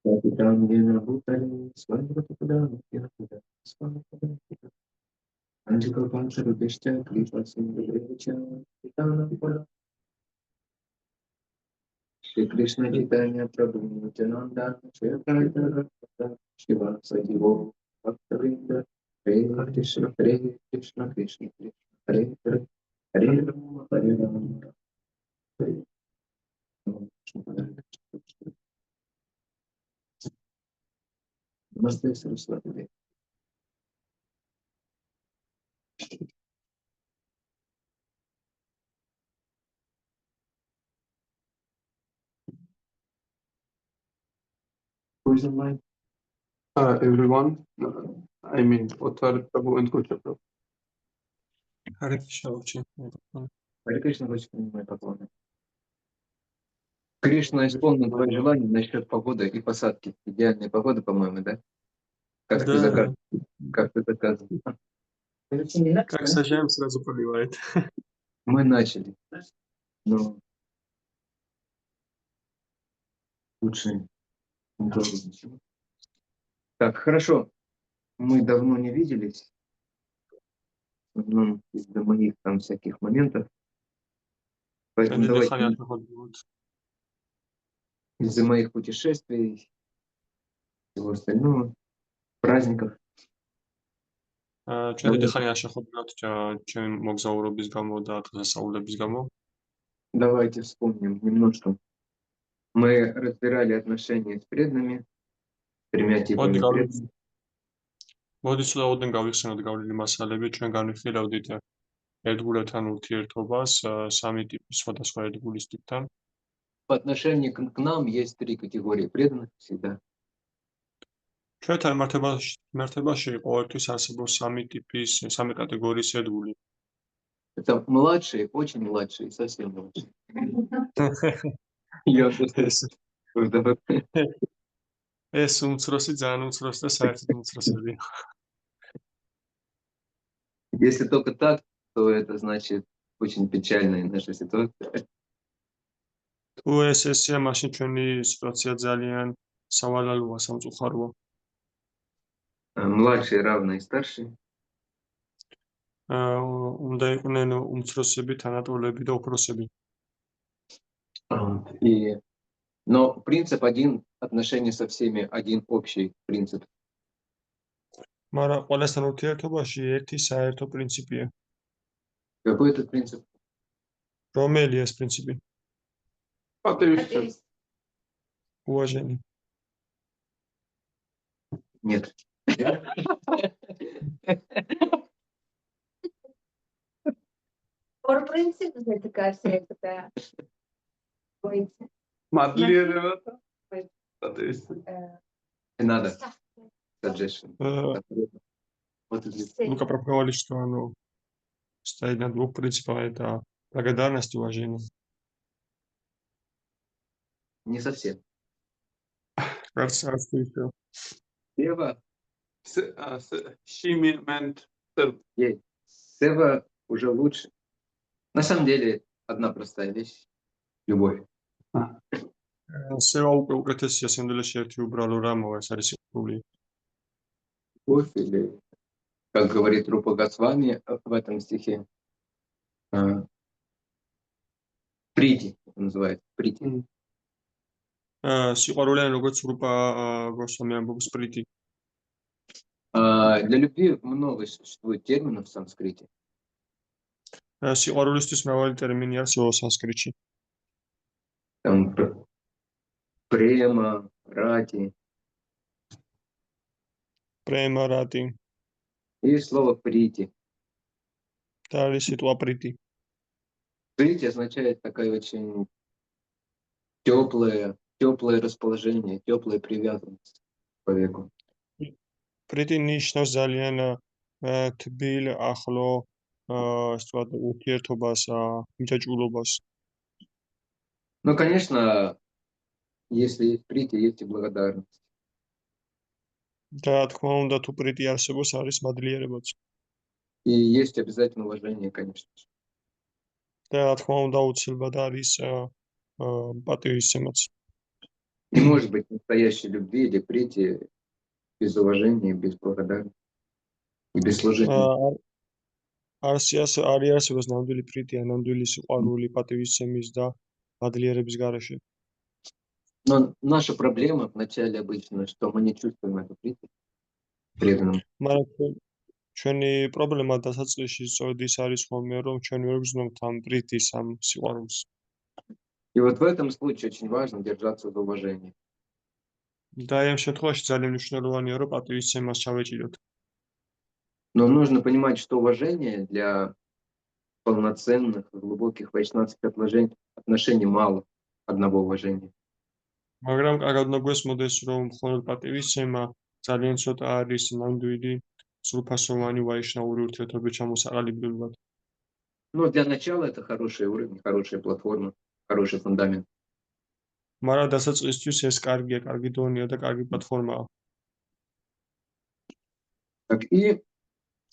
Капитан Гена Бутали, с вами капитан Гена Бутали, с вами капитан. Анжела Панцер, Бештя, Клипа, Сингелевича, Капитана Бутали. Шри Кришна Читания Прабху Нитянанда, Шри Адвайта Шива Садиво, Бхактавинда, Хре Кришна, Хре Кришна, Кришна Кришна, Хре Хре, Хре Рама, Хре Рама, Хре Намасте, Сарасвати. Who is online? Everyone, I mean, Othar Prabhu and Kocha Prabhu. Hare Krishna, очень. Харе Кришна, очень мои поклоны. Кришна исполнил твое желание насчет погоды и посадки. Идеальная погода, по-моему, да? Как ты заказывал? Как ты заказывал? Как сажаем, сразу поливает. Мы начали. Но лучше не трогать ничего. Так, хорошо. Мы давно не виделись. Ну, из-за моих там всяких моментов. Поэтому давайте из-за моих путешествий, всего остального, праздников. ჩვენ დიდი ხანი არ შეხვდებით ჩემი მოგზაურობის გამო და დღესასწაულების გამო. Давайте вспомним немножко. Мы разбирали отношения с преданными, тремя типами преданных. მოდით ცოტა გავიხსენოთ გავლილი მასალები, ჩვენ განვიხილავდით ერთგულებთან ურთიერთობას, სამი ტიპის სხვადასხვა ერთგულის ტიპთან. По отношению к нам есть три категории преданных всегда. ჩვენთან მართებაში ყოველთვის არსებობს სამი კატეგორიის ერთგული. Это младшие, очень младшие, совсем младшие. Я ეს უმცროსი, ძალიან უმცროსი და საერთოდ უმცროსები. Если только так, то это значит очень печальная наша ситуация. თუ ესეა, მაშინ ჩვენი სიტუაცია ძალიან სავალალოა, სამწუხაროა. Младшие равные старшие. უნდა იყვნენ უმცროსები, თანატოლები და უფროსები. Но принцип один, отношения со всеми один общий принцип. მაგრამ ყველასთან ურთიერთობაში ერთი საერთო პრინციპია. Какой этот принцип? რომელია ეს პრინციპი? Патриотизм. Уважение. Нет. Por принцип затыкайся, это боится. Мадлиеревата. Патриотизм. Надо. Suggestion. Лука проговорили, что оно стоит на двух принципах. Это благодарность и уважение. Не совсем. Кажется, что Сева. Шимимент. Сева уже лучше. На самом деле, одна простая вещь. Любовь. Сева უკეთესია სინამდვილეში ერთი უბრალო რამოა, ეს არის სიყვარული. Любовь, или, как говорит Рупа Госвами в этом стихе, прити, называется, прити. სიყვარული, როგორც რუპა გოსვამი ამბობს, პრიტი. Для любви много существует терминов в санскрите. სიყვარულისთვის მრავალი ტერმინი არსებობს სანსკრიტში. Там према, рати. Према, рати. И слово прити. Да, или ситуа прити. Прити означает такое очень теплое расположение, теплая привязанность к человеку. Прити ნიშნავს ძალიან თბილ, ახლო, ასე ვთქვათ, ურთიერთობას, მჭაჭულობას. Ну, конечно, если есть прити, есть и благодарность. Да, თქმა უნდა, თუ პრიტი არსებობს, არის მადლიერებაც. И есть обязательно уважение, конечно же. Да, თქმა უნდა, აუცილებლად არის პატივისცემაც. Не может быть настоящей любви или прийти без уважения, без благодарности и без служения. არ იარსებობს ნამდვილი ფრიდი ან ნამდვილი სიყვარული პატივისცემის და მადლიერების გარეშე. Но наша проблема вначале обычно, что мы не чувствуем эту прийти преданным. მაგრამ ჩვენი პრობლემა დასაწყისში სწორედ ის არის ხოლმე, რომ ჩვენ ვერ გრძნობთ ამ პრიტის, ამ სიყვარულს. И вот в этом случае очень важно держаться за уважение. და აი ამ შემთხვევაში ძალიან მნიშვნელოვანია, რომ პატივისცემას ჩავეჭიდოთ. Но нужно понимать, что уважение для полноценных, глубоких вайшнавских отношений мало одного уважения. მაგრამ კარგად უნდა გვესმოდეს, რომ მხოლოდ პატივისცემა ძალიან ცოტა არის ნამდვილი სრულფასოვანი ვაიშნაური ურთიერთობების ჩამოსაყალიბებლად. Но для начала это хороший уровень, хорошая платформа, хороший фундамент. მაგრამ დასაწყისისთვის ეს კარგია, კარგი დონეა და კარგი პლატფორმაა. Так, и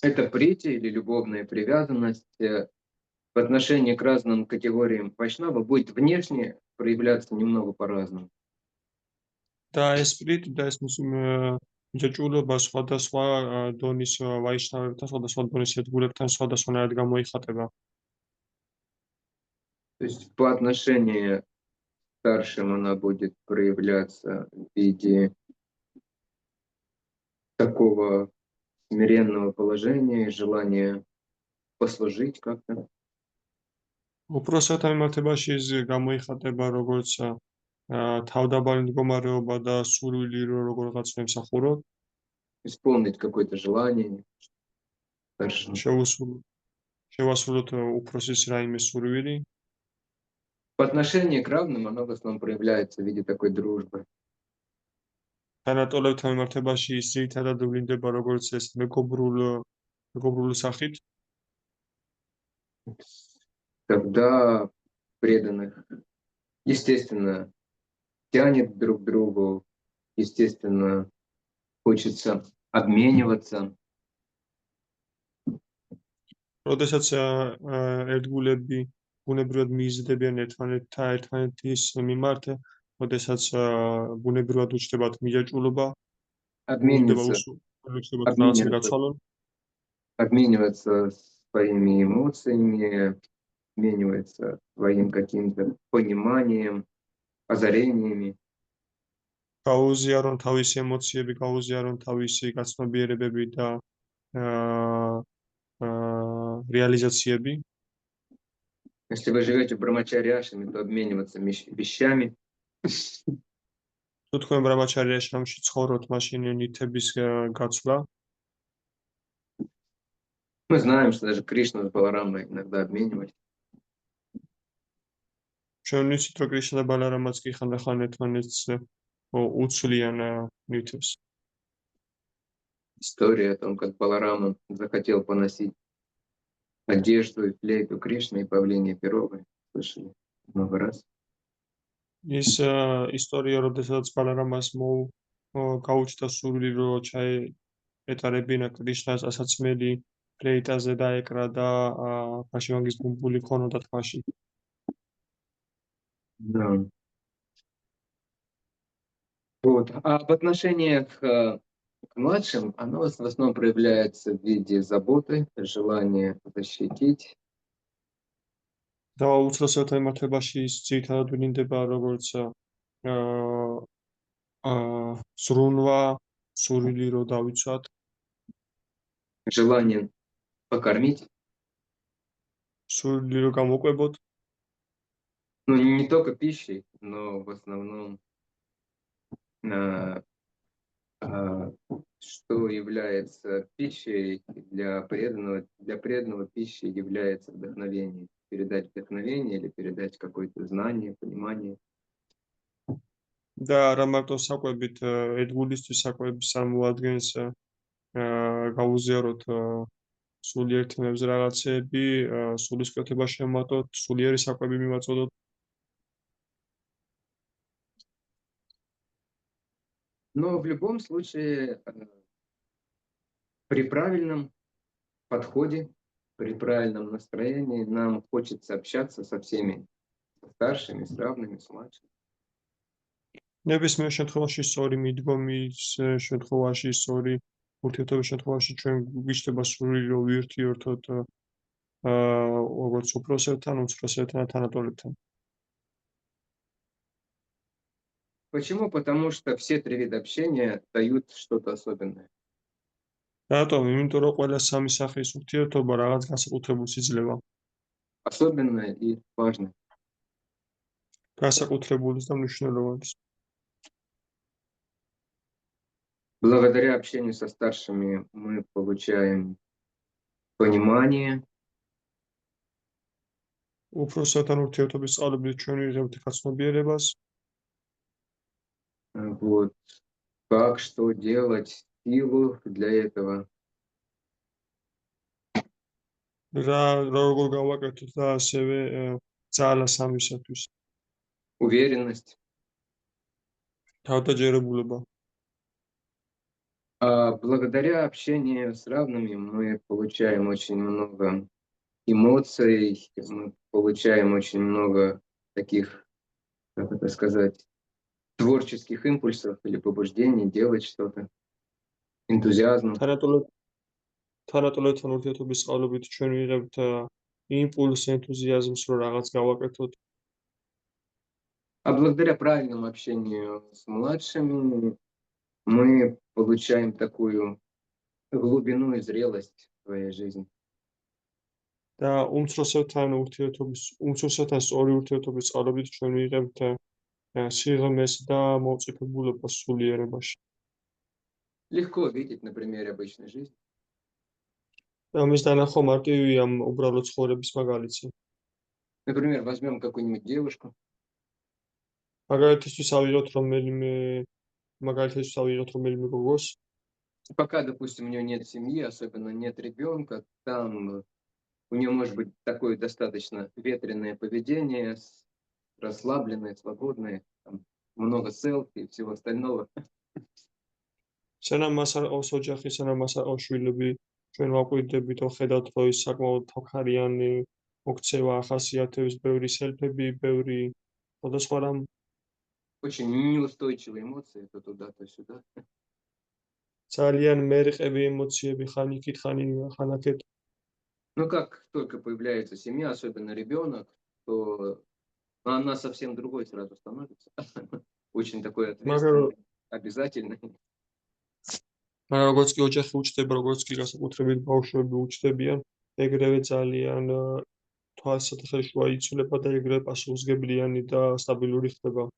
эта прити или любовная привязанность в отношении к разным категориям вайшнава будет внешне проявляться немного по-разному. და ეს პრიტი და ეს მიჯაჭვულობა სხვადასხვა დონის ვაიშნავებთან, სხვადასხვა დონის ერთგულებთან სხვადასხვანაირად გამოიხატება. То есть по отношению к старшим она будет проявляться в виде такого смиренного положения и желания послужить как-то. უпроსათა მიმართებაში ეს გამოიხატება როგორც თავდაბარი მდგომარეობა და სურვილი რომ როგორღაც მემსახუროთ, Исполнить какое-то желание старшим. შევასრულოთ უფროსის რაიმე სურვილი. По отношению к равным оно в основном проявляется в виде такой дружбы. თანატოლებთან მიმართებაში ის ძირითადად ვლინდება როგორც ეს მეგობრული სახით, Когда преданных, естественно, тянет друг к другу, естественно, хочется обмениваться. როდესაც ერთგულები ბუნებრივად მიიზრდებიან ერთმანეთის მიმართ, როდესაც ბუნებრივად უჩნდებათ მიჯაჭვულობა, обмениваться своими эмоциями, обмениваться своим каким-то пониманием, озарениями. გაუზიარონ თავისი ემოციები, გაუზიარონ თავისი გაცნობიერებები და რეალიზაციები. Если вы живете брамачарьяшами, то обмениваться вещами. თუ თქვენ ბრამაჩარია შრამში ცხოვრობთ, მაშინ ნივთების გაცვლა. Мы знаем, что даже Кришна с Баларамой иногда обменивались. ჩვენ ვიცით, რომ კრიშნა და ბალარამაც კი ხანდახან ერთმანეთს უცვლიან ნივთებს. История о том, как Баларама захотел поносить одежду и флейту Кришны и павлине Перовой, слышали много раз. ის ისტორია, როდესაც ბალარამას გაუჩნდა სურვილი, რომ ჩაეტარებინა კრიშნას ასაცმელი ფლეიტაზე დაეკრა და ფაშივანგის ბუმბული ქონოდა თვალში. Да. Вот. А в отношениях к младшим оно в основном проявляется в виде заботы, желания защитить. და უცლოსათა მიმართებაში ის ძირითადად ვლინდება როგორც ზრუნვა, სურვილი რომ დავიცვათ, желание покормить. სურვილი რომ გამოკვებოთ. Ну, не только пищей, но в основном что является пищей для преданного пищей является вдохновение. Передать вдохновение или передать какое-то знание, понимание. და არა მარტო საკვებით ერთგულისთვის საკვების წარმოადგენს გაუზიაროთ სულიერ თემებზე რაღაცეები, სულისკვეთება შევმატოთ, სულიერი საკვები მივაწოდოთ. Но в любом случае при правильном подходе, при правильном настроении нам хочется общаться со всеми, с старшими, с равными, с младшими. ნებისმიერ შემთხვევაში სწორი მიდგომის შემთხვევაში, სწორი ურთიერთობის შემთხვევაში ჩვენ გვიჩნდება სურვილი რომ ვიერთიერთოთ როგორც უფროსებთან, უმცროსებთან და თანატოლებთან. Почему? Потому что все три вида общения дают что-то особенное. რატომ? იმიტომ რომ ყველა სამი სახის ურთიერთობა რაღაც განსაკუთრებულს იძლევა. Особенное и важное. განსაკუთრებულის და მნიშვნელოვანის. Благодаря общению со старшими мы получаем понимание, უფროსებთან ურთიერთობის სწავლებით ჩვენ ვიღებთ გაცნობიერებას, вот, как, что делать, силу для этого, როგორ გავაკეთოთ და ასევე ძალას ამისათვის. уверенность. თავდაჯერებულება. А благодаря общению с равными мы получаем очень много эмоций, мы получаем очень много таких, как это сказать, творческих импульсов или побуждений делать что-то, энтузиазм. თანატოლებთან ურთიერთობის სწავლებით ჩვენ ვიღებთ იმპულსს, ენთუზიაზმს, რომ რაღაც გავაკეთოთ. А благодаря правильному общению с младшими мы получаем такую глубину и зрелость в своей жизни. და უმცროსებთან სწორი ურთიერთობის სწავლებით ჩვენ ვიღებთ სიღრმეს და მოვწიფებულებას სულიერებაში. Легко видеть на примере обычной жизни. ამის დანახვა მარტივია უბრალოდ ცხოვრების მაგალითზე. Например, возьмем какую-нибудь девушку, მაგალითისთვის ავიღოთ რომელიმე გოგოს, пока, допустим, у нее нет семьи, особенно нет ребенка, там у нее может быть такое достаточно ветреное поведение, расслабленное, свободное, там много селфи и всего остального. სანამ მას არ ყავს ოჯახი, სანამ მას არ ყავს შვილები, ჩვენ ვაკვირდებით და ხედავთ, რომ ის საკმაოდ თავქარიანი მოქცევა ახასიათებს, ბევრი სელფები, ბევრი სხვადასხვა რამ. Очень неустойчивые эмоции, то туда, то сюда. ძალიან მერყევი ემოციები, ხან იქით, ხან აქეთ. Ну, как только появляется семья, особенно ребенок, то она совсем другой сразу становится. Очень такой ответственный, обязательный. მაგრამ როგორც კი ოჯახი უჩნდება, როგორც კი განსაკუთრებით ბავშვები უჩნდებიან, ეგრევე ძალიან თვალსაჩინო იცვლება და ეგრევე პასუხისმგებლიანი და სტაბილური ხდება.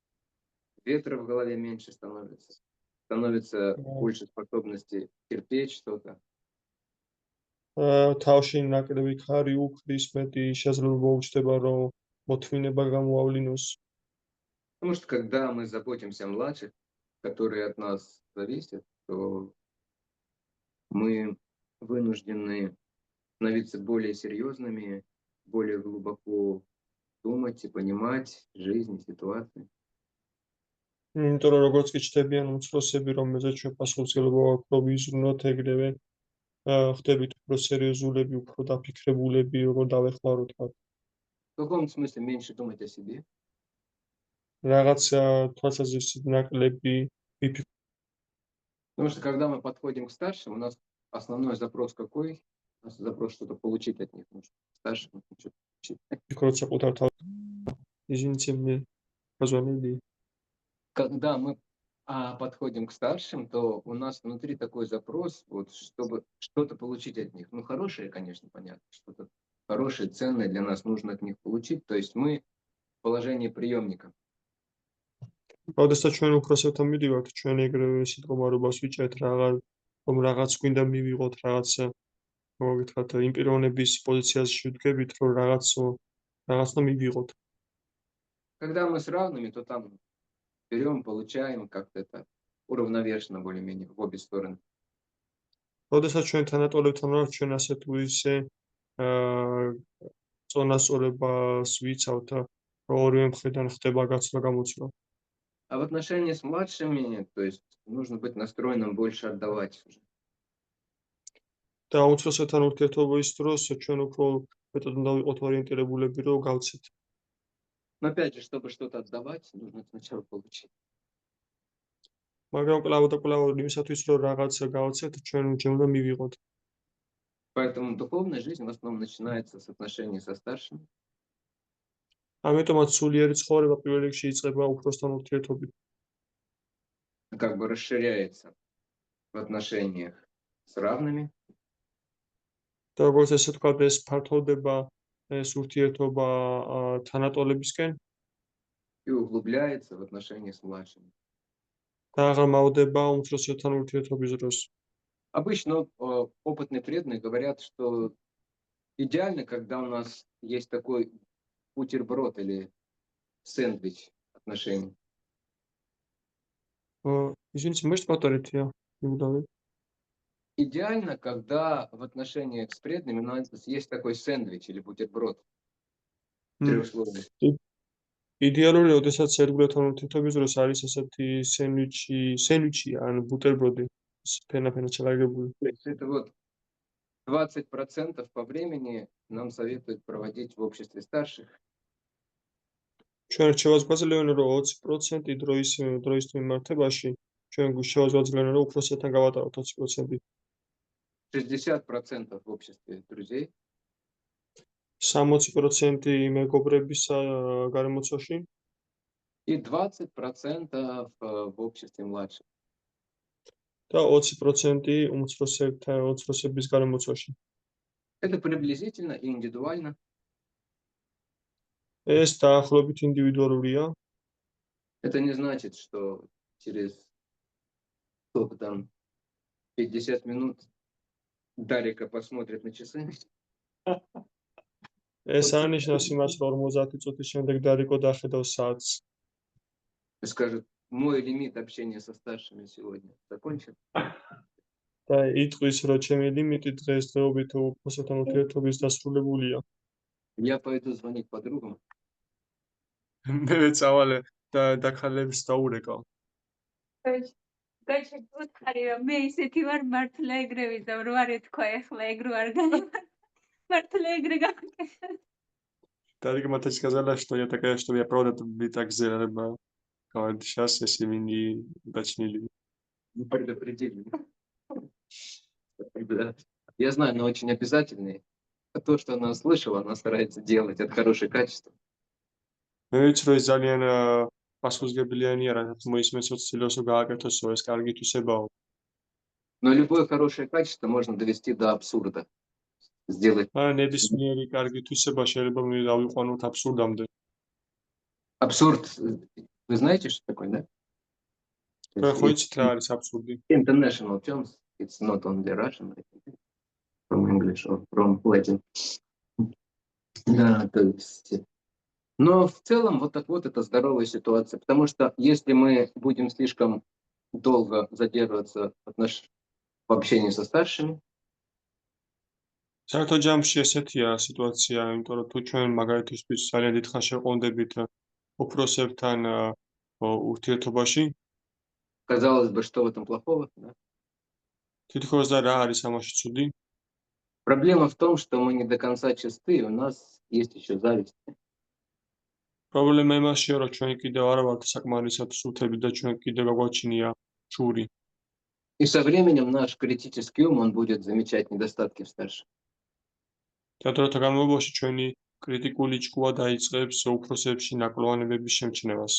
Ветра в голове меньше становится. Становится больше способности терпеть что-то. თავში ნაკლები ხარი უქმნის, მეტი შესაძლებლობა უჩნდება, რომ მოთმინება გამოავლინოს. Потому что когда мы заботимся о младших, которые от нас зависят, то мы вынуждены становиться более серьезными, более глубоко думать и понимать жизнь, ситуации. იმიტომ რომ როგორც კი ჩნდებიან უმცროსები, რომელზეც ჩვენ პასუხისმგებლობა გვაქვს, რომ ვიზრუნოთ, ეგრევე ხდებით უფრო სერიოზულები, უფრო დაფიქრებულები, როგორ დავეხმაროთ მათ. В каком смысле меньше думать о себе? რაღაც თვალსაზრისით ნაკლები ვიფიქროთ. Потому что когда мы подходим к старшим, у нас основной запрос какой? У нас запрос что-то получить от них нужно. Старшим нужно что-то получить. საკუთარ თავს ისინი позвонили. Когда мы подходим к старшим, то у нас внутри такой запрос, вот, чтобы что-то получить от них. Ну, хорошее, конечно, понятно, что-то хорошее, ценное для нас нужно от них получить. То есть мы в положении приемника. როდესაც ჩვენ უფროსებთან მივიდივართ, ჩვენ ეგრევე სიტყვამარობას ვიჭერთ, რომ რაღაც გვინდა მივიღოთ, რაღაც მოგითხრათ იმ პიროვნების პოზიციაზე ვდგებით, რომ რაღაცა მივიღოთ. Когда мы с равными, то там берем, получаем как-то это уравновешенно более-менее в обе стороны. როდესაც ჩვენ თანატოლებთან ვართ, ჩვენ ასე თუ ისე წონასწორებას ვიცავთ, რომ ორივე მხრიდან ხდება გაცვლა-გამოცვლა. А в отношении с младшими, то есть нужно быть настроенным больше отдавать уже. და უმცროსებთან ურთიერთობის დროს ჩვენ უფრო მეტად უნდა ვიყოთ ორიენტირებულები, რომ გავცეთ. Но опять же, чтобы что-то отдавать, нужно сначала получить. მაგრამ კვლავ და კვლავ იმისათვის რომ რაღაცა გავაცეთ, ჩვენ უნდა მივიღოთ. Поэтому духовная жизнь в основном начинается с отношений со старшими. ამიტომაც სულიერი ცხოვრება პირველ რიგში იწყება უფროსთან ურთიერთობით. Как бы расширяется в отношениях с равными. და როგორც ესე ვთქვათ, ეს ფართოვდება ეს ურთიერთობა თანატოლებისკენ И углубляется в отношениях с младшими. და აღრმავდება უმცროსებთან ურთიერთობის დროს. Обычно опытные преданные говорят, что идеально, когда у нас есть такой бутерброд или сэндвич отношений. ისინი может повторите, Юдавид? Идеально, когда в отношениях с преданными у нас есть такой сэндвич или бутерброд. Трехслойный. იდეალურია, როდესაც ერთგულთან ურთიერთობის დროს არის ესეთი სენდვიჩი ან ბუტერბროდი ფენა ჩალაგებული. То есть это вот 20% по времени нам советуют проводить в обществе старших. ჩვენ შევაძლევენ რომ 20% დროის მიმართებაში ჩვენ შევაძლევენ რომ უფროსებთან გავატაროთ 20%. 60% в обществе друзей. 60% მეგობრებისა გარემოცვაში И 20% в обществе младших. და 20% უმცროსების გარემოცვაში. Это приблизительно и индивидуально. ეს დაახლოებით ინდივიდუალურია. Это не значит, что через сколько там 50 минут Дарика посмотрит на часы. ეს არნიშნავს იმას, რომ 50 წუთის შემდეგ დარიკო დახედავს საათს. И скажет, мой лимит общения со старшими сегодня закончен. და იტყვის, რომ ჩემი ლიმიტი დღესდღეობით უფროსებთან ურთიერთობის დასრულებულია. Я пойду звонить подругам. მე წავალე და დაქალებს დაურეკავ. გაჩვენე რომ მე ისეთი ვარ მართლა ეგრე ვიზამ რო არ ეთქვა ეხლა ეგ რო არ გამარ. მართლა ეგრე გავაკეთე. Дарик матач сказала, что я такая, что я правда так сделала. Говорит, сейчас если вы не уточнили. Не предупредили. Да. Я знаю, она очень обязательная. А то, что она услышала, она старается делать. Это хорошее качество. მე ვიცი რომ ეს ძალიან პასუხისმგებელია, რასაც მოისმენს ცდილობს რომ გააკეთოს ეს კარგი თვისებაა. Но любое хорошее качество можно довести до абсурда. Сделать. ნებისმიერი კარგი თვისება შეიძლება დავიყვანოთ აბსურდამდე. Абсурд. Вы знаете, что такое, да? ხო იცით რა არის აბსურდი? International terms. It's not only Russian, I think. From English or from Latin. Да, то есть. Но в целом вот так вот это здоровая ситуация. Потому что если мы будем слишком долго задерживаться в общении со старшими, საერთო ჯამში ესეთია სიტუაცია, იმიტომ რომ თუ ჩვენ მაგალითისთვის ძალიან დიდ ხანს შეყვონდებით უფროსებთან ურთიერთობაში, казалось бы, что в этом плохого, да? თითქოს და რა არის ამაში ცუდი? Проблема в том, что мы не до конца чисты, и у нас есть еще зависть. პრობლემა იმაშია, რომ ჩვენ კიდევ არ ვართ საკმარისად სულთები და ჩვენ კიდევ გაგვაჩნია ჩური. И со временем наш критический ум, он будет замечать недостатки в старших. და დროთა განმავლობაში ჩვენი კრიტიკული ჭკუა დაიწყებს უფროსებში ნაკლოვანებების შემჩნევას.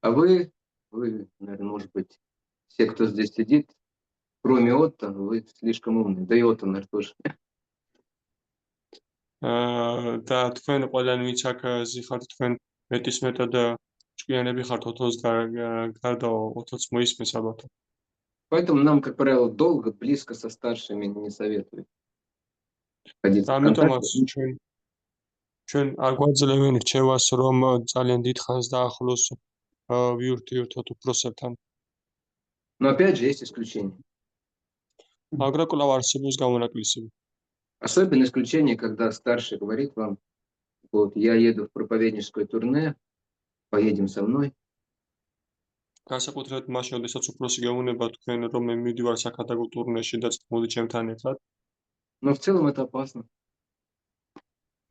А вы, наверное, может быть, все, кто здесь сидит, кроме Отто, вы слишком умны. Да и Отто, наверное, тоже. და თქვენ ყველანი ვინც აქ ზიხართ თქვენ მეტისმეტად ჭკვიანები ხართ ოთოს გარდა ოთოს მოისმენს ალბათ. Поэтому нам, как правило, долго, близко со старшими не советуют. ამიტომაც ჩვენ არ გვაძლევენ რჩევას, რომ ძალიან დიდ ხანს დაახლოს ვიურთიერთოთ უფროსებთან. Но опять же есть исключения. მაგრამ კვლავ არსებობს გამონაკლისები. Особенно исключение, когда старший говорит вам, вот, я еду в проповедническое турне, поедем со мной. განსაკუთრებით მაშინ, როდესაც უფროსი გეუბნება თქვენ, რომ მე მივდივარ საქადაგო ტურნეში და მოდი ჩემთან ერთად. Но в целом это опасно.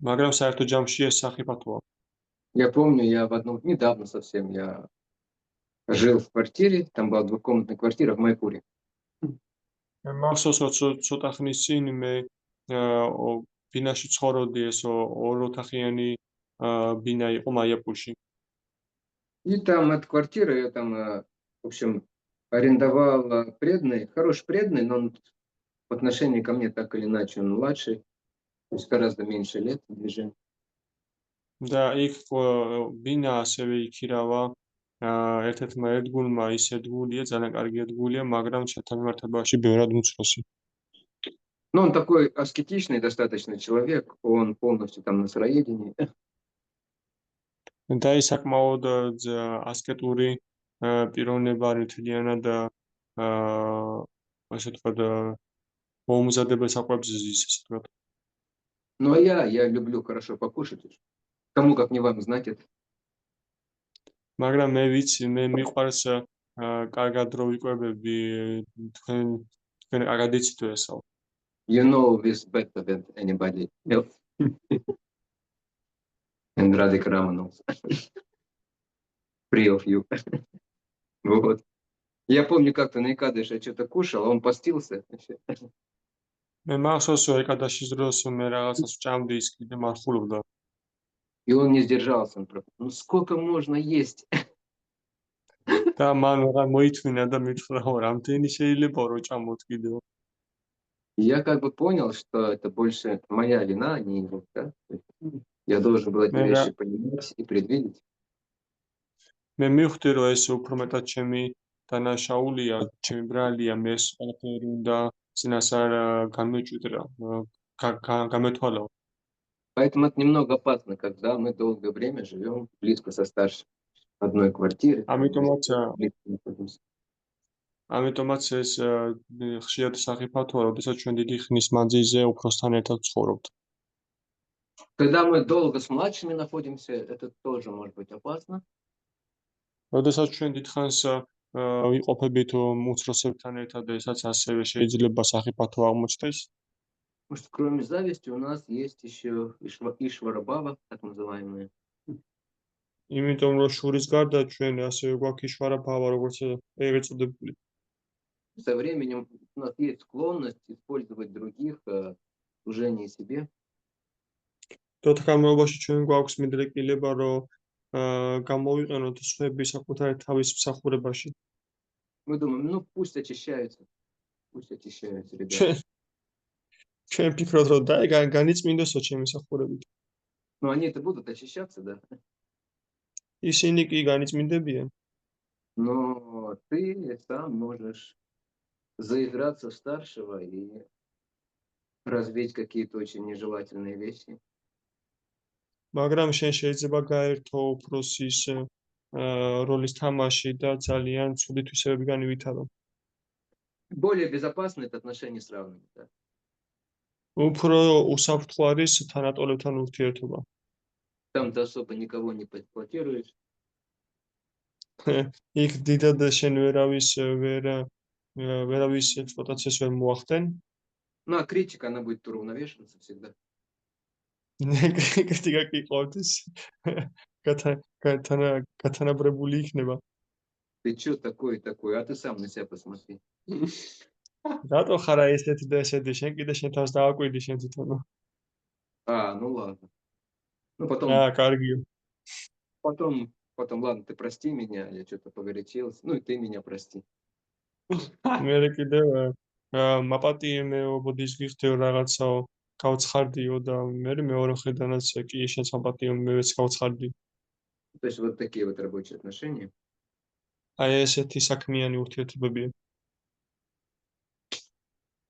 მაგრამ საერთო ჯამში ეს სახიფათოა. Я помню, я недавно совсем, я жил в квартире, там была двухкомнатная квартира в Майкуре. მახსოვს რომ ცოტა ხნის წინ მე ბინაში ცხოვრობდი, ეს ორ ოთახიანი ბინა იყო მაიაპურში. И там от квартиры я там, в общем, арендовал преданный, хороший преданный, но он в отношении ко мне так или иначе он младший, то есть гораздо меньше лет движения. და იქ ბინა ასევე იქირავა ერთ-ერთმა ერთგულმა ის ერთგულია, ძალიან კარგი ერთგულია, მაგრამ ჩემთან მიმართებაში ბევრად უმცროსი. Но он такой аскетичный достаточно человек, он полностью там на сыроедении. და ის საკმაოდ ასკეტური პიროვნებაა, მთლიანად ასე ვთქვათ მოუმზადებელ საკვებს ზის, ასე ვთქვათ. Ну а я люблю хорошо покушать. Кому как не вам знать это. მაგრამ მე ვიცი, მე მიყვარს კარგად რო ვიკვებები, თქვენ კარგად იცით ესაო. You know this better than anybody else. And Radhika Ramanuja. Free of you. Вот. Я помню, как-то на Экадыше я что-то кушал, а он постился. მე მახსოვს რომ ეკადაშის დროს მე რაღაცას ვჭამდი, ის კიდე მარხულობდა. И он не сдержался. Он просто, ну сколько можно есть? და მან რა მოითმინა და მითხრა, რამდენი შეიძლება რო ჭამოთ კიდევ. Я как бы понял, что это больше моя вина, а не его. Да? Я должен был эти вещи понимать и предвидеть. მე მივხვდი რომ ეს უფრო მეტად ჩემი დანაშაულია, ჩემი ბრალია, მე ეს ყველაფერი უნდა წინასწარ გამეჭვიდრა, გამეთვალო. Поэтому это немного опасно, когда мы долгое время живем близко со старшим одной квартиры. ამიტომაც ეს ხშირად სახიფათოა, როდესაც ჩვენ დიდი ხნის მანძილზე უფროსთან ერთად ვცხოვრობთ. Когда мы долго с младшими находимся, это тоже может быть опасно. როდესაც ჩვენ დიდხანს ვიყოფებით უმცროსებთან ერთად, ესაც ასევე შეიძლება სახიფათო აღმოჩნდეს. Потому что кроме зависти у нас есть еще Ишвара-бава, так называемые. იმიტომ რომ შურის гарда ჩვენ ასევე გვაქვს იშвара-ბава, როგორც ეწოდებული. Со временем у нас есть склонность использовать других в служении себе. Tot განმავლობაში ჩვენ გვაქვს მიდრეკილება, რომ გამოვიყენოთ სხვების საკუთარი თავის მსახურებაში. Мы думаем, ну пусть очищаются, ребята. ჩვენ ფიქრობთ, რომ და განიწმინდოსო ჩემი მსახურებით. Ну они-то будут очищаться, да. ისინი კი განიწმინდებიან. Но ты сам можешь заиграться в старшего и развить какие-то очень нежелательные вещи. მაგრამ შენ შეიძლება გაერთო უფროსის როლის თამაში და ძალიან ცუდი თვისებები განივითარო. Более безопасно это отношение с равными, да. უფრო უსაფრთხო არის თანატოლებთან ურთიერთობა. Там ты особо никого не эксплуатируешь. იქ დიდად შენ ვერავის ექსპლუატაციას ვერ მოახდენ. Ну а критика, она будет уравновешиваться всегда. კრიტიკა კი ყოველთვის გათანაბრებული იქნება. Ты что такой, а ты сам на себя посмотри. რატო ხარ ესეთი და ესეთი, შენ კიდე შენ თავს დააკვირდი შენ თვითონ. Ну ладно. Ну потом, კარგია. потом, ладно, ты прости меня, я что-то погорячился. Ну и ты меня прости. მე კიდევ მაპატიემეობოდის გიხდეო რაღაცაო, გავცხარდიო და მე მეორე ხედანაც კი შენს მაპატიო მეც გავცხარდი. То есть вот такие вот рабочие отношения. აი ესეთი საქმიანი ურთიერთობებია.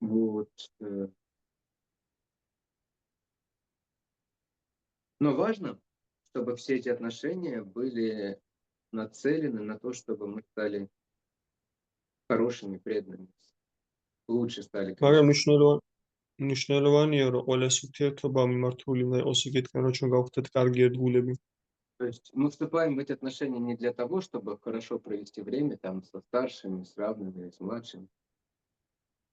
Вот. Но важно, чтобы все эти отношения были нацелены на то, чтобы мы стали хорошими, преданными, лучше стали. მაგრამ მნიშვნელოვანია, რომ ყველა ურთიერთობა მიმართული უნდა იყოს იგივე, რომ ჩვენ გავხდეთ კარგი ერთგულები. То есть мы вступаем в эти отношения не для того, чтобы хорошо провести время там со старшими, с равными, с младшими.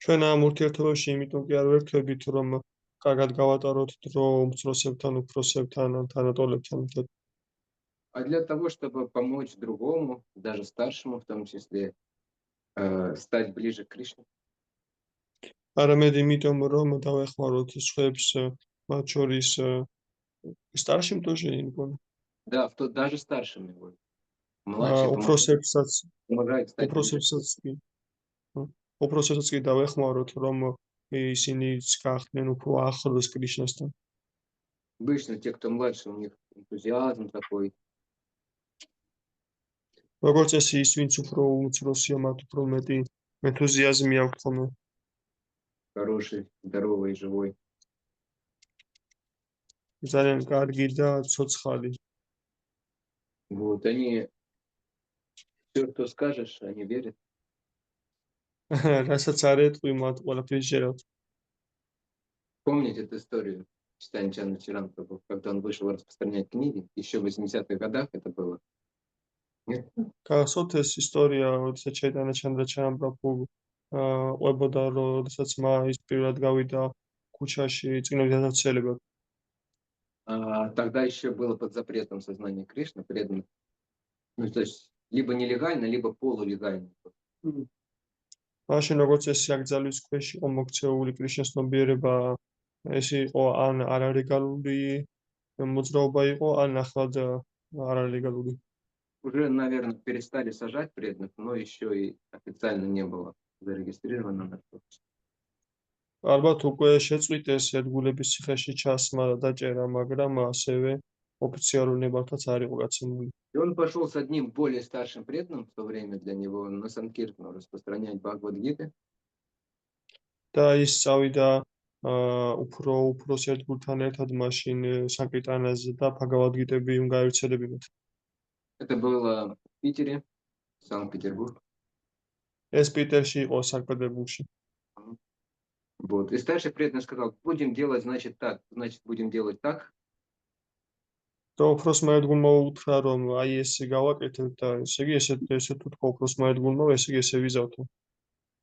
ჩვენ ამ ურთიერთობებში იმიტომ კი არ ვერთვებით, რომ კარგად გავატაროთ დრო უმცროსებთან, უფროსებთან, თანატოლებთან. А для того, чтобы помочь другому, даже старшему в том числе, стать ближе к Кришне. არამედ იმიტომ, რომ დავეხმაროთ სხვებს, მათ შორის старшим тоже не понял. Да, даже старшим его. Младший უფროსებსაც помогает стать ближе. უფროსებსაც კი უფროსებსაც კი დავეხმაროთ, რომ ისინიც გახდნენ უფრო ახლოს კრიშნასთან. Обычно те, кто младше, у них энтузиазм такой. როგორც წესი, ის ვინც უფრო უმცროსია, მათ უფრო მეტი ენთუზიაზმი აქვს ხოლმე. Хороший, здоровый, живой. ძალიან კარგი და ცოცხალი. Вот, они все, что скажешь, они верят. რასაც არ ეტყვი, მათ ყველაფერს ჯერავთ. Помните эту историю Чайтанья Чандра Чаритамриту Прабху, когда он вышел распространять книги, еще в 80-х годах это было? Нет? გახსოვთ ეს ისტორია, როდესაც ჩაიტანა ჩანდრა ჩარამპრაფუ ყვებოდა, როდესაც ის პირველად გავიდა ქუჩაში წიგნების გადაცელებად. Тогда еще было под запретом сознание Кришны, преданных. Ну, то есть, либо нелегально, либо полулегально. მაშინ როგორც ეს აკრძალვის ქვეშ იყო მოქცეული კრიშნას ცნობიერება, ეს იყო ან არალეგალური მოძრაობა იყო, ან ახლად არალეგალური. Уже, наверное, перестали сажать преданных, но еще и официально не было зарегистрировано на что. ალბათ უკვე შეწყვიტეს ერთგულების ციხეში ჩასმა და დაჭერა, მაგრამ ასევე ოფიციალურ ნებართვაც არ იყო გაცემული. И он пошел с одним более старшим преданным в то время для него на Санкиртану распространять Бхагавад-гиты. და ის წავიდა უფრო ერთგულთან ერთად მაშინ საკრიტანაზე და ბჰაგავად-გიტები გაევრცელებინათ. Это было в Питере, Санкт-Петербург. ეს პიტერში იყო სანქტ-პეტერბურგში. Вот. И старший преданный сказал, будем делать, значит, так. Значит, будем делать так. და უფროსმა ერთგულმა უთხრა, რომ აი ესე გავაკეთებ და ესე იგი ესე თუ თქვა უფროსმა ერთგულმა, ესე იგი ესე ვიზავთო.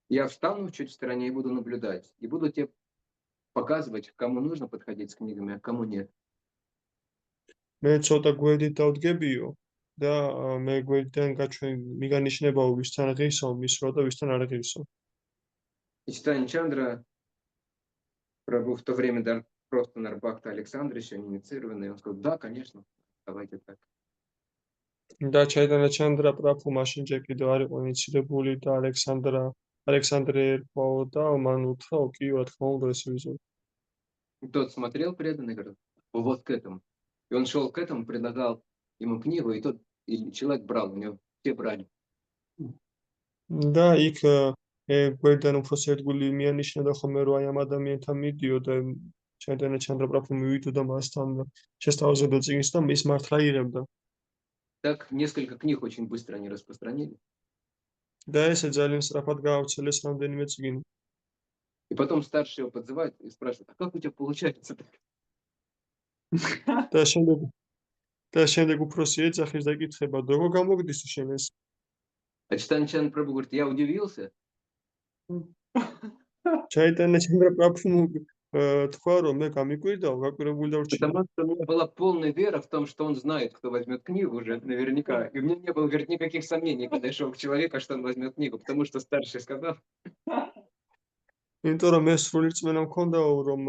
Я встану чуть в стороне и буду наблюдать. И буду тебе показывать, кому нужно подходить с книгами, а кому нет. მე ცოტა გვერდით დავდგებიო და მე გვერდიდან მიგანიშნებაო ვისთან ღირსო, მისვლა და ვისთან არ ღირსო. И Чайтанья Чандра Прабху в то время просто Нарбхакта Александр еще не инициированный. Он сказал, да, конечно, давайте так. და ჩაიტანა ჩანდრა პრაფუ მაშინ ჯერ კიდევ არ იყო ინიცირებული და ალექსანდრე ერქვაო და მან უთხრა, კი, რა თქმა უნდა, ესე ვიზავ. И тот смотрел преданный и говорил, вот к этому. И он шел к этому, предлагал ему книгу, и человек брал, у него все брали. და იქ გვერდიდან უფროს ერთგული მიანიშნა და ხოლმე რომ აი ამ ადამიანთან მიდიო და ჩაიტანა ჩანდრა პრაფუ მივიდო და მასთან შესთავაზებდა წიგნს და ის მართლა იღებდა. Так несколько книг очень быстро они распространили. და ესე ძალიან სწრაფად გაავრცელეს რამდენიმე წიგნი. И потом старший его подзывает и спрашивает, а как у тебя получается так? და შემდეგ უფროსი ეძახის და ეკითხება, როგორ გამოგდის შენ ეს? А Чайтанья Чандра Прабху говорит, я удивился. ჩაიტანა ჩანდრა პრაფუ თქვა, რომ მე გამიკვირდაო, გაკვირებული და ვრჩი. Потому что у меня была полная вера в том, что он знает, кто возьмет книгу уже наверняка. И у меня не было, говорит, никаких сомнений, когда я шел к человеку, что он возьмет книгу, потому что старший сказал. იმიტომ რომ მე სრული რწმენა მქონდაო, რომ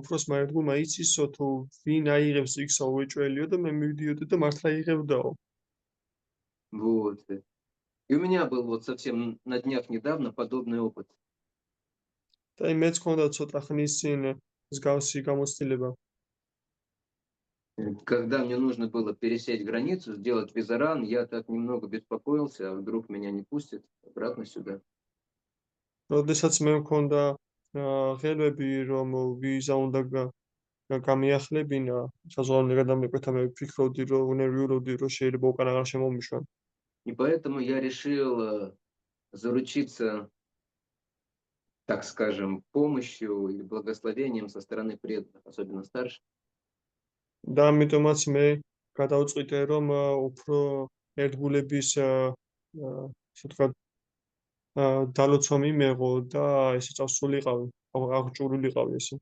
უფროსმა ერთგულმა იცისო თუ ვინ აიღებს იქსა უეჭველიო და მე მივდიოდი და მართლა იღებდაო. Вот. И у меня был вот совсем на днях недавно подобный опыт. და მეც მქონდა ცოტა ხნის წინ მსგავსი გამოცდილება. Когда мне нужно было пересечь границу, сделать визаран, я так немного беспокоился, а вдруг меня не пустят обратно сюда. როდესაც მე მქონდა ხელები, რომ ვიზა უნდა გამიახლებინა, საზღვარგარეთ გადამეკვეთა, მე ვფიქრობდი, რომ ნერვიულობდი, რომ შეიძლება უკან აღარ შემომიშვან. И поэтому я решил заручиться, так скажем, помощью или благословением со стороны преданных, особенно старших. და ამიტომაც მე გადავწყვიტე, რომ უფრო ერთგულების ასე ვთქვათ დალოცვა მიმეღო და ესე წავსულიყავი, აღჭურვილიყავი ესე.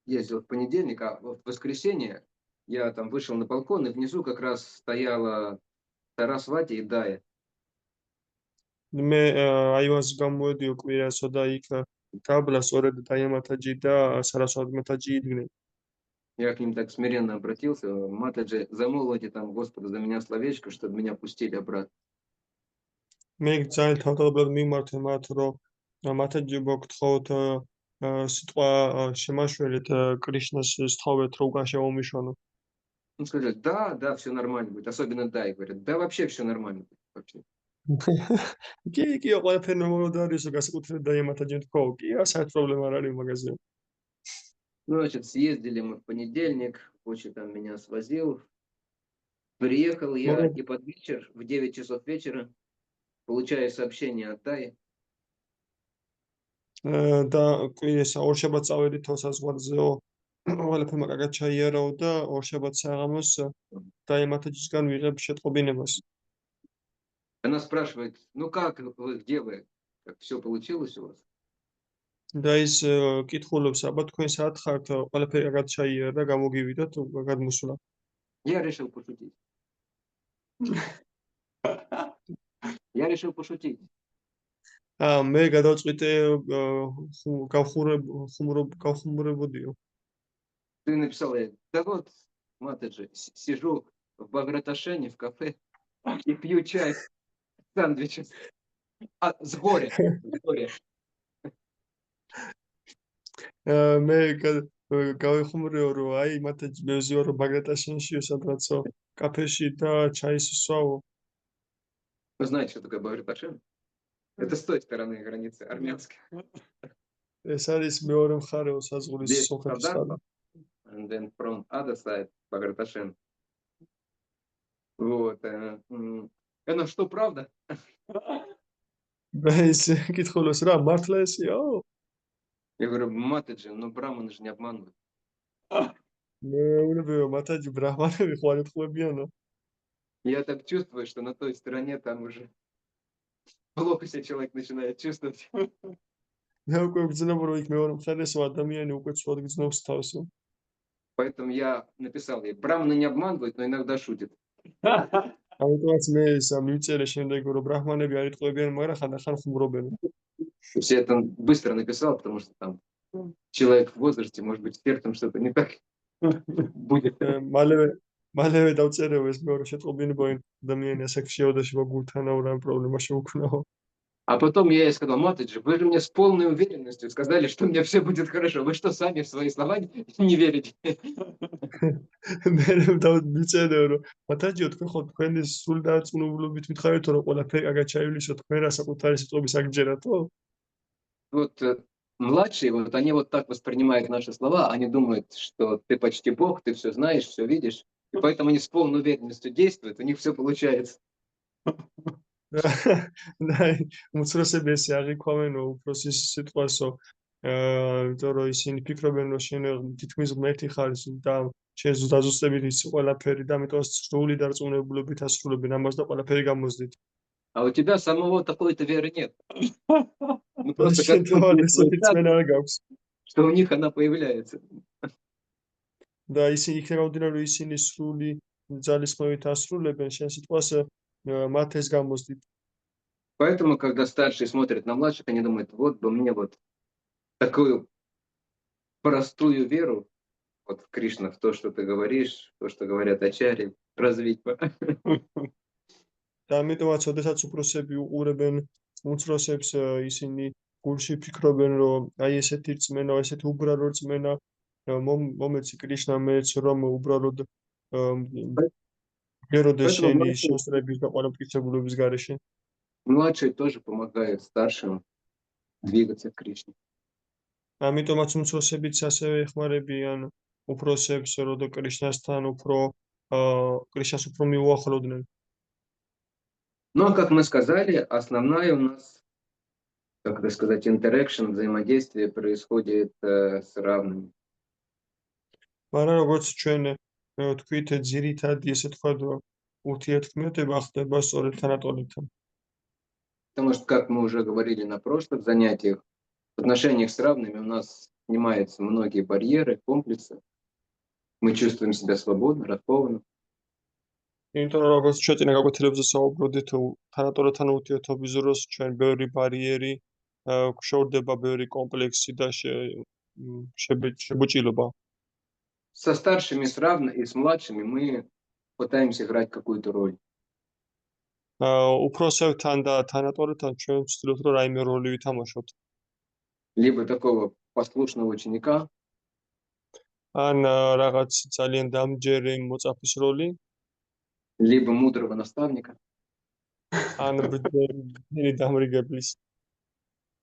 Ездил в понедельник, а в воскресенье я там вышел на балкон, и внизу как раз стояла Сарасвати и Дая. მე აივანს გამოვედიო კვირასო და იქ დაბლა სწორედ დაიამათაჯი და სარასვადმათაჯი იდგნენ. Я к ним так смиренно обратился. Матаджи, замолвите там Господу за меня словечко, чтобы меня пустили обратно. მე ძალიან თავდადებლად მიმართე მათ, რომ მათაჯი მოგთხოვთ სიტყვა შემაშველეთ კრიშნას სთხოვეთ, რომ უკან შემომიშვანო. Он скажет, да, все нормально будет. Особенно Дай говорит, да вообще все нормально будет. Вообще. კი, ყველაფერი ნორმალურად არის, განსაკუთრებით დაიამათაჯი თქო, კი, საერთოდ პრობლემა არ არის მაგაზე. Ну, значит, съездили мы в понедельник, Куча там меня свозил. Приехал я, Мгм. и под вечер, в 9 часов вечера, получаю сообщение от Таи. და კვირას ორ შაბათს წავედი თოსაზღვარზეო. ყველაფერმა კარგად ჩაიარაო და ორ შაბათს საღამოს დაიამათაჯისგან ვიღებ შეტყობინებას. Она спрашивает, ну как вы, где вы? Как все получилось у вас? და ის კითხულობს, აბა თქვენ საათ ხართ, ყველაფერი კარგად ჩაიარა, გამოგივიდათ, გადმოსვლა. Я решил пошутить. Я решил пошутить. მე გადავწყვიტე გავხუმრებოდიო. Ты написал, я, да вот, Матаджи, сижу в Баграташене в кафе и пью чай с сэндвичем. С горя. С горя. მე გავიხუმრეო, რომ აი მათაჯი მე ვზიარო ბაგრატაშენშიო, სადღაცო კაფეში და ჩაის ვსვავო. Вы знаете, что такое Баграташен? Это с той стороны границы армянской. ეს არის მეორე მხარეო საზღვრის Здесь სომხეთის Садан, ხაზი. and then from other side Баграташен. Вот. Это что, правда? და ის კითხულობს რა, მართლა ესეო? Я говорю, Матаджи, ну браманы же не обманывают. მეუბნებიო, მათაჯი ბრაჰმანები ხო არ ეთხოვებიანო? Я так чувствую, что на той стороне там уже плохо себя человек начинает чувствовать. მე უკვე ვგრძნობ, რომ იქ მეორე მხარესო ადამიანი უკვე ცუდად გრძნობს თავს. Поэтому я написал ей, браманы не обманывают, но иногда шутят. ამიტომაც მე ეს მივწერე შემდეგ, რომ ბრაჰმანები არ ეთხოვებიან, მაგრამ ხანდახან ხუმრობენ. Все это быстро написал, потому что там человек в возрасте, может быть, с сердцем что-то не так будет. მალევე დავწერეო ეს მეორე შეტყობინება ადამიანი ასაკ შეოდაში მოგულთანაო რამ პრობლემა შეუქმნაო. А потом я ей сказал, Матаджи, вы же мне с полной уверенностью сказали, что у меня все будет хорошо. Вы что, сами в свои слова не верите? მე დავწერეო, რომ მათაჯიო, თქვენ ხო თქვენი სულ დარწმუნებულობით მითხარით, რომ ყველაფერი კარგად ჩაივლისო, თქვენ რა საკუთარი სიტყვების აგჯერათო? Вот младшие, вот они вот так воспринимают наши слова, они думают, что ты почти Бог, ты все знаешь, все видишь, и поэтому они с полной уверенностью действуют, у них все получается. და უმცროსები ესე აღიქვამენო უფროსის სიტყვასო, იმიტომ რომ ისინი ფიქრობენ, რომ შენ თითქმის ღმერთი ხარ და შენ დაზუსტებით იცი ყველაფერი და ამიტომ სრული დარწმუნებულობით ასრულებენ ამას და ყველაფერი გამოძდით. А у тебя самого такой-то веры нет. Ну, просто შენ как თავად ესეთი წმენა არ გაქვს. что у них она появляется. და ისინი იქნება რომ ისინი სრული ძალისხმევით ასრულებენ შენ სიტყვას მათ ეს გამოძდით. Поэтому, когда старшие смотрят на младших, они думают, вот бы мне вот такую простую веру, вот в Кришна, в то, что ты говоришь, то, что говорят ачари, развить бы. და ამიტომაც, ოდესაც უფროსები უყურებენ უმცროსებს, ისინი გულში ფიქრობენ, რომ აი ესეთი რწმენა, ესეთი უბრალო რწმენა მომეცი კრიშნა მეც, რომ უბრალოდ გეროდეს შენი შესწრების და ყველაფრისებულების გარეშე. Младшие тоже помогают старшим двигаться к Кришне. ამიტომაც უმცროსებიც ასევე ეხმარებიან უფროსებს, რომ კრიშნასთან უფრო კრიშნას უფრო მიუახლოვდნენ. Но, как мы сказали, основная у нас, как это сказать, interaction, взаимодействие происходит с равными. მაგრამ როგორც ჩვენ თქვით, ძირითადი ესე თქვა ურთიერთქმედება ხდება სწორედ თანატოლებთან. Потому что, как мы уже говорили на прошлых занятиях, в отношениях с равными у нас снимаются многие барьеры, комплексы. Мы чувствуем себя свободно, раскованно. იმიტომ რომ როგორც ჩვენ წინა გაკვეთილებზე საუბრობდით, თანატორთან ურთიერთობის დროს ჩვენ ბევრი ბარიერი გვშორდება, ბევრი კომპლექსი და შებუჭილობა. Со старшими и с младшими мы пытаемся играть какую-то роль. უფროსებთან და თანატორთან ჩვენ ვცდილობთ რომ რაიმე როლი ვითამაშოთ. Либо такого послушного ученика, ან რაღაც ძალიან დამჯერი მოწაფის როლი, либо мудрого наставника. ან ბრძენი დამრიგებლის.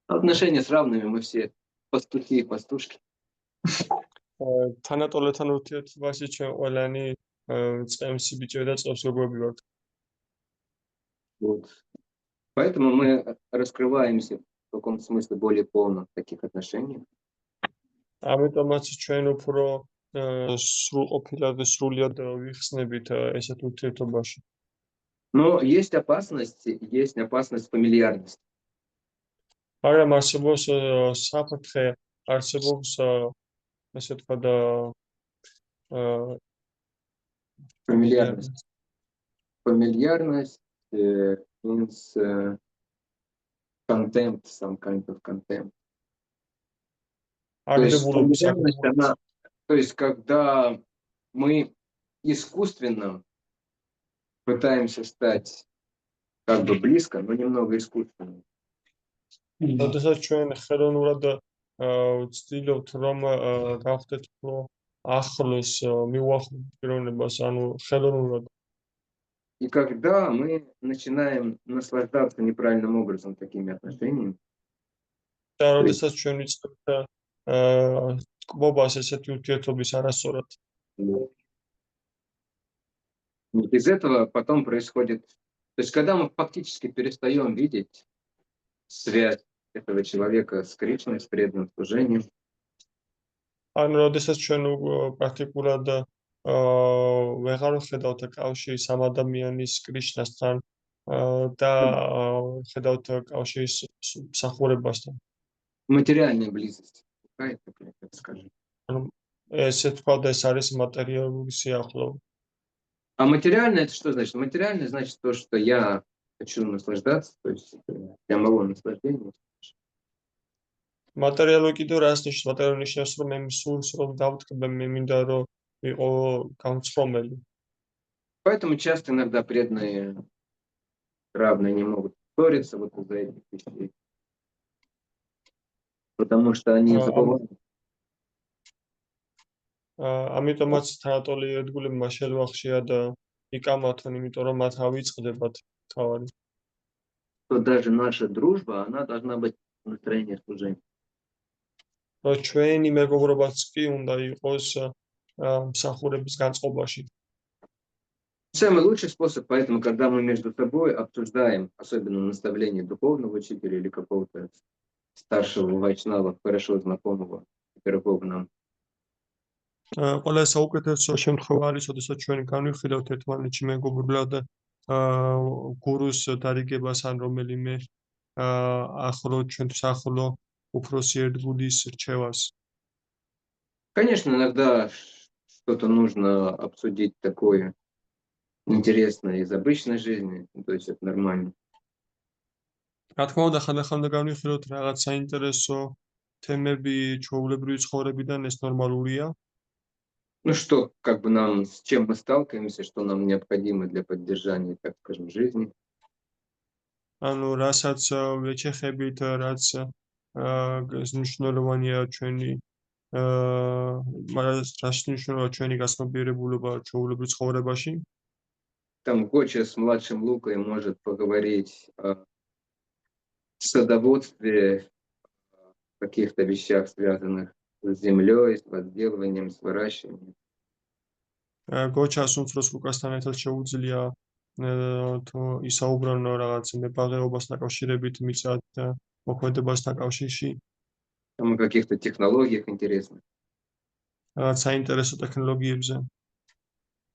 Отношения с равными мы все пастухи и пастушки. თანატორთან ურთიერთობაში ჩვენ ყველანი წემსი ბიჭები და წევს როგორები ვართ. Вот. Поэтому мы раскрываемся в каком смысле более полно в таких отношениях. ამიტომაც ჩვენ უფრო სრულყოფილად და სრულიად ვიხსნებით ესეთ ურთიერთობაში. Но есть опасность фамильярности. მაგრამ არსებობს საფრთხე, არსებობს ესე თქვა და Фамильярность. Фамильярность means contempt, some kind of contempt. აგრებულობის То есть, когда мы искусственно пытаемся стать как бы близко, но немного искусственно. როდესაც ჩვენ ხელოვნურად ვცდილობთ რომ გავხდეთ უფრო ახლოს მივუახლოვოთ პიროვნებას, ანუ ხელოვნურად. И когда мы начинаем наслаждаться неправильным образом такими отношениями, და როდესაც ჩვენ ვიწყებთ კბობას ესეთი ურთიერთობის არასწორად. из этого потом происходит... То есть, когда мы фактически перестаем видеть связь этого человека с Кришной, с преданным служением, ანუ როდესაც ჩვენ პრაქტიკულად ვეღარ ვხედავთ კავშირს ამ ადამიანის კრიშნასთან და ხედავთ კავშირის მსახურებასთან. материальная близость, так скажем. ანუ ესე თქვა და ეს არის მატერიალური სიახლოვე. А материальное это что значит? Материальное значит то, что я хочу наслаждаться, то есть я могу наслаждение. მატერიალური კიდევ რას ნიშნავს? მატერიალური ნიშნავს რომ მე სულს რომ დავთქბე, მე მინდა რომ იყო გამცრომელი. Поэтому часто иногда преданные равные не могут ссориться вот из-за этих вещей. Потому что они забывают. ამიტომაც თანატოლი ერთგულებმა შეუახშია და იკამათონ, იმიტომ რომ მათ ავიწყდებათ თავარი. Что даже наша дружба, она должна быть в настроении служения. რომ ჩვენი მეგობრობაც კი უნდა იყოს მსახურების განწყობაში. Самый лучший способ, поэтому, когда мы между собой обсуждаем, особенно наставление духовного учителя или какого-то старшего вайшнава, хорошо знакомого, дорогого нам. ყველა საუკეთესო შემთხვევა არის, როდესაც ჩვენ განვიხილავთ ერთმანეთში მეგობრულად გურუს დარიგებას ან რომელიმე ახლო ჩვენთვის ახლო უფროსი ერთგულის რჩევას. Конечно, иногда что-то нужно обсудить такое интересное из обычной жизни, то есть это нормально. რა თქმა უნდა, ხანდახან უნდა განვიხილოთ რაღაც საინტერესო თემები ჩვეულებრივი ცხოვრებიდან, ეს ნორმალურია. Ну что, как бы нам, с чем мы сталкиваемся, что нам необходимо для поддержания, так скажем, жизни. ანუ რასაც ვეჩეხებით, რაც მნიშვნელოვანია ჩვენი რაც მნიშვნელოვანია ჩვენი გასნობიერებულობა ჩვეულებრივ ცხოვრებაში. Там Гоча с младшим Лукой может поговорить о садоводстве, каких-то вещах, связанных с землей, с возделыванием, с выращиванием. გოჩას უმცროს ლუკასთან ერთად შეუძლია ისაუბრონ რაღაც მებაღეობასთან დაკავშირებით, მიწად მოქმედებასთან დაკავშირში. Там о каких-то технологиях интересных. რაღაც საინტერესო ტექნოლოგიებზე.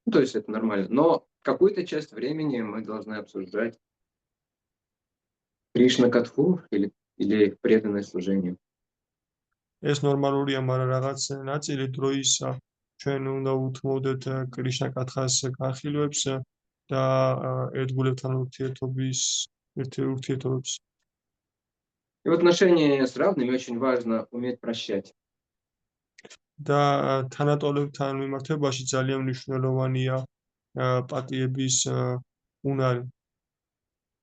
Ну, то есть это нормально. Но какую-то часть времени мы должны обсуждать Кришна Катху или преданное служение. ეს ნორმალურია, მაგრამ რაღაც ნაწილი დროის ჩვენ უნდა უთმოვდეთ კრიშნა კათხას განხილვებს და ერთგულებთან ურთიერთობებს. И в отношении с равными очень важно уметь прощать. და თანატოლებთან მიმართებაში ძალიან მნიშვნელოვანია პატიების უნარი.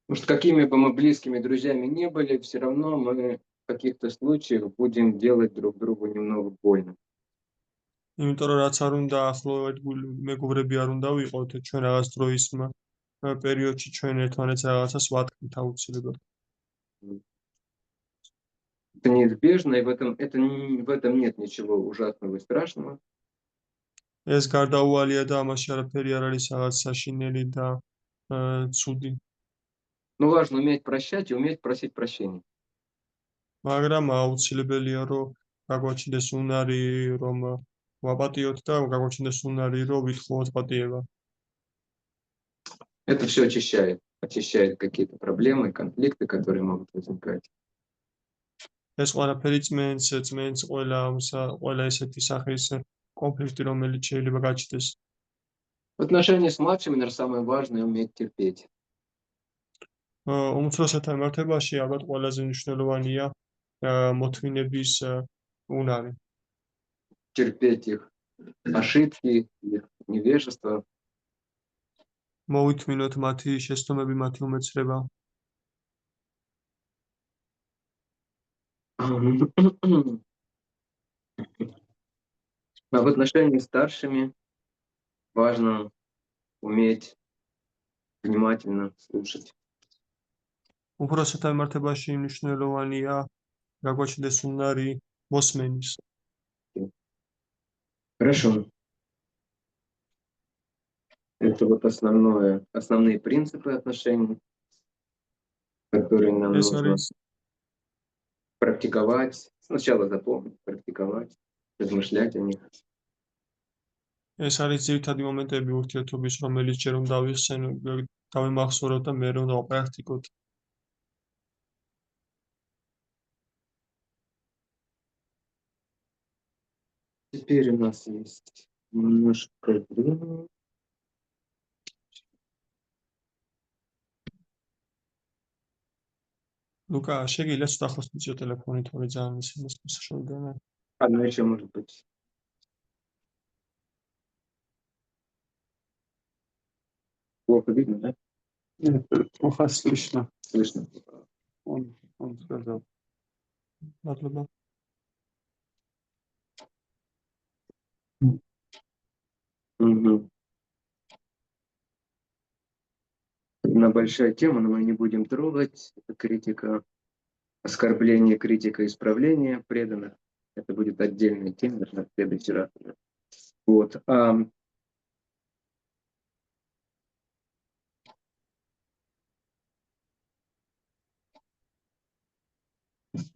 Потому что какими бы мы близкими друзьями не были, все равно мы в каких-то случаях будем делать друг другу немного больно. იმიტომ რომ რაც არ უნდა ახლო მეგობრები არ უნდა ვიყოთ, ჩვენ რაღაც დროის პერიოდში ჩვენ ერთმანეთს რაღაცას ვატკბით აუცილებლად. Это неизбежно, и в этом нет ничего ужасного и страшного. ეს გარდაუვალია და ამაში არაფერი არ არის რაღაც საშინელი და ცუდი. Но важно уметь прощать и уметь просить прощения. მაგრამ აუცილებელია რომ გაგვაჩნდეს უნარი რომ ვაპატიოთ და გაგვაჩნდეს უნარი რომ ვითხოვოთ პატიება. Это все очищает какие-то проблемы, конфликты, которые могут возникать. ეს ყველაფერი წმენს ყველა ესეთი სახის კონფლიქტი რომელიც შეიძლება გაჩნდეს. В отношении с младшими, наверное, самое важное уметь терпеть. უმცროსებთან მიმართებაში ალბათ ყველაზე მნიშვნელოვანია მოთმინების უნარი. Терпеть их ошибки, их невежество. მოვითმინოთ მათი შეცდომები, მათი უმეცრება. А в отношении с старшими важно уметь внимательно слушать. უფროსებთან მიმართებაში მნიშვნელოვანია გაგვაჩნდეს უნარი მოსმენის. Хорошо. Это вот основные принципы отношений, которые нам ეს нужно არის практиковать. Сначала запомнить, практиковать, размышлять о них. ეს არის ძირითადი მომენტები ურთიერთობის, რომელიც ჯერ უნდა დავიმახსოვროთ და მერე უნდა ვაპრაქტიკოთ. Теперь у нас есть немножко времени. ლუკა, შეგიძლია ცოტა ხოს მიწიო ტელეფონი, თორე ძალიან ისინი შევიდანე. Одно еще может быть. Плохо видно, да? Нет, плохо слышно. Слышно. Он сказал. მადლობა. Мгм. Одна большая тема, но мы не будем трогать. Это критика, оскорбление, критика, исправление преданных. Это будет отдельная тема на следующий раз. Вот. В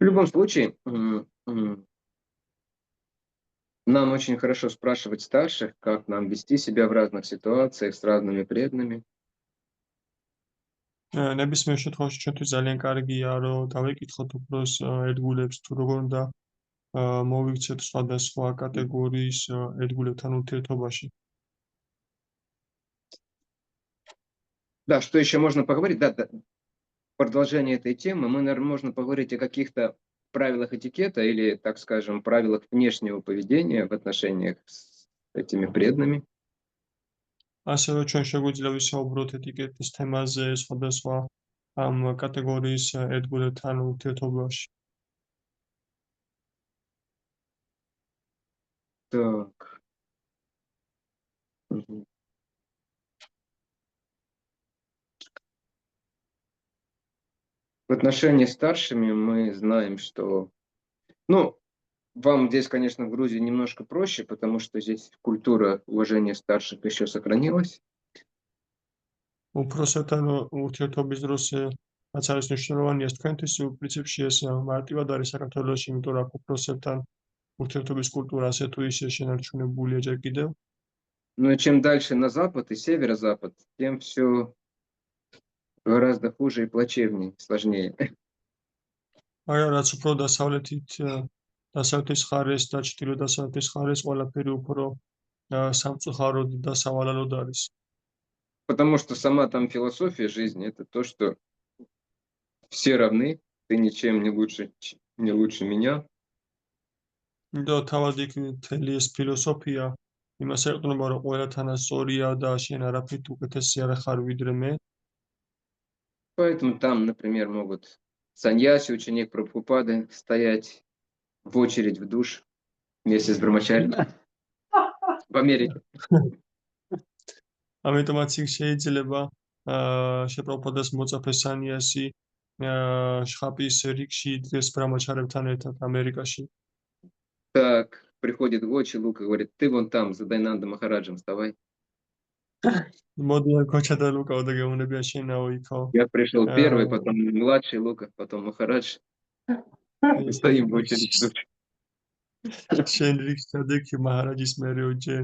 любом случае, нам очень хорошо спрашивать старших, как нам вести себя в разных ситуациях с разными преданными. ნებისმიერ შემთხვევაში ჩვენთვის ძალიან კარგია რომ დავეკითხოთ უფროს ერთგულებს თუ როგორ უნდა მოვიქცეთ სხვადასხვა კატეგორიის ერთგულებთან ურთიერთობაში. Да, что еще можно поговорить? Да, продолжение этой темы. Мы, наверное, можно поговорить о каких-то правилах этикета или, так скажем, правилах внешнего поведения в отношениях с этими преданными. ასევე ჩვენ შეგვიძლია ვისაუბროთ ეტიკეტის თემაზე სხვადასხვა ამ კატეგორიის ერთგულებთან ურთიერთობაში. Так. Мгм. В отношении с старшими мы знаем, что, вам здесь, конечно, в Грузии немножко проще, потому что здесь культура уважения старших еще сохранилась. უფროსებთან ურთიერთობის დროს რაც არის მნიშვნელოვანია თქვენთვის პრინციპში ეს მარტივად არის საქართველოში, იმიტომ რომ უფროსებთან ურთიერთობის კულტურა ასე თუ ისე შენარჩუნებულია ჯერ კიდევ. Но чем дальше на запад и северо-запад, тем все гораздо хуже и плачевнее, сложнее. მაგრამ რაც უფრო დასავლეთის ხარეს და ჩრდილო-დასავლეთის ხარეს ყველაფერი უფრო სამწუხაროდ და სავალალოდ არის. Потому что сама там философия жизни — это то, что все равны, ты ничем не лучше меня. იმიტომ თავად იქ მთელი ეს ფილოსოფია იმას ეყრდნობა, რომ ყველა თანასწორია და შენ არაფრით უკეთესი არ ხარ ვიდრე მე. Поэтому там, например, могут саньяси, ученик Прабхупады, стоять в очередь в душ вместе с Брахмачари в Америке. ამიტომაც იქ შეიძლება შეპროფიტას მოწაფე სანიასი შხაპის რიგში იდგეს ბრამაჩარებთან ერთად ამერიკაში. Так, приходит Гочи, Лука говорит: ты вон там, за Дайнанда Махараджем вставай. მოდი გოჩა და ლუკაო და გეუბნებიან შენაო იქო. Я пришел первый, потом младший Лука, потом Махарадж. Мы стоим в очередь в душ. შენ რიგში დადექი მაჰარაჯის მერე ოჯე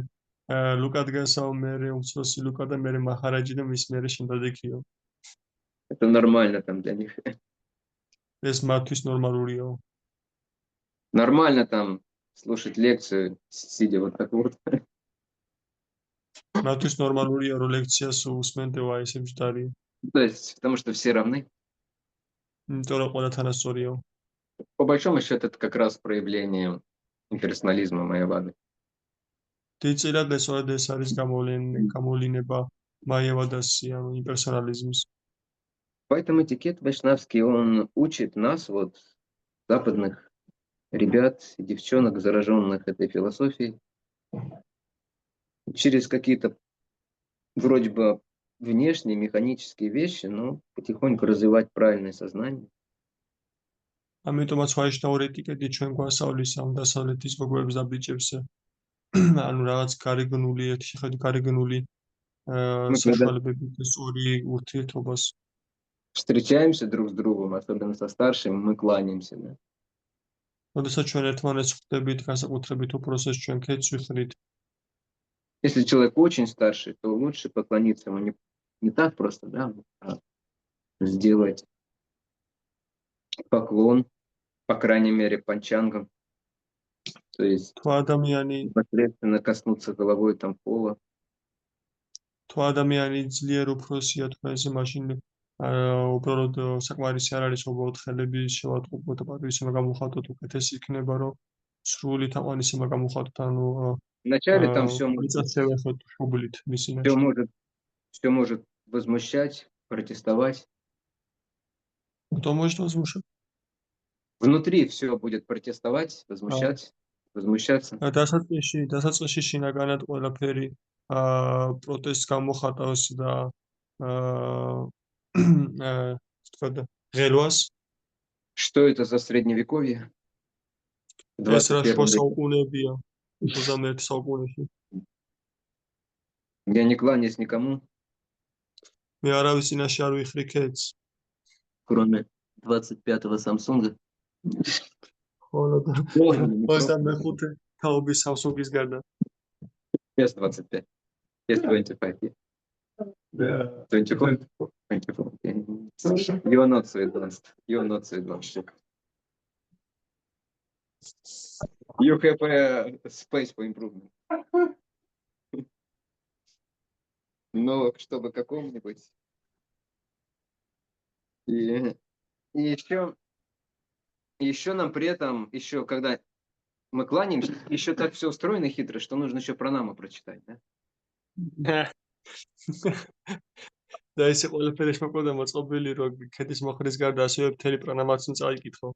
ლუკა დგასაო მერე უმცროსი ლუკა და მერე მაჰარაჯი და მის მერე შენ დადექიო. Это нормально там для них. ეს მათთვის ნორმალურიაო. Нормально там слушать лекцию, сидя вот так вот. მათთვის ნორმალურია რომ ლექციას უსმენდეო აი ესე მჯდარი. То есть, потому что все равны. იმიტომ რომ ყველა თანასწორიაო. По большому счету, это как раз проявление имперсонализма Майявады. დიდწილად ეს არის გამოვლინება მაიავადასი, ანუ იმპერსონალიზმის. Поэтому этикет вайшнавский, он учит нас, вот, западных ребят и девчонок, зараженных этой философией, через какие-то вроде бы внешние механические вещи, но потихоньку развивать правильное сознание. ამიტომაც ვაიშნაური ეტიკეტი ჩვენ გვასწავლის ამ დასავლეთის მოგებებს და ბიჭებს, ანუ რაღაც გარეგნული ერთი შეხედვით გარეგნული საშუალებებით სწორი ურთიერთობას. Встречаемся друг с другом, особенно со старшими, мы кланяемся. Да? როდესაც ჩვენ ერთმანეთს ხვდებით, განსაკუთრებით უფროსებს ჩვენ ქეთს ვიხდით. Если человек очень старший, то лучше поклониться ему не так просто, да, а сделать поклон, по крайней мере, панчангам. То есть თუ ადამიანი непосредственно коснуться головой там пола. თუ ადამიანი ძლიერ უფროსია თქვენზე, მაშინ უბრალოდ საკმარისი არ არის უბრალოდ ხელები შევატყუყოთ და პატივისცემა გამოხატოთ, უკეთესი იქნება, რომ სრული თაყვანისცემა გამოხატოთ, ანუ Вначале там все მიწათშევეხოთ შუბლით მის წინაშე. может возмущать, протестовать. Кто может возмущать? Внутри все будет протестовать, возмущаться. დასაწყისში შინაგანად ყველაფერი პროტესტს გამოხატავს და თქვა ღელვას. Что это за средневековье? ეს რა 21 შუა век. საუკუნეებია 21 საუკუნეში. Я не кланяюсь никому, მე არავის წინაშე არ ვიხრი ქეთს. кроме 25-го Samsung. ხოლო და Ой, 25 თაობის Samsung-ის გარდა. Yes, 25. Yes, 25. Yeah. 24. 24. You're not so advanced. You're not so advanced. You have a space for improvement. Но чтобы какому-нибудь. И еще нам при этом, еще когда мы кланяемся, еще так все устроено хитро, что нужно еще пранаму прочитать, да? და ესე ყველაფერი შემოკვდა მოწყობილი, რომ ქეთის მოხრის გარდა ასევე მთელი პრანამაც წაიკითხო.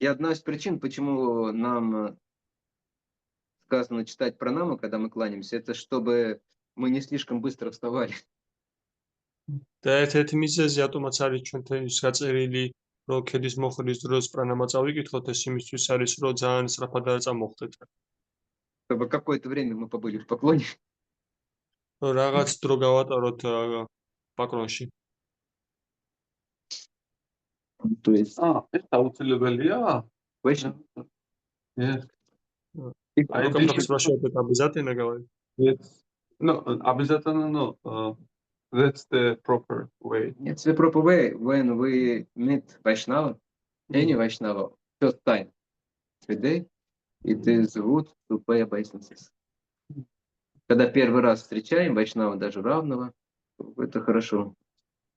И одна из причин, почему нам сказано читать пранаму, когда мы кланяемся, это чтобы мы не слишком быстро вставали. და ერთ-ერთი მიზეზი ატომაც არის ჩვენთვის გაწერილი, რომ ქედის მოხრის დროს პრანამა წავიკითხოთ, ეს იმისთვის არის, რომ ძალიან სწრაფად არ წამოხდეთ. Чтобы какое-то время мы побыли в поклоне. რაღაც დრო გავატაროთ პაკრონში. То есть, ეს აუცილებელია? Вайшнав. Yes. აი კონტაქტს ვაშორებთ обязательно говорить. Yes. No, обязательно no. That's the proper way. It's the proper way when we meet Vaishnava, any Vaishnava, first time today, it is good to pay obeisances. Когда первый раз встречаем вайшнава даже равного, это хорошо.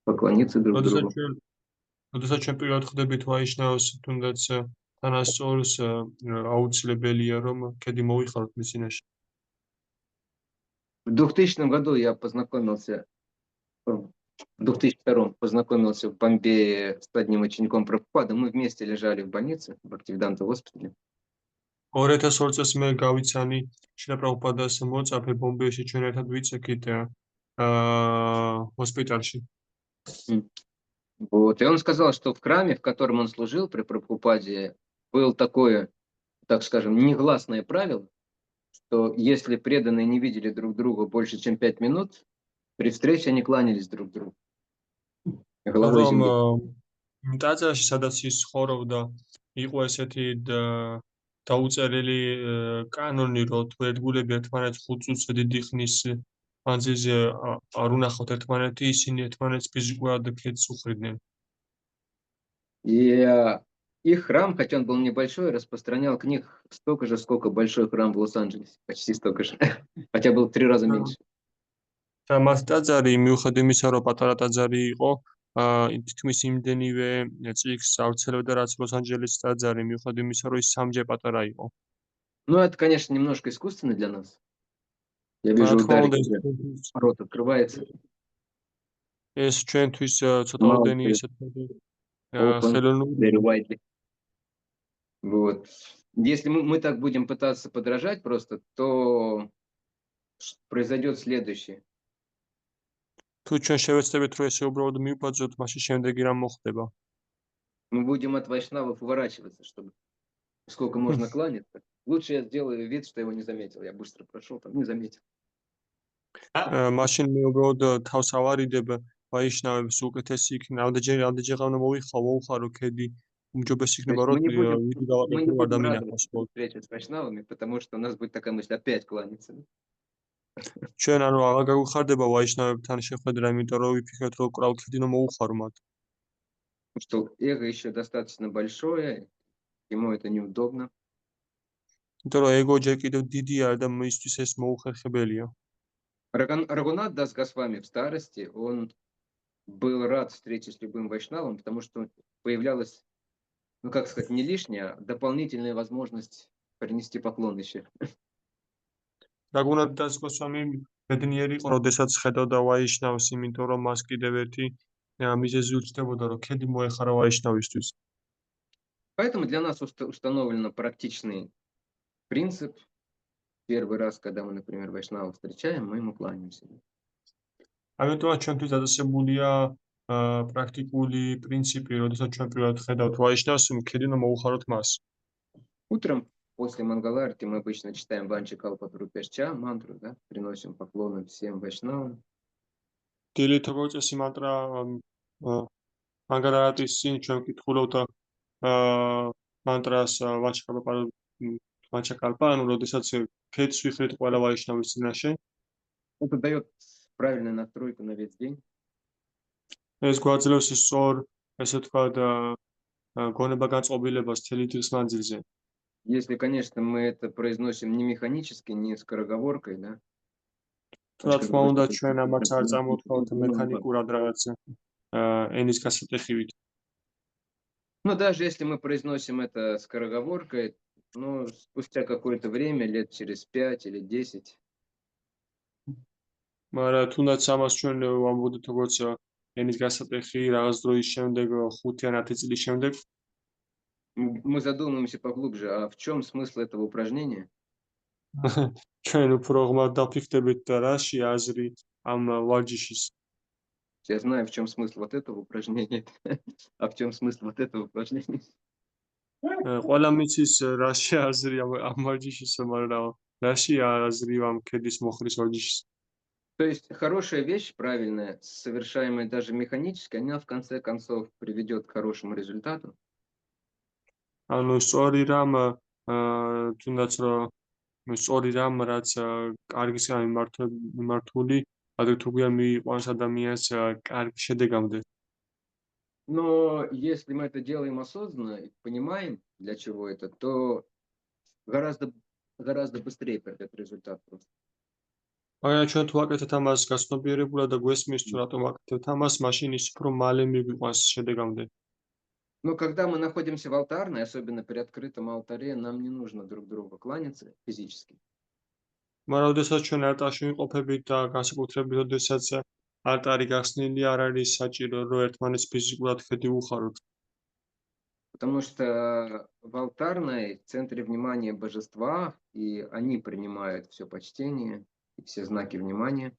Поклониться друг другу. როდესაც ჩვენ პირველად ხვდებით ვაიშნავს, თუნდაც თანასწორს აუცილებელია რომ ქედი მოვიხაროთ მის წინაშე. В 2000 году я познакомился, в 2002 познакомился в Бомбее с одним учеником Прабхупады. Мы вместе лежали в больнице, в Бхактивиданта госпитале. 2002 წელს მე გავიცანი შილა პრაბჰუპადას მოწაფე ბომბეში ჩვენ ერთად ვიწექით ჰოსპიტალში. Вот. И он сказал, что в храме, в котором он служил при Прабхупаде, было такое, так скажем, негласное правило, что если преданные не видели друг друга больше, чем 5 минут, при встрече они кланялись друг другу. Головой რომ земли. ტაძარში სადაც ის ცხოვრობდა იყო ესეთი დაუწერელი კანონი რომ თუ ერთგულები ერთმანეთს 5 წუთზე დიდი ხნის მანძილზე არ უნახავთ ერთმანეთი ისინი ერთმანეთს ფიზიკურად ქედს უხვრიდნენ. И их храм, хотя он был небольшой, распространял книг столько же, сколько большой храм в Лос-Анджелесе. Почти столько же. Хотя был в 3 раза меньше. და მას ტაძარი მიუხედავად იმისა რომ პატარა ტაძარი იყო თითქმის იმდენივე წიგნს ავრცელებდა რაც ლოს-ანჯელეს ტაძარი მიუხედავად იმისა რომ ის სამჯერ პატარა იყო. Ну, это, конечно, немножко искусственно для нас. Я вижу, рот открывается. ეს ჩვენთვის ცოტა ოდენი ესეთი Very widely. Вот. Если мы так будем пытаться подражать просто, то произойдет следующее. თუ ჩვენ შევეცდებით რომ ესე უბრალოდ მივბაძოთ, მაშინ შემდეგი რამ მოხდება? Мы будем от вайшнавов уворачиваться, чтобы сколько можно кланяться. Лучше я сделаю вид, что его не заметил. Я быстро прошел, там не заметил. მაშინ მე უბრალოდ თავს ავარიდებ ვაიშნავებს უკეთესი იქნება. ამდენჯერ უნდა მოვიხარო ქედი. უმჯობესი იქნება რომ ვიდი დავაკეთო ადამიანს. Встреча с вайшнавами, потому что у нас будет такая мысль опять кланяться. ჩვენ ანუ აღარ გაგვიხარდება ვაიშნავებთან შეხვედრა, იმიტომ რომ ვიფიქრეთ რომ კვლავ ქედი უნდა მოვუხარო მათ. Что эго еще достаточно большое, ему это неудобно. იმიტომ რომ ეგო ჯერ კიდევ დიდია და მისთვის ეს მოუხერხებელია. Рагунат Дас Госвами в старости, он был рад встрече с любым вайшнавом, потому что появлялась, ну как сказать, не лишняя, а дополнительная возможность принести поклон еще. Рагунат Дас Госвами ბედნიერი იყო, როდესაც ხედავდა ვაიშნავს, იმიტომ რომ მას კიდევ ერთი მიზეზი უჩნდებოდა, რომ ქედი მოეხარა ვაიშნავისთვის. Поэтому для нас установлен практичный принцип. Первый раз, когда мы, например, вайшнава встречаем, мы ему кланяемся. ამიტომაც ჩვენთვის დაწესებულია პრაქტიკული პრინციპი, როდესაც ჩვენ პირველად ხედავთ ვაიშნავს, ქედი უნდა მოვუხაროთ მას. Утром после Мангаларти мы обычно читаем Ванча Калпатрупешча, мантру, да, приносим поклоны всем вайшнавам. დილით როგორც წესი მანტრა მანგალარატის წინ ჩვენ ვკითხულობთ мантрас Ванча Калпа, ანუ როდესაც ქედს ვიხდით ყველა ვაიშნავის წინაშე. Это дает правильную настройку на весь день. ეს გვაძლევს სწორ, ესე ვთქვათ, გონება განწყობილებას მთელი დღის მანძილზე. Если, конечно, мы это произносим не механически, не скороговоркой, да. რა თქმა უნდა, ჩვენ ამას არ წამოთქვათ მექანიკურად რაღაც ენის გასატეხივით. Но даже если мы произносим это скороговоркой, ну, спустя какое-то время, лет через 5 или 10. მაგრამ თუნდაც ამას ჩვენ ვამბობთ როგორც ენის გასატეხი რაღაც დროის შემდეგ 5 ან 10 წლის შემდეგ. Мы задумаемся поглубже, а в чем смысл этого упражнения? ჩვენ უფრო ღმად დაფიქრდებით და რაში აზრი ამ ვარჯიშის. Я знаю, в чем смысл вот этого упражнения, а в чем смысл вот этого упражнения. ყველა მიცის რაში აზრი ამ ვარჯიშის, მაგრამ რაში აზრი ამ ქედის მოხრის ვარჯიშის. То есть хорошая вещь, правильная, совершаемая даже механически, она в конце концов приведет к хорошему результату. ანუ სწორი რამ თუნდაც რომ სწორი რამ რაც კარგისგან მიმართული ადრე თუ გვიან მიიყვანს ადამიანს კარგი შედეგამდე. Но если мы это делаем осознанно и понимаем, для чего это, то гораздо быстрее придет результат просто. მაგრამ ჩვენ თუ ვაკეთებთ ამას გაცნობიერებულად და გვესმის თუ რატომ ვაკეთებთ ამას, მაშინ ის უფრო მალე მიგვიყვანს შედეგამდე. Но когда мы находимся в алтарной, особенно при открытом алтаре, нам не нужно друг другу кланяться физически. მაგრამ როდესაც ჩვენ არტარში ვიმყოფებით და განსაკუთრებით როდესაც არტარი გახსნილი არ არის საჭირო რომ ერთმანეთს ფიზიკურად ქედი უხაროთ. Потому что в алтарной в центре внимания божества, и они принимают все почтение, и все знаки внимания.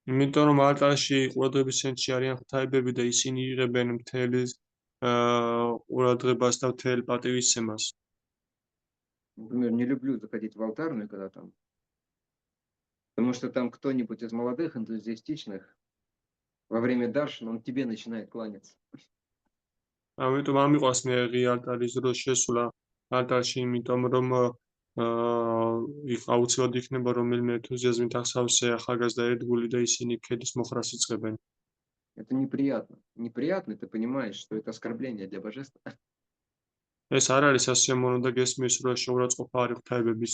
იმიტომ რომ არტარში ყურადღების ცენტრში არიან ღვთაებები და ისინი იღებენ მთელ ყურადღებას და მთელ პატივისცემას. Например, не люблю заходить в алтарную, когда там. Потому что там кто-нибудь из молодых, энтузиастичных, во время даршина он тебе начинает кланяться. ამიტომ ამიყვანს მე ღია არტარის დროს შესვლა არტარში, იმიტომ რომ აუცილებლად იქნება რომელიმე ენთუზიაზმით ახსავსე ახალგაზრდა ერთგული და ისინი ქედის მოხრას იწყებენ. Это неприятно. Неприятно, ты понимаешь, что это оскорбление для божества. ეს არ არის სასიამოვნო და გესმის რომ შეურაცხყოფა არის ღვთაებების.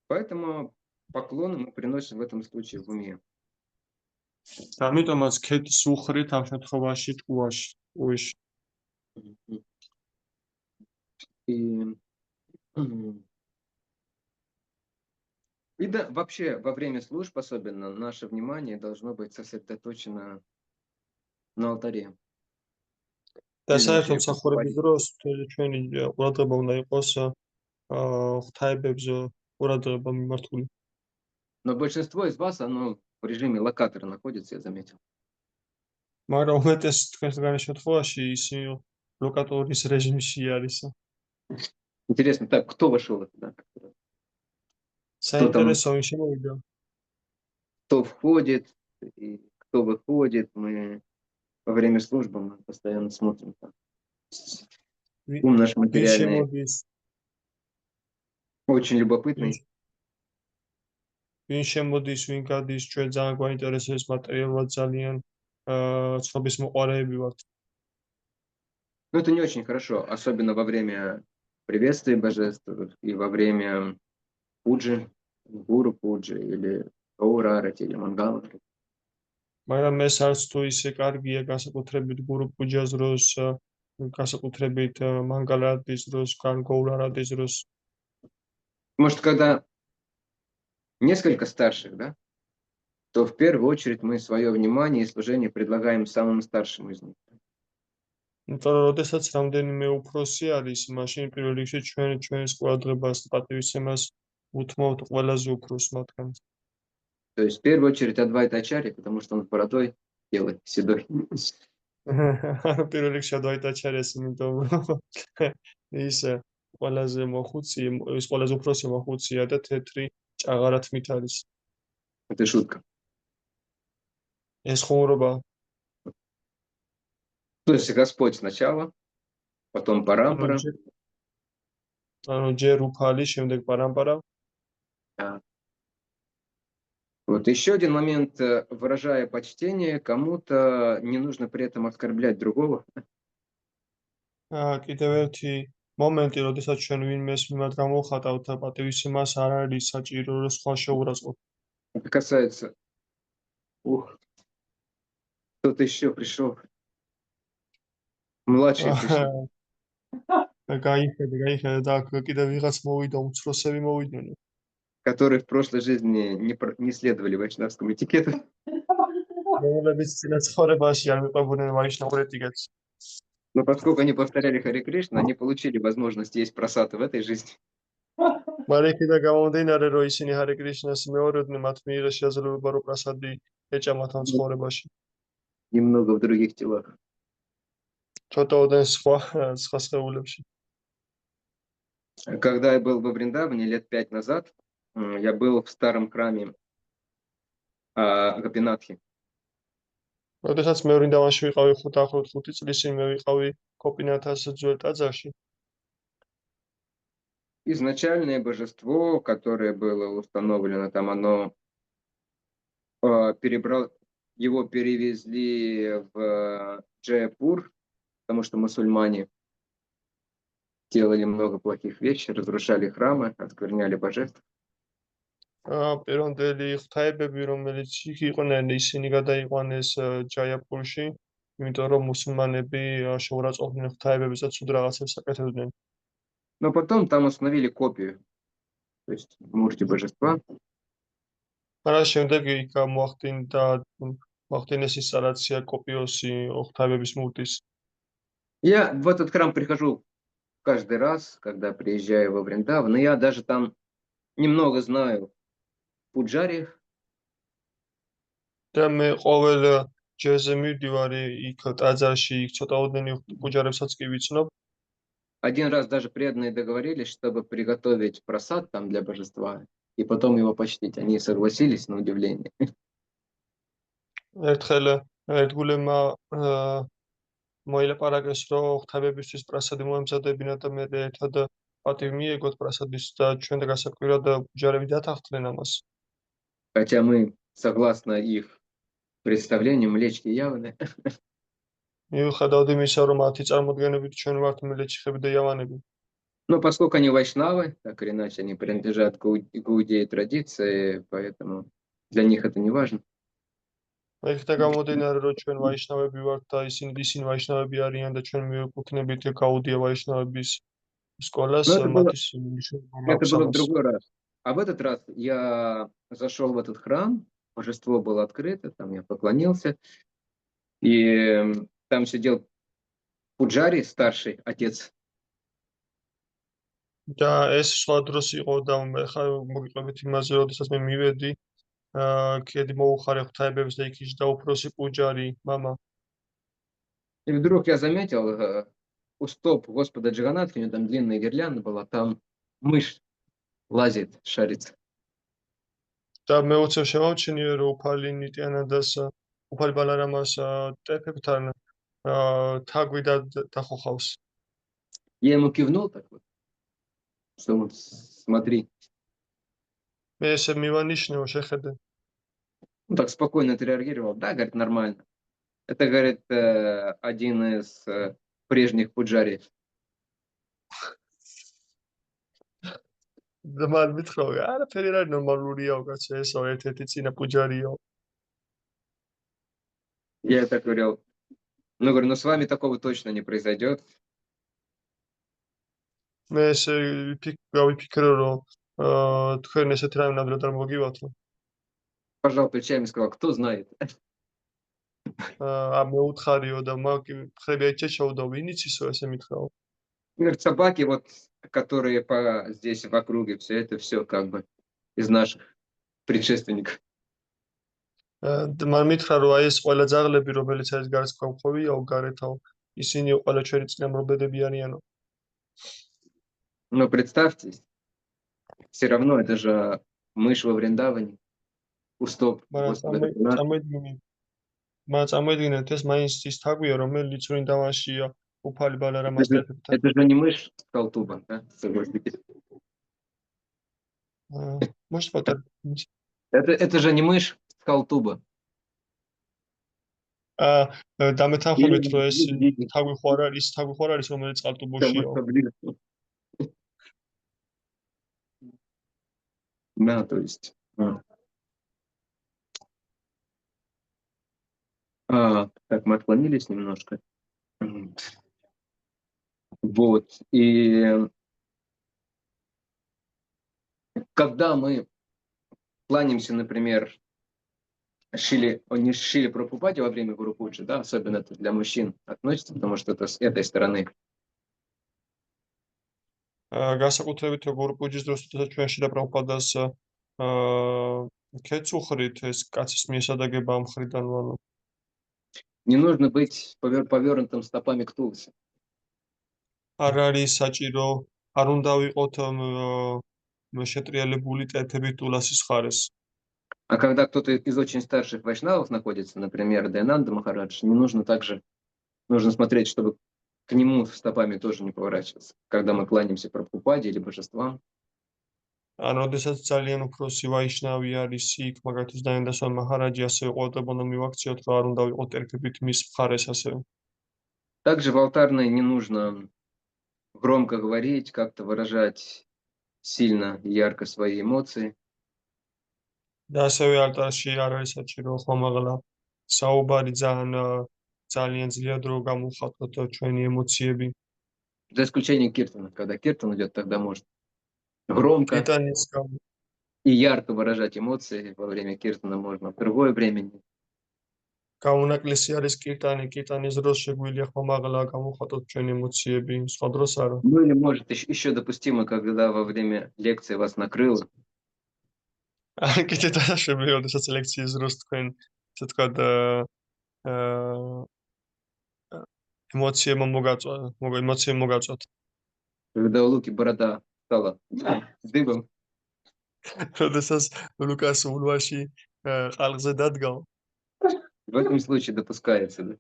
Поэтому поклоны мы приносим в этом случае в уме. და ამიტომაც ქედის უხრით ამ შემთხვევაში ჭკუაში, ჭკუაში. И да, вообще во время служб особенно наше внимание должно быть сосредоточено на алтаре. და საერთოდ მსახურების დროს ჩვენი ყურადღება უნდა იყოს ღვთაებებზე ყურადღება მიმართული. Но большинство из вас, оно в режиме локатора находится, я заметил. მაგრამ უმეტეს თქვენგანი შემთხვევაში ისინი ლოკატორის რეჟიმში არის. Интересно, так, кто вошел туда? საინტერესო ის შემოვიდა. Кто входит и кто выходит, мы во время службы мы постоянно смотрим. Ум наш материальный очень любопытный. ვინ შემოდის, ვინ გადის, ჩვენ ძალიან გვაინტერესებს მატერიალურად ძალიან ცნობის მოყარეები ვართ. Но это не очень хорошо, особенно во время приветствия божеств и во время пуджи, гуру пуджи или аурарати или мангала. მაგრამ ეს არც თუ ისე კარგია განსაკუთრებით გურუ პუჯას დროს, განსაკუთრებით მანგალარატის დროს, გოურარატის დროს. Может, когда несколько старших, да, то в первую очередь мы свое внимание и служение предлагаем самому старшему из них. იმიტომ რომ როდესაც რამდენიმე უფროსი არის, მაშინ პირველ რიგში ჩვენს ყურადღებას და პატივისცემას უთმობთ ყველაზე უფროს მათგან. То есть в первую очередь Адвайта Ачарья, потому что он бородой белый, седой. პირველ რიგში Ადვაიტა აჩარიას, იმიტომ რომ ის ყველაზე მოხუცი, ის ყველაზე უფროსი მოხუცია და თეთრი ჭაღარა თმით არის. Это шутка. ეს ხუმრობა. То есть Господь сначала, потом Парампара. ანუ ჯერ უფალი, შემდეგ პარამპარა. Вот еще один момент, выражая почтение, кому-то не нужно при этом оскорблять другого. კიდევ ერთი მომენტი, როდესაც ჩვენ ვინმეს მიმართ გამოვხატავთ პატივისცემას, არ არის საჭირო რომ სხვა შეურაცხყოფ. Это касается... Ух, кто-то еще пришел. Младший пришел. გაიხედა და კიდევ ვიღაც მოვიდა, უმცროსები მოვიდნენ. Которые в прошлой жизни не следовали вайшнавскому этикету. Но поскольку они повторяли Харе Кришна, они получили возможность есть прасад в этой жизни. Немного в других телах. Когда я был во Вриндаване лет 5 назад, я был в старом храме Гопинатхи. Изначальное божество, которое было установлено там, оно его перевезли в Джайпур, потому что мусульмане делали много плохих вещей, разрушали храмы, оскверняли божеств. პირვანდელი ღვთაებები, რომელიც იქ იყვნენ, ისინი გადაიყვანეს ჯაიაპურში, იმიტომ რომ მუსულმანები შეურაცხყოფდნენ ღვთაებებს და ცუდ რაღაცებს აკეთებდნენ. Но потом там установили копию, то есть мурти божества. მაგრამ შემდეგ იქ მოახდინეს ინსტალაცია კოპიოსი ღვთაებების მურტის. Я в этот храм прихожу каждый раз, когда приезжаю во Вриндаван, и я даже там немного знаю пуджари. და მე ყოველ ჯერზე მივდივარ იქ ტაძარში, იქ ცოტაოდენი პუჯარებსაც კი ვიცნობ. Один раз даже преданные договорились, чтобы приготовить прасад там для божества, и потом его почтить. Они согласились, на удивление. ერთხელ ერთგულებმა მოილაპარაკეს, რომ ღვთაებებისთვის პრასადი მოემზადებინათ და მე ერთად პატივი მიეგოთ პრასადის და ჩვენ გასაკვირად პუჯარები დათანხმდნენ ამას. Хотя мы, согласно их представлению, млечки явны. მიუხედავად იმისა, რომ მათი წარმოდგენებით ჩვენ ვართ მლეჩხები და იავანები. Но поскольку они вайшнавы, так или иначе они принадлежат к иудеи традиции, поэтому для них это не важно. იქ და გამომდინარე, რომ ჩვენ ვაიშნავები ვართ და ისინი ვაიშნავები არიან და ჩვენ მივეკუთვნებით გაუდია ვაიშნავების სკოლას, Но მათის მნიშვნელობა это აქვს было в ამას. другой раз. А в этот раз я зашел в этот храм, божество было открыто, там я поклонился, и там сидел пуджари, старший отец. და ეს სხვა დროს იყო და ხა მოგიყვებით იმაზე, როდესაც მე მივედი, კედი მოუხარე ღვთაებებს და იქ იჯდა უფროსი პუჯარი, мама. И вдруг я заметил у стоп Господа Джаганатхи, у него там длинная гирлянда была, там мышь лазит, шарится. და მე უცებ შემოვჩინე, რომ უფალი ნიტიანადას, უფალი ბალარამას ტეფებთან თაგვი დახოხავს. Я ему кивнул так вот, что вот смотри. მე ესე მივანიშნეო, შეხედე. Он так спокойно отреагировал. Да, говорит, нормально. Это, говорит, один из прежних пуджариев. და მან მითხრა, არაფერი არ ნორმალურიაო, კაცო, ესო ერთ-ერთი წინა პუჯარიო. Я так говорил, ну, говорю, ну, с вами такого точно не произойдет. მე ესე გავიფიქრე, რომ თქვენ ესეთ რამე ნამდვილად არ მოგივათო. Пожал плечами и сказал, кто знает. მე უთხარიო და ხები ეჩეჩაო, ვინ იცისო ესე მითხრაო. Говорит, собаки, вот, которые здесь в округе, это все как бы из наших предшественников. მან მითხრა, რომ აი ეს ყველა ძაღლები, რომელიც არის გარეთ გვამხოვიაო, გარეთაო, ისინი ყველა ჩვენი წინამორბედები არიანო. Но представьте, все равно это же мышь во Вриндаване, у стоп. მაგრამ წარმოიდგინეთ, ეს მაინც ის თაგვია, რომელიც ვრინდავანშია უფალი ბალარამას ტეფებთან. Это же не мышь Калтуба, да? Согласитесь. Может, потом. Это же не мышь Калтуба. დამეთანხმებით, რომ ეს თაგვი ხო არ არის, თაგვი ხო არ არის, რომელიც წყალტუბოშიო. Да, то есть. Так, мы отклонились немножко. Вот. И когда мы кланяемся, например, не Шиле Прабхупаде во время Гуру Пуджи, да, особенно это для мужчин относится, потому что это с этой стороны. განსაკუთრებით გურუ პუჯის დროს ჩვენ შიდა პრაბჰუპადას ქეცუხრით ეს კაცის მიესადაგება ამ ხრიდან ვანო. Не нужно быть повернутым стопами к Тулси. არ არის საჭირო, არ უნდა ვიყოთ შეტრიალებული ტეფებით ტულასის ხარეს. А когда кто-то из очень старших вайшнавов находится, например, Дайананда Махарадж, не нужно также, нужно смотреть, чтобы к нему стопами тоже не поворачиваться, когда мы кланяемся Прабхупаде или божествам. ან როდესაც ძალიან უფროსი ვაიშნავი არის იქ, მაგათაც დაინდასვა მაჰარაჯი ასევე ყოველდღიურად მივაქციოთ, რომ არ უნდა ვიყოთ ტეფებით მის მხარეს ასევე. Также в алтарной не нужно громко говорить, как-то выражать сильно и ярко свои эмоции. და ასევე ალტარში არ არის საჭირო ხმამაღლა საუბარი ძალიან ძლიერად რომ გამოვხატოთ ჩვენი ემოციები. За исключением киртана. Когда киртан идет, тогда можно громко კირტანის გამო и ярко выражать эмоции. Во время киртана можно. В другое время нет. გამონაკლისი არის კირტანი, კირტანის დროს შეგვიძლია ხმამაღლა გამოვხატოთ ჩვენი ემოციები, სხვა დროს არა. Ну или может еще допустимо, когда во время лекции вас накрыло. კიდე დაშვებული, როდესაც ლექციის დროს თქვენ ასე ვთქვათ ემოციებმა მოგაწვათ. Когда у Луки борода стала дыбом. როდესაც ლუკას ულვაში ყალღზე დადგა, В этом случае допускается. Да?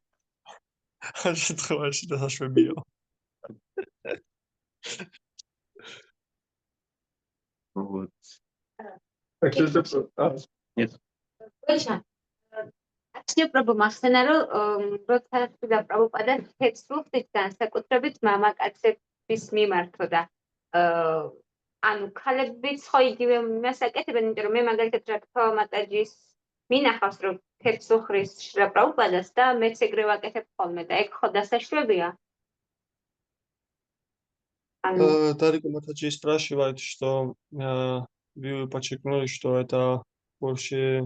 ამ შემთხვევაში დასაშვებია. Вот. Нет. Точно. Акცია პრობლემა ხსენა რომ როცა და პრაბუპადა თექსტით განსაკუთრებით მამაკაცების მიმართოდა. ანუ ქალებიც ხო იგივე იმას აკეთებენ, იმიტომ რომ მე მაგალითად რა თქმა მატაჯის მინახავს რომ თექსტის შრა პრაბუპადას და მეც ეგრე ვაკეთებ ხოლმე და ეგ ხო დასაშვებია. Дарико Матаджи спрашивает, что вы подчеркнули, что это больше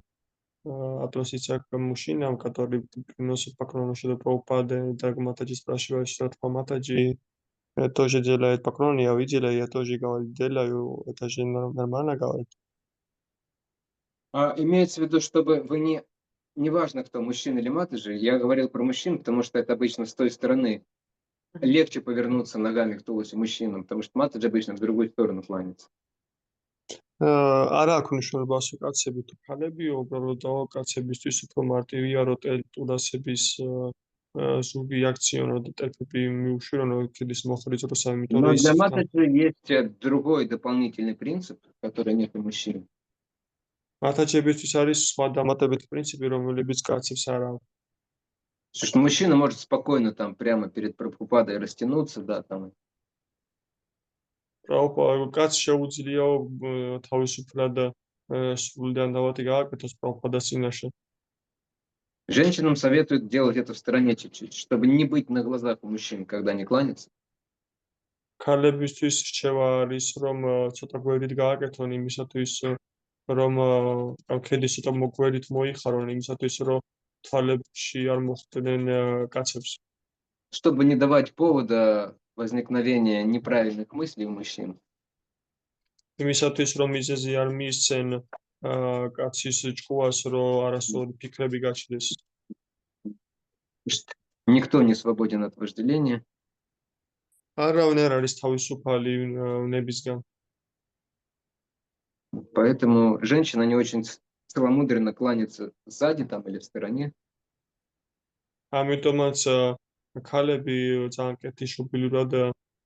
относится к мужчинам, которые приносят поклоны Шриле Прабхупаде. Дарико Матаджи спрашивает, что Радха Матаджи тоже делает поклоны, я видела, я тоже делаю, это же нормально говорит. Имеется в виду, чтобы вы не важно, кто мужчина или матаджи, я говорил про мужчин, потому что это обычно с той стороны легче повернуться ногами к тулусе мужчинам, потому что матаджи обычно в другую сторону кланяется. არა აქვს მნიშვნელობა ასე კაცები თუ ქალები, უბრალოდ კაცებისთვის უფრო მარტივია რომ ტურასების ზუგი აქციონო და ტელფები მიუშვირონო ქედის მოხრიძროს, ამიტომ Но რომ для матаджи есть другой дополнительный принцип, который нет у мужчин. მათაჯებისთვის არის სხვა დამატებითი პრინციპი, რომლებიც კაცებს არ აქვს. Что мужчина может спокойно там прямо перед Прабхупадой растянуться, да, там. კაც შეუძლია თავისუფლად სრულიდან დავატი გააკეთოს პრაბჰუპადას წინაშე. Женщинам советуют делать это в стороне чуть-чуть, чтобы не быть на глазах у мужчин, когда они кланятся. ქალებისთვის რჩევა არის, რომ ცოტა გვერდით გააკეთონ იმისათვის, რომ ქედი ცოტა მოგვერდით მოიხარონ იმისათვის, რომ თვალებში არ მოხვდნენ კაცებს. Чтобы не давать повода возникновения неправильных мыслей у мужчин. იმისათვის, რომ მიზეზი არ მიისცენ კაცის ჭკუას, რომ არასწორი ფიქრები გაჩნდეს. Никто не свободен от вожделения. არავინ არ არის თავისუფალი ნებისგან. Поэтому женщина не очень целомудренно кланяться сзади там или в стороне. ამიტომაც ქალები ძალიან კეთილშობილურად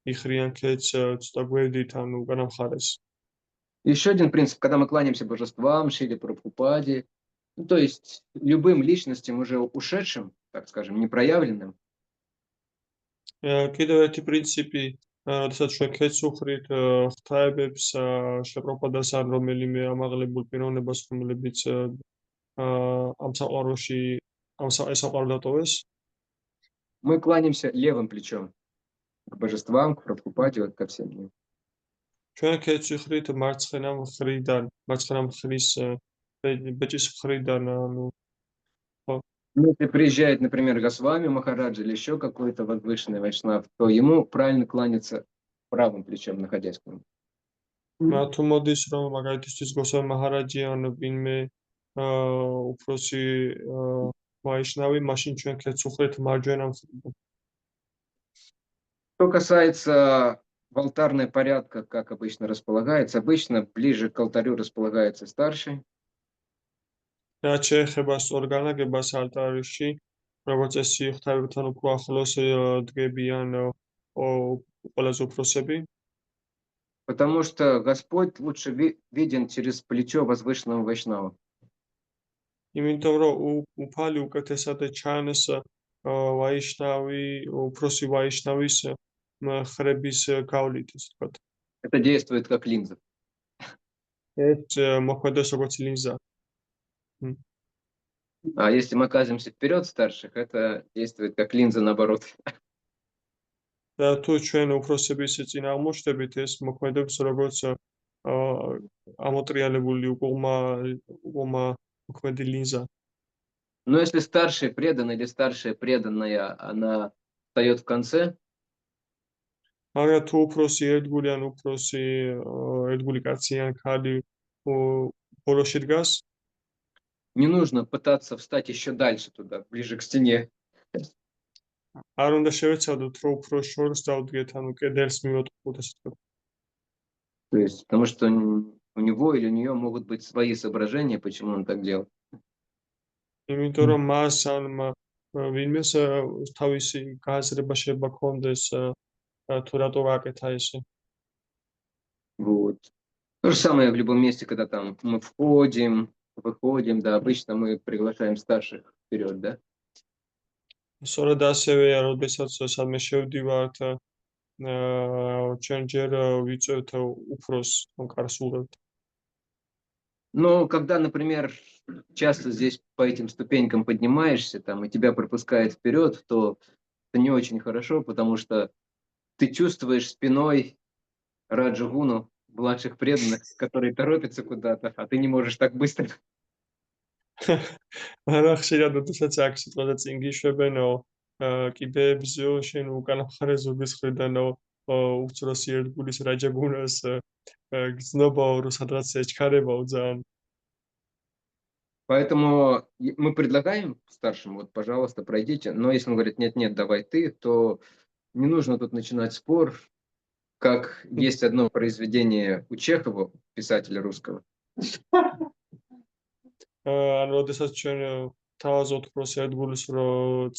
იხრიან ქედს ცოტა გვერდით, ანუ უკანა მხარეს. Еще один принцип, когда мы кланяемся божествам, Шриле Прабхупаде, ну, то есть любым личностям уже ушедшим, так скажем, непроявленным. კიდევ ერთი პრინციპი, როდესაც ჩვენ ქედს უხრით ღვთაებებს, შეპროპადას ან რომელიმე ამაღლებულ პიროვნებას, რომლებიც ამ საყვარლოში ამ საყვარლად დატოვეს, Мы кланяемся левым плечом к божествам, к Прабхупаде, вот ко всем ним. ჩვენ ქედს ვიხრით მარცხენა მხრის ბეჭის მხრიდან, ანუ Ну, если приезжает, например, Госвами Махараджа или еще какой-то возвышенный вайшнав, то ему правильно кланяться правым плечом, находясь к нему. თუ მოდის რომ მაგალითისთვის გოსვამი მაჰარაჯი ან ვინმე უფროსი ვაიშნავი, მაშინ ჩვენ ქედს უხრით მარჯვენა მხრიდან. Что касается алтарного порядка, как обычно располагается, обычно ближе к алтарю располагается старший. რაც შეეხება სწორგანაგებას ალტარში, როგორც წესი ღვთაებებთან უფრო ახლოს დგებიან ყველაზე უფროსები. Потому что Господь лучше виден через плечо возвышенного вайшнава. იმიტომ რომ უფალი უკეთესად ჩანს ვაიშნავი, უფროსი ვაიშნავის ხრების გავლით, ასე ვთქვათ. Это действует как линза. ეს მოქმედებს როგორც ლინზა. А если мы оказываемся вперед старших, это действует как линза наоборот. და თუ ჩვენ უფროსების წინ აღმოჩნდებით, ეს მოქმედებს როგორც ამოტრიალებული უგუმა მოქმედი ლინზა. Но если старший предан или старшая преданная, она встает в конце, მაგრამ თუ უფროსი ერთგული ან უფროსი ერთგული კაცი ან ქალი ბოლოში დგას, не нужно пытаться встать еще дальше туда, ближе к стене. არ უნდა შევეცადოთ, რომ უფრო შორს დავდგეთ, ანუ კედელს მივატყუოთ, ასე ვთქვათ. То есть, потому что у него или у нее могут быть свои соображения, почему он так делал. იმიტომ რომ მას ან ვინმეს თავისი გააზრება შეიძლება ქონდეს თუ რატო გააკეთა ესე. Вот. То же самое в любом месте, когда там мы входим, выходим, да, обычно мы приглашаем старших вперед, да? სწორედ ასევეა, როდესაც სადმე შევდივართ, ჩვენ ჯერ ვიწევთ უფროს კარსულებთ. Но когда, например, часто здесь по этим ступенькам поднимаешься, там, и тебя пропускает вперед, то это не очень хорошо, потому что ты чувствуешь спиной Раджагуну, младших преданных, которые торопятся куда-то, а ты не можешь так быстро. არა ხშირად როდესაც აქ სიტყვაზე წინ გიშვებენო, კიბეებზეო შენ უკანა მხარეს ზოგის მხრიდანო უცროსი ერთგულის რაჯაგუნას გრძნობაო, რომ სადღაც ეჩქარებაო ძალიან. Поэтому мы предлагаем старшим, вот, пожалуйста, пройдите. Но если он говорит, нет, давай ты, то не нужно тут начинать спор. Как есть одно произведение у Чехова, писателя русского. ან როდესაც ჩვენ თავაზობთ უფროს ერთგულის რომ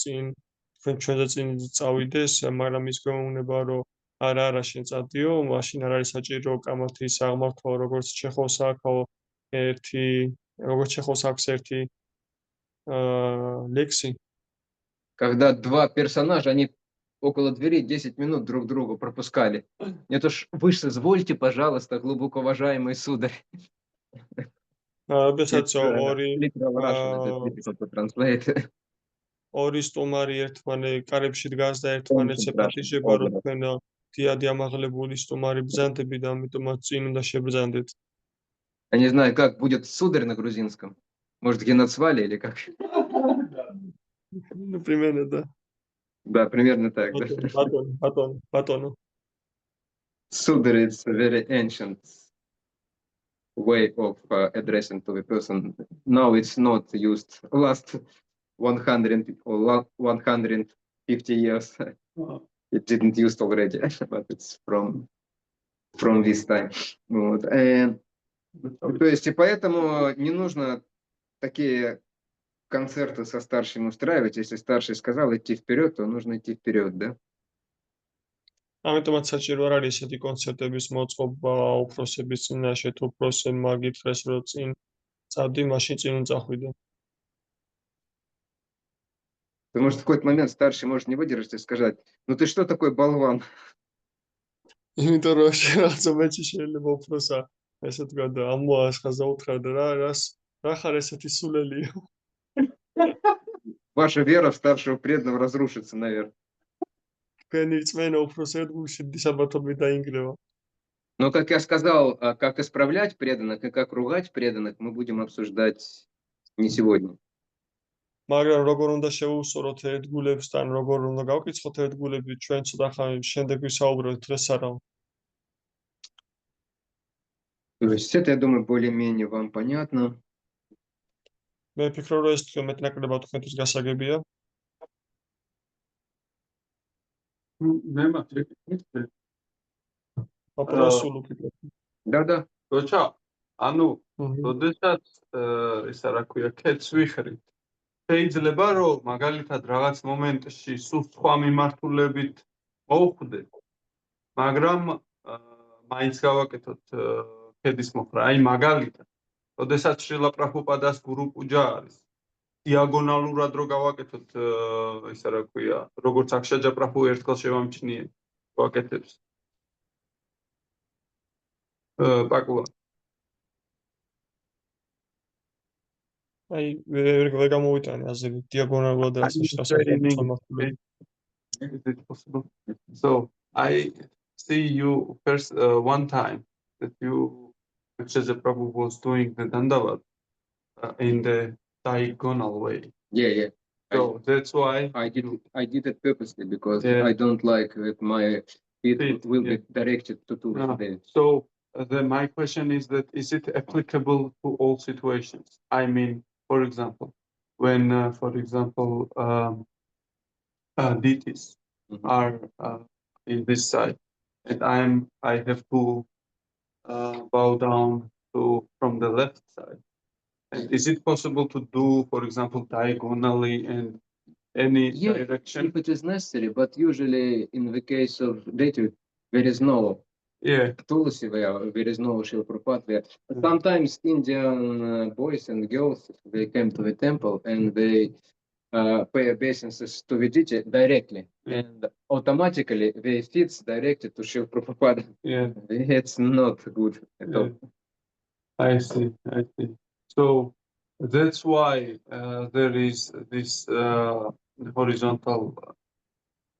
ჩვენზე წინ წავიდეს, მაგრამ ის გვეუბნება რომ არა შენ წადიო, მაშინ არ არის საჭირო კამათის აღმართვა, როგორც ჩეხოვს აქვს ერთი ლექსი. Когда два персонажа, они около двери 10 минут друг друга пропускали. Нет уж, вы соизвольте, пожалуйста, глубоко уважаемый сударь. როდესაც ორი სტუმარი კარებში დგას და ერთმანეთს ეპატიჟება, რომ თქვენ დიადი ამაღლებული სტუმარი ბრძანდები და ამიტომაც წინ უნდა შებრძანდეთ. Я не знаю, как будет сударь на грузинском. Может, геноцвали или как? Ну, примерно, да. Да, примерно так. Батон. Сударь, it's a very ancient way of addressing to the person. Now it's not used. Last 100 or 150 years it didn't used already, but it's from this time. Вот. То есть, и поэтому не нужно такие концерты со старшими устраивать. Если старший сказал идти вперед, то нужно идти вперед, да? ამიტომაც საჭირო არ არის ესეთი კონცერტების მოწყობა უფროსების წინაშე, თუ უფროსებმა გითხრეს, რომ წინ წავდი, მაშინ წინ წახვიდე. Потому что в какой-то момент старший может не выдержать и сказать, ну ты что такой болван? იმიტომ რომ რაღაცა მეჩი შეიძლება უფროსა ესე თქვა და ამოასხაზა უთხრა და რა ხარ ესეთი სულელიო. Ваша вера в старшего преданного разрушится, наверное. Но, как я сказал, как исправлять преданных и как ругать преданных, мы будем обсуждать не сегодня. მაგრამ როგორ უნდა შევუსწოროთ ერთგულებსთან, როგორ უნდა გავკითხოთ ერთგულები, ჩვენ ცოტა ხანი შემდეგ ვისაუბროთ, დღეს არა. То есть это, я думаю, более-менее вам понятно. მე ვფიქრობ, რომ ეს მეტნაკლებად თქვენთვის გასაგებია. Да. როცა, ანუ, როდესაც ისა რა ქვია, კეთს ვიხრით. შეიძლება რომ მაგალითად რაღაც მომენტში სულ სხვა მიმართულებით მოვხვდეთ, მაგრამ მაინც გავაკეთოთ ქედის მოხრა. აი მაგალითად, როდესაც შრილა პრაბჰუპადას გურუ პუჯა არის, დიაგონალურად რო გავაკეთოთ ისა რა ქვია, როგორც აქშაჯა პრაბჰუ ერთხელ შევამჩნიე, ვაკეთებს. პაკულა. აი ვერ გამოვიტანე აზრი დიაგონალურად და ასე შესაძლოა მართული. Is it possible? So I see you first one time that you, Akshaya Prabhu was doing the Dandavat in the diagonal way. Yeah. So that's why I did it purposely because Yeah. I don't like that my feet Feet, will yeah. be directed to Yeah. the. So then my question is that is it applicable to all situations? I mean, for example, when, for example, deities Mhm. are in this side, and I have to bow down from the left side. And is it possible to do, for example, diagonally and any Yeah, direction? if it is necessary, but usually in the case of deity, there is no Yeah, Tulsi there, there is no Srila Prabhupada there. Mhm. Sometimes Indian boys and girls, they came to the temple and they pay obeisances to the deity directly. Yeah. And automatically their feet directed to Srila Prabhupada. yeah, It's not good at all. I see. So that's why there is this horizontal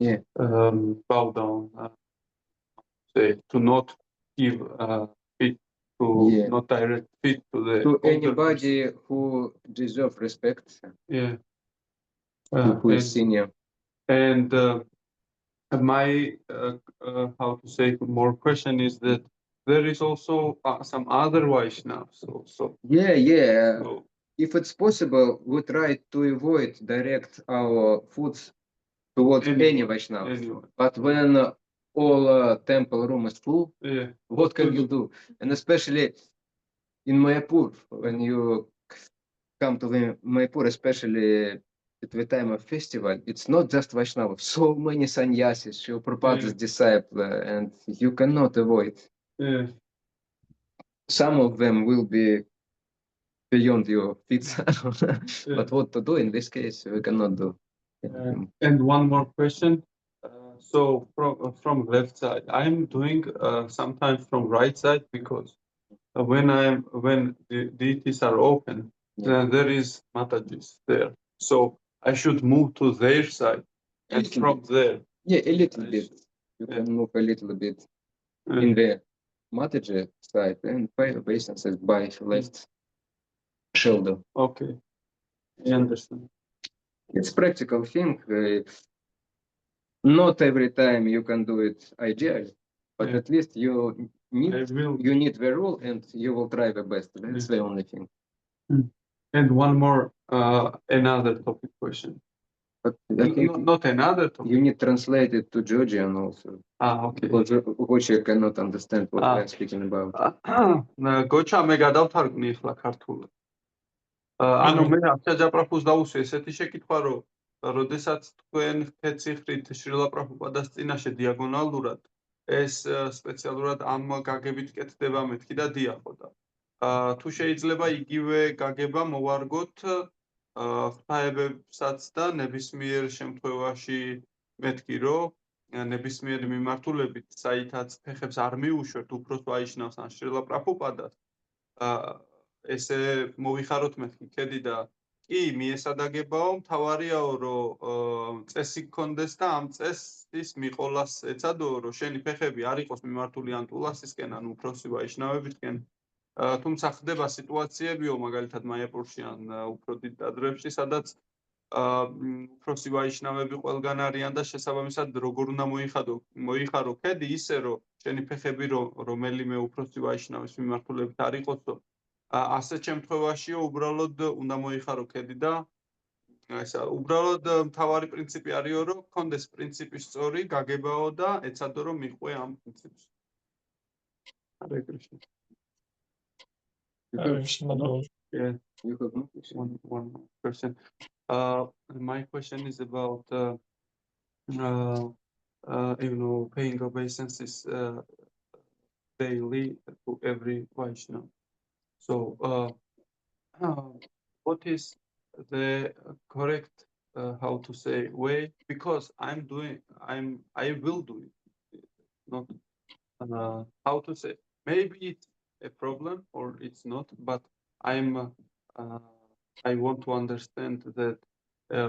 Yeah. bow down, say, to not give feet to Yeah. not direct feet to the To older anybody person. who deserves respect, Yeah. who is senior. And my how to say more question is that there is also some other Vaishnavas also. Yeah. So, If it's possible, we try to avoid direct our foods towards any Vaishnava. anyway, But when all temple room is full, yeah, what can you do? And especially in Mayapur, when you come to the Mayapur, especially at the time of festival, it's not just Vaishnava. So many sannyasis, Srila Prabhupada's disciple, and you cannot avoid. yeah, Some of them will be beyond your feet. Yeah. But what to do in this case, we cannot do. And one more question. So from left side, I'm doing sometimes from right side because when the deities are open, then there is Matajis there. So I should move to their side and from there. Yeah, a little I bit. see. You Yeah. can move a little bit Yeah. in the Mataji side and pay obeisances by left shoulder. Okay, I understand. It's practical thing. Not every time you can do it ideally, but Yeah. at least you need the rule and you will try the best. That's the only thing. And one more another topic question. But I think Not another topic. you need translate it to Georgian also. Okay. Because Gochi cannot understand what we are speaking about. გოჩა მე გადავთარგმნი ახლა ქართულად. ანუ მე აფსაჯა პრაფუს დაუსვი ესეთი შეკითხვა, რომ როდესაც თქვენ ვქეციხრით შრილა პრაფუპადას წინაშე დიაგონალურად, ეს სპეციალურად ამ გაგებით კეთდება მეთქი და დიახოდა. თუ შეიძლება იგივე გაგება მოვარგოთ ღვთაებებსაც და ნებისმიერ შემთხვევაში მეთქი, რომ ნებისმიერი მიმართულებით, საითაც ფეხებს არ მიუშვებთ უფროს ვაიშნავს ან შრილა პრაფუპადას, ესე მოვიხაროთ მეთქი ქედი და კი მიესადაგებაო, მთავარიაო, რომ წესი გქონდეს და ამ წესის მიყოლას ეცადო, რომ შენი ფეხები არ იყოს მიმართული ან ტულასისკენ, ან უფროსი ვაიშნავებისკენ. თუმცა ხდება სიტუაციებიო, მაგალითად მაიაპურში ან უფრო დიდ ტაძრებში, სადაც უფროსი ვაიშნავები ყველგან არიან და შესაბამისად როგორ უნდა მოიხარო ქედი ისე, რომ შენი ფეხები რომელიმე უფროსი ვაიშნავის მიმართულებით არ იყოსო, ასეთ შემთხვევაშიო უბრალოდ უნდა მოიხარო ქედი და ესა უბრალოდ მთავარი პრინციპი არისო, რომ გქონდეს პრინციპის სწორი გაგებაო და ეცადო, რომ მიყვე ამ პრინციპს. Hare Krishna. Yeah. You have no question? One more question. My question is about paying obeisances daily to every Vaishnava. So, what is the correct how to say way? Because I will do it. Not how to say. Maybe it's a problem or it's not, but I'm I want to understand that,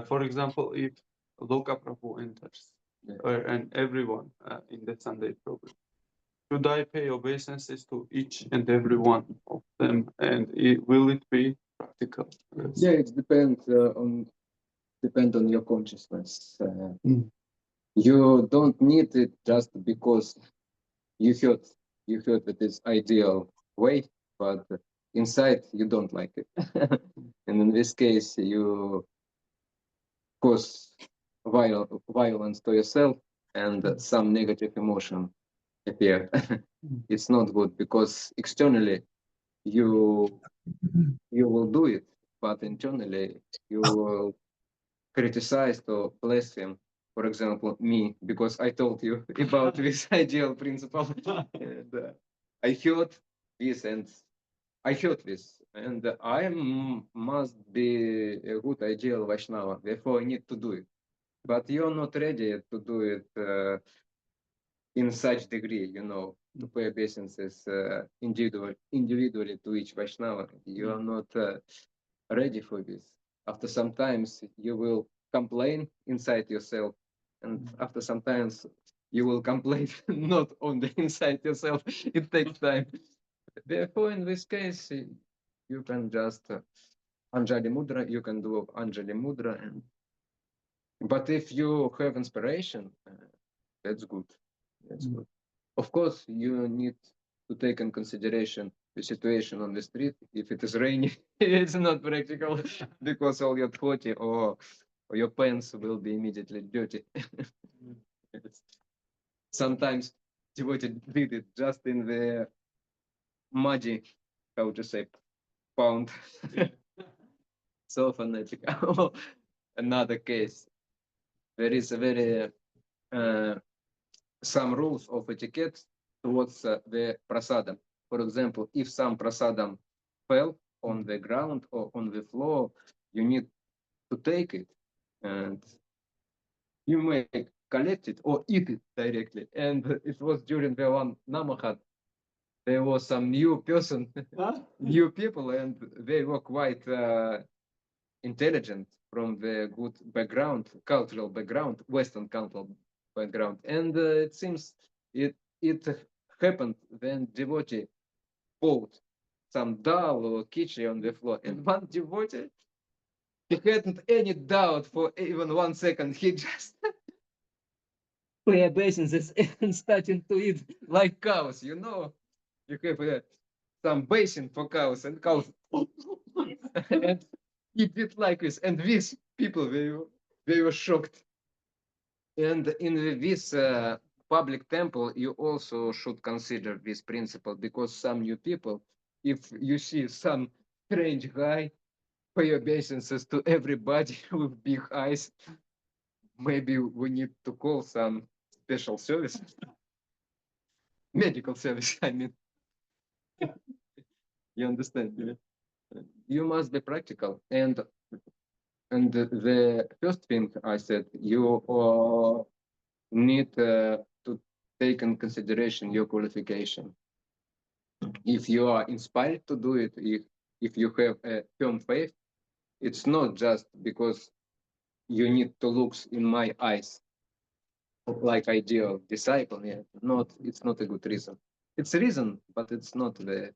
for example, if Loka Prabhu enters and everyone in the Sunday program, should I pay obeisances to each and every one of them, and will it be practical? Yeah, it depends on your consciousness. You don't need it just because you heard that it's ideal way, but inside you don't like it. And in this case, you cause violence to yourself, and some negative emotion appear. It's not good because externally you will do it, but internally you will criticize or blaspheme. For example, me, because I told you about this ideal principle. And, I heard this and I must be a good ideal Vaishnava, therefore I need to do it. But you're not ready to do it in such degree, to pay obeisances individually to each Vaishnava. You are not ready for this. After some times, you will complain inside yourself, and after some times, you will complain not only inside yourself. It takes time. Therefore, in this case, you can just Anjali Mudra. You can do Anjali Mudra, but if you have inspiration, that's good. That's good. Of course, you need to take in consideration the situation on the street. If it is raining, it's not practical because all your dhoti or your pants will be immediately dirty. Sometimes devotee did it just in the muddy, how to say, pound. So fanatical. Another case. There is a very some rules of etiquette towards the prasadam. For example, if some prasadam fell on the ground or on the floor, you need to take it and you may collect it or eat it directly. And it was during the one Namahat. There was some new person, new people, and they were quite intelligent from the good background, cultural background, Western cultural background. And it seems it happened when devotee poured some dal or khichdi on the floor. And one devotee, he hadn't any doubt for even 1 second. He just pay obeisances and starting to eat like cows, You have some basin for cows, and cows and eat it like this. And these people, they were shocked. And in this public temple, you also should consider this principle, because some new people, if you see some strange guy pay obeisances to everybody with big eyes, maybe we need to call some special service, medical service, I mean. You understand? You must be practical. And the first thing I said, you need to take in consideration your qualification. If you are inspired to do it, if you have a firm faith, it's not just because you need to look in my eyes like ideal disciple. Yeah, it's not a good reason. It's a reason, but it's not the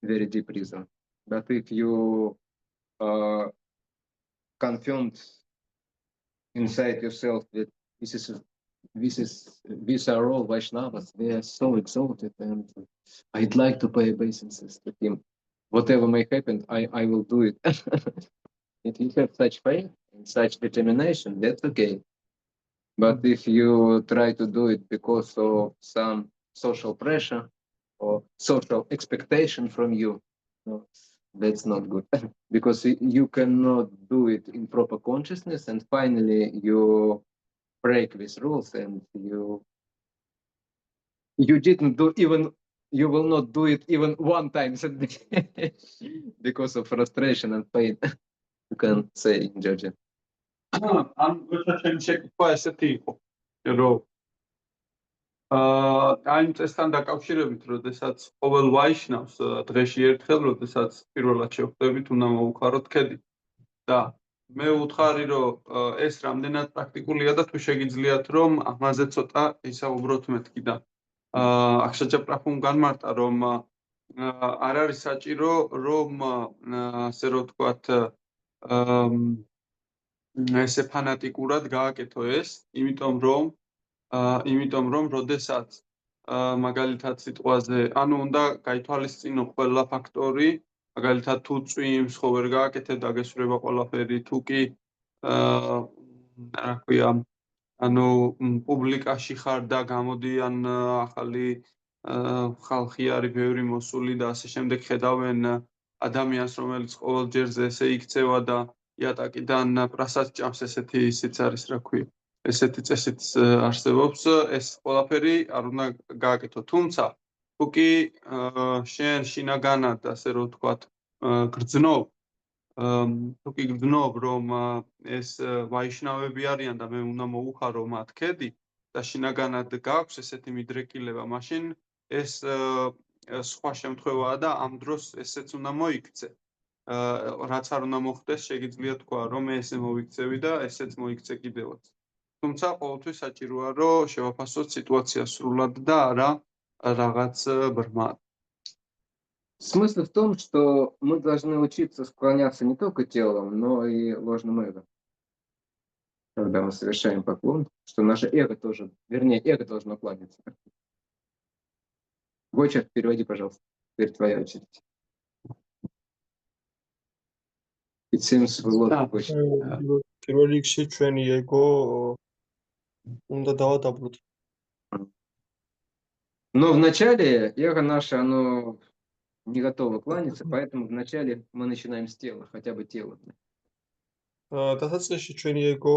very deep reason. But if you confirmed inside yourself that these are all Vaishnavas, they are so exalted, and I'd like to pay obeisances to him. Whatever may happen, I will do it. If you have such faith and such determination, that's okay. But if you try to do it because of some social pressure or social expectation from you, no, that's not good. Because you cannot do it in proper consciousness, and finally you break these rules, and you didn't do even, you will not do it even 1 time because of frustration and pain. You can say in Georgia. ან როცა ჩემი შეკითხვა ესეთი იყო, რომ აი იმ წესთან დაკავშირებით, როდესაც ყოველ ვაიშნავს დღეში ერთხელ, როდესაც პირველად შევხვდებით, უნდა მოუხაროთ ქედი. და მე ვუთხარი, რომ ეს რამდენად პრაქტიკულია და თუ შეგიძლიათ, რომ ამაზე ცოტა ისაუბროთ მეთქი და აქ შეჭაპრაფუნ განმარტა, რომ არ არის საჭირო, რომ ასე რომ ვთქვათ, ესე ფანატიკურად გააკეთო ეს, იმიტომ რომ როდესაც მაგალითად სიტყვაზე, ანუ უნდა გაითვალისწინო ყველა ფაქტორი, მაგალითად თუ წვიმს ხო ვერ გააკეთებ და გესურვება ყველაფერი, თუ კი რა ქვია, ანუ პუბლიკაში ხარ და გამოდიან ახალი ხალხი არის ბევრი მოსული და ასე შემდეგ ხედავენ ადამიანს, რომელიც ყოველ ჯერზე ესე იქცევა და იატაკიდან პრასაც ჭამს, ესეთი ისიც არის, რა ქვია. ესეთი წესიც არსებობს, ეს ყველაფერი არ უნდა გააკეთო. თუმცა, თუ კი შენ შინაგანად, ასე რომ ვთქვათ, გრძნობ, რომ ეს ვაიშნავები არიან და მე უნდა მოუხარო მათ ქედი და შინაგანად გაქვს ესეთი მიდრეკილება, მაშინ ეს სხვა შემთხვევაა და ამ დროს ესეც უნდა მოიქცე. რაც არ უნდა მოხდეს, შეგიძლია თქვა, რომ მე ესე მოვიქცევი და ესეც მოიქცე კიდევაც. თუმცა ყოველთვის საჭიროა, რომ შევაფასოთ სიტუაცია სრულად და არა რაღაც ბრმად. Смысл в том, что мы должны учиться склоняться не только телом, но и ложным эго. Когда мы совершаем поклон, что наше эго тоже, вернее, эго должно кланяться. Гоча, переводи, пожалуйста. Теперь твоя очередь. It seems we lost Гоча. პირველ რიგში ჩვენი ეგო უნდა დავადაბლოთ. Но вначале эго наше, оно не готово кланяться, поэтому вначале мы начинаем с тела, хотя бы тело. დასაწყისში ჩვენი ეგო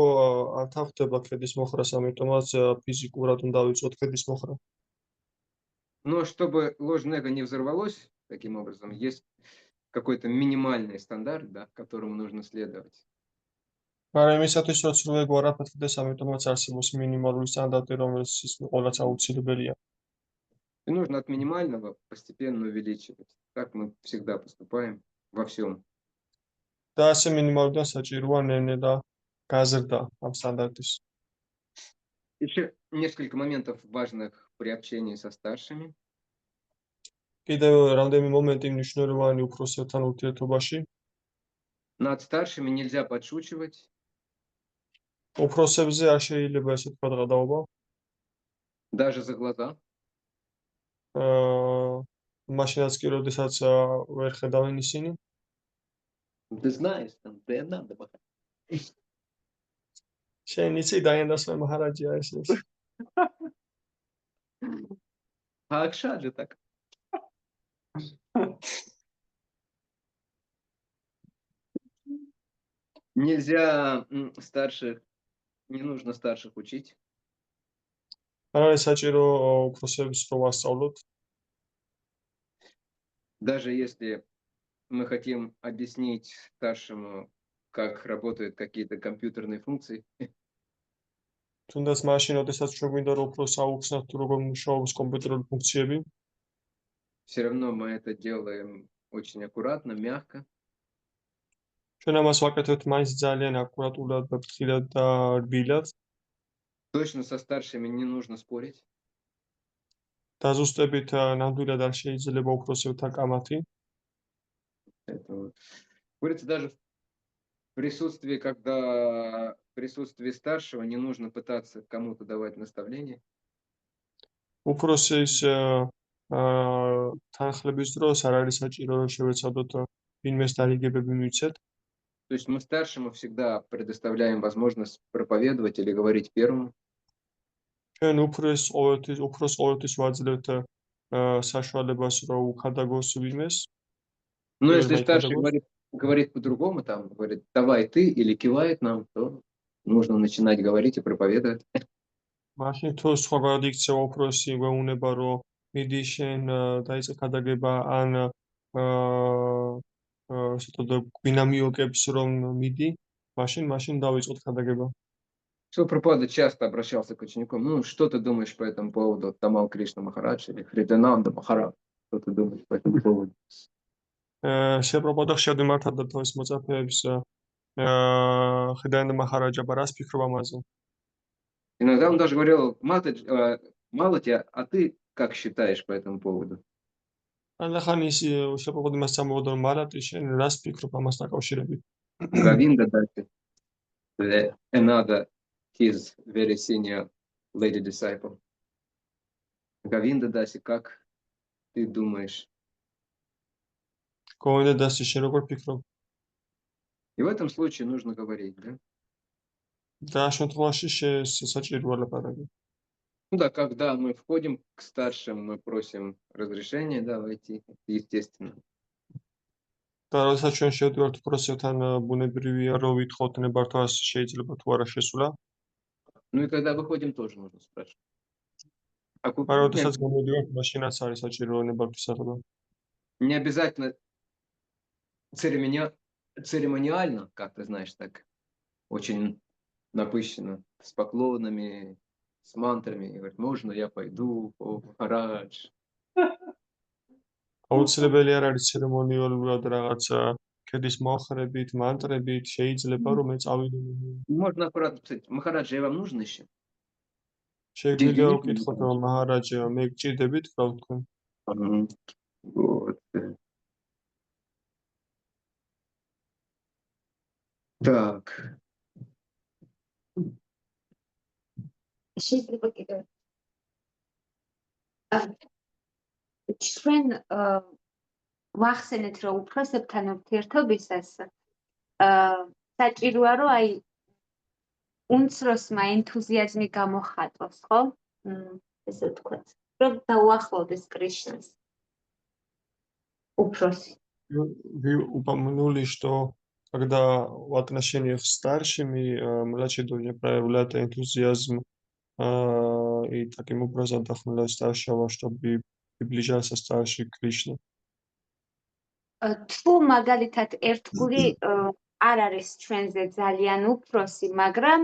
არ თანხდება ქედის მოხრას, ამიტომაც ფიზიკურად უნდა ვიწოთ ქედის მოხრა. Но чтобы ложное эго не взорвалось, таким образом, есть какой-то минимальный стандарт, да, которому нужно следовать. მაგრამ იმისათვის, რომ სრულ ეგო არ აფეთქდეს, ამიტომაც არსებობს მინიმალური სტანდარტი, რომელიც ყველაც აუცილებელია. И нужно от минимального постепенно увеличивать. Так мы всегда поступаем во всем. და ასე მინიმალურიდან საჭიროა ნენე და გაზრდა ამ სტანდარტის. Еще несколько моментов важных при общении со старшими. კიდევ რამდენიმე მომენტი მნიშვნელოვანი უფროსებთან ურთიერთობაში. Над старшими нельзя подшучивать. უფროსებზე არ შეიძლება ესე თქვა გადაობა. Даже за глаза. მაშინაც კი, როდესაც ვერ ხედავენ ისინი. Ты знаешь, там надо пока. შენ იცი დაინდასვე მაჰარაჯია ეს. Акша же так. Нельзя старших, не нужно старших учить. არ არის საჭირო უფროსებს რო ვასწავლოთ. Даже если мы хотим объяснить старшему, как работают какие-то компьютерные функции. თუნდაც მაშინ, როდესაც ჩვენ გვინდა რომ უფროს აუხსნათ თუ როგორ მუშაობს კომპიუტერული ფუნქციები. Все равно мы это делаем очень аккуратно, мягко. ჩვენ ამას ვაკეთებთ მაინც ძალიან აკურატულად და ფრთხილად და რბილად. Точно со старшими не нужно спорить. დაზუსტებით ნამდვილად არ შეიძლება უფროსებთან კამათი. Это говорится даже в присутствии, когда в присутствии старшего не нужно пытаться кому-то давать наставления. უფროსის თანხლების დროს არ არის საჭირო რომ შევეცადოთ ვინმეს დარიგებები მივცეთ. То есть мы старшему всегда предоставляем возможность проповедовать или говорить первому. ჩვენ უფროს ყოველთვის ვაძლევთ საშუალებას რომ უხადაგოს ვინმეს. Но если старший говорит по-другому, там говорит, давай ты, или кивает нам, то нужно начинать говорить и проповедовать. მაშინ თუ სხვაგვარად იქცევა უფროსი, გვეუბნება რომ მიდი შენ დაიწყე ქადაგება ან გვინამიოკებს რომ მიდი, მაშინ დავიწყოთ ქადაგება. Что Прабхупада часто обращался к ученикам. Ну, что ты думаешь по этому поводу, Тамал Кришна Махарадж или Хридананда Махарадж? Что ты думаешь по этому поводу? შეპროპოდა ხშირად მიმართავდა თავის მოწაფეებს ხიდაინდა მაჰარაჯა რას ფიქრობ ამაზე? Иногда он даже говорил, Малати, а ты как считаешь по этому поводу? ანახანი ის შეპროპოდა მას ამბობდა რომ მარატი შენ რას ფიქრობ ამას დაკავშირებით? Говинда Даси, another his very senior lady disciple. Говинда Даси, как ты думаешь? გოვინდა დასი შენ როგორ ფიქრობ? И в этом случае нужно говорить, да? და შემთხვევაში საჭიროა ლაპარაკი. Ну да, когда мы входим к старшим, мы просим разрешения, да, войти, естественно. და როდესაც ჩვენ შევდივართ უпроსებთან ბუნებრივია რომ ვითხოვთ ნებართვას შეიძლება თუ არა შესულა. Ну и когда выходим, тоже нужно спрашивать. მაგრამ როდესაც გამოდივართ, მაშინაც არის საჭირო ნებართვის აღება. Не обязательно церемониально, как ты знаешь, так очень напыщенно, с поклонами, с мантрами. И говорит, можно я пойду, о Махарадж? აუცილებელი არ არის ცერემონიალურად რაღაცა ქედის მოხრებით, მანტრებით, შეიძლება რომ მე წავიდე. Можно аккуратно писать, Махарадж, я вам нужен еще? შეგვიძლია ვკითხოთ რომ მაჰარაჯა მე გჭირდებით თქვა თქვენ. Вот. Так. შეიძლება კიდევ ჩვენ ვახსენეთ რომ უფროსებთან ურთიერთობისას საჭიროა რომ აი უმცროსმა ენთუზიაზმი გამოხატოს, ხო? ესე ვთქვათ, რომ დაუახლოვდეს კრიშნას. Упроси. Вы упомянули, что когда в отношениях с старшими младшие должны проявлять энтузиазм и таким образом вдохновлять старшего, чтобы приближался старший к Кришне. თუ მაგალითად ერთგული არ არის ჩვენზე ძალიან უფროსი, მაგრამ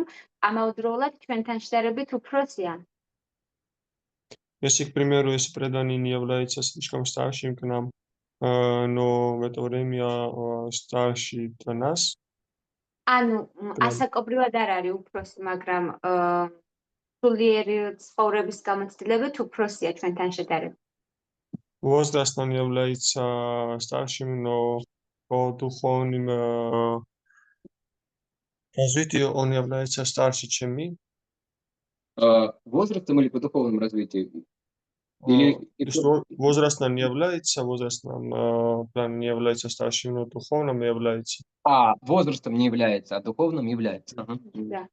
ამავდროულად ჩვენთან შედარებით უფროსია. Если, к примеру, если преданный не является слишком старшим к нам, но в это время старший для нас. ანუ ასაკობრივად არ არის უფროსი, მაგრამ სულიერი ცხოვრების გამოცდილებით უფროსია ჩვენთან შედარებით. Возрастно не является старшим, но по духовным развитию он является старше, чем мы. Возрастом или по духовному развитию? Возрастно не является, возрастном плане не является старшим, но духовным является. Возрастом не является, а духовным является. Да.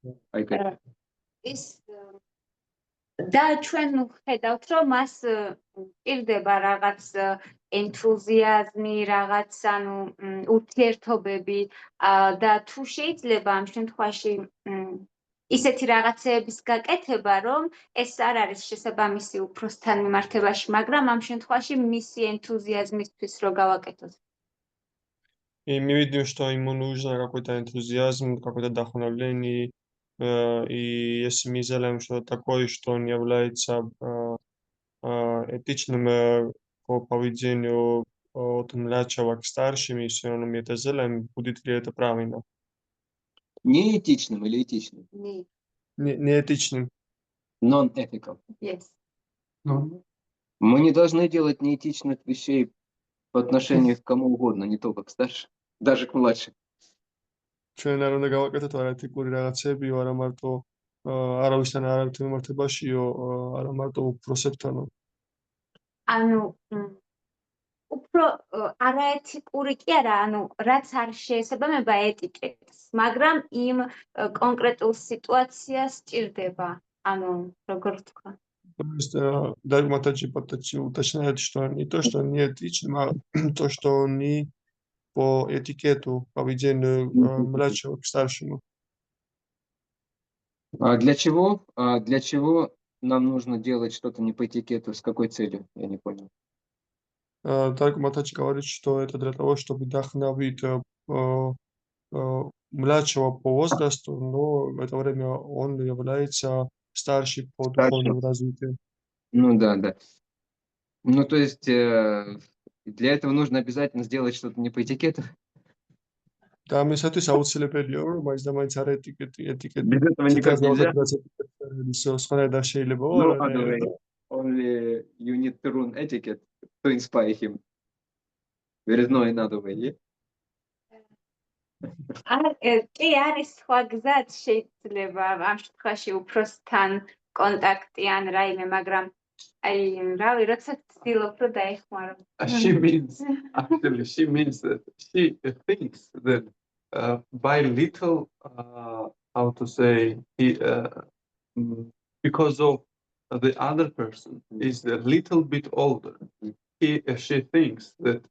და ჩვენ ხედავთ, რომ მას პირდება რაღაც ენთუზიაზმი, რაღაც ანუ ურთიერთობები და თუ შეიძლება ამ შემთხვევაში ისეთი რაღაცეების გაკეთება, რომ ეს არ არის შესაბამისი უფროსთან მიმართებაში, მაგრამ ამ შემთხვევაში მისი энтузиазмისთვის რო გავაკეთოთ. И мы видим, что ему нужно какой-то энтузиазм, какое-то вдохновление. И если мы сделаем что-то такое, что он является этичным по поведению от младшего к старшим, и все равно мы это сделаем, будет ли это правильно? Неэтичным или этичным? Неэтичным. Non-ethical. Yes. Мы не должны делать неэтичных вещей по отношению к кому угодно, не только к старшим, даже к младшим. ჩვენ არ უნდა გავაკეთოთ არაეთიკური რაღაცები, არა მარტო არავისთან არავითარ მიმართებაშიო, არა მარტო უფროსებთანო. ანუ უფრო არაეთიკური კი არა, ანუ რაც არ შეესაბამება ეტიკეტს, მაგრამ იმ კონკრეტულ სიტუაციას сჭირდება. ანუ როგორ ვთქვა? То есть Дарматаджи Патачи уточняет, что не то, что не этично, а то, что не по этикету поведению младшего к старшему. Для чего нам нужно делать что-то не по этикету? С какой целью? Я не понял. Дарматаджи говорит, что это для того, чтобы вдохновить младшего по возрасту, но в это время он является старший по Старшим. духовному развитию. Ну да, да. Ну, то есть для этого нужно обязательно сделать что-то не по этикету. და ამისათვის აუცილებელია, რომ მაინც და მაინც არ ეტიკეტი Без этого никак нельзя. სხვანაირად შეიძლება, No არა, other way. Only you need to ruin etiquette to inspire him. There is no another way. Yeah? კი არის სხვა გზაც შეიძლება ამ შემთხვევაში უფროსთან კონტაქტი ან რაიმე, მაგრამ აი რავი, როცა ვცდილობ რომ დაეხმარო. She means that she thinks that by little, how to say, because of the other person is a little bit older, she thinks that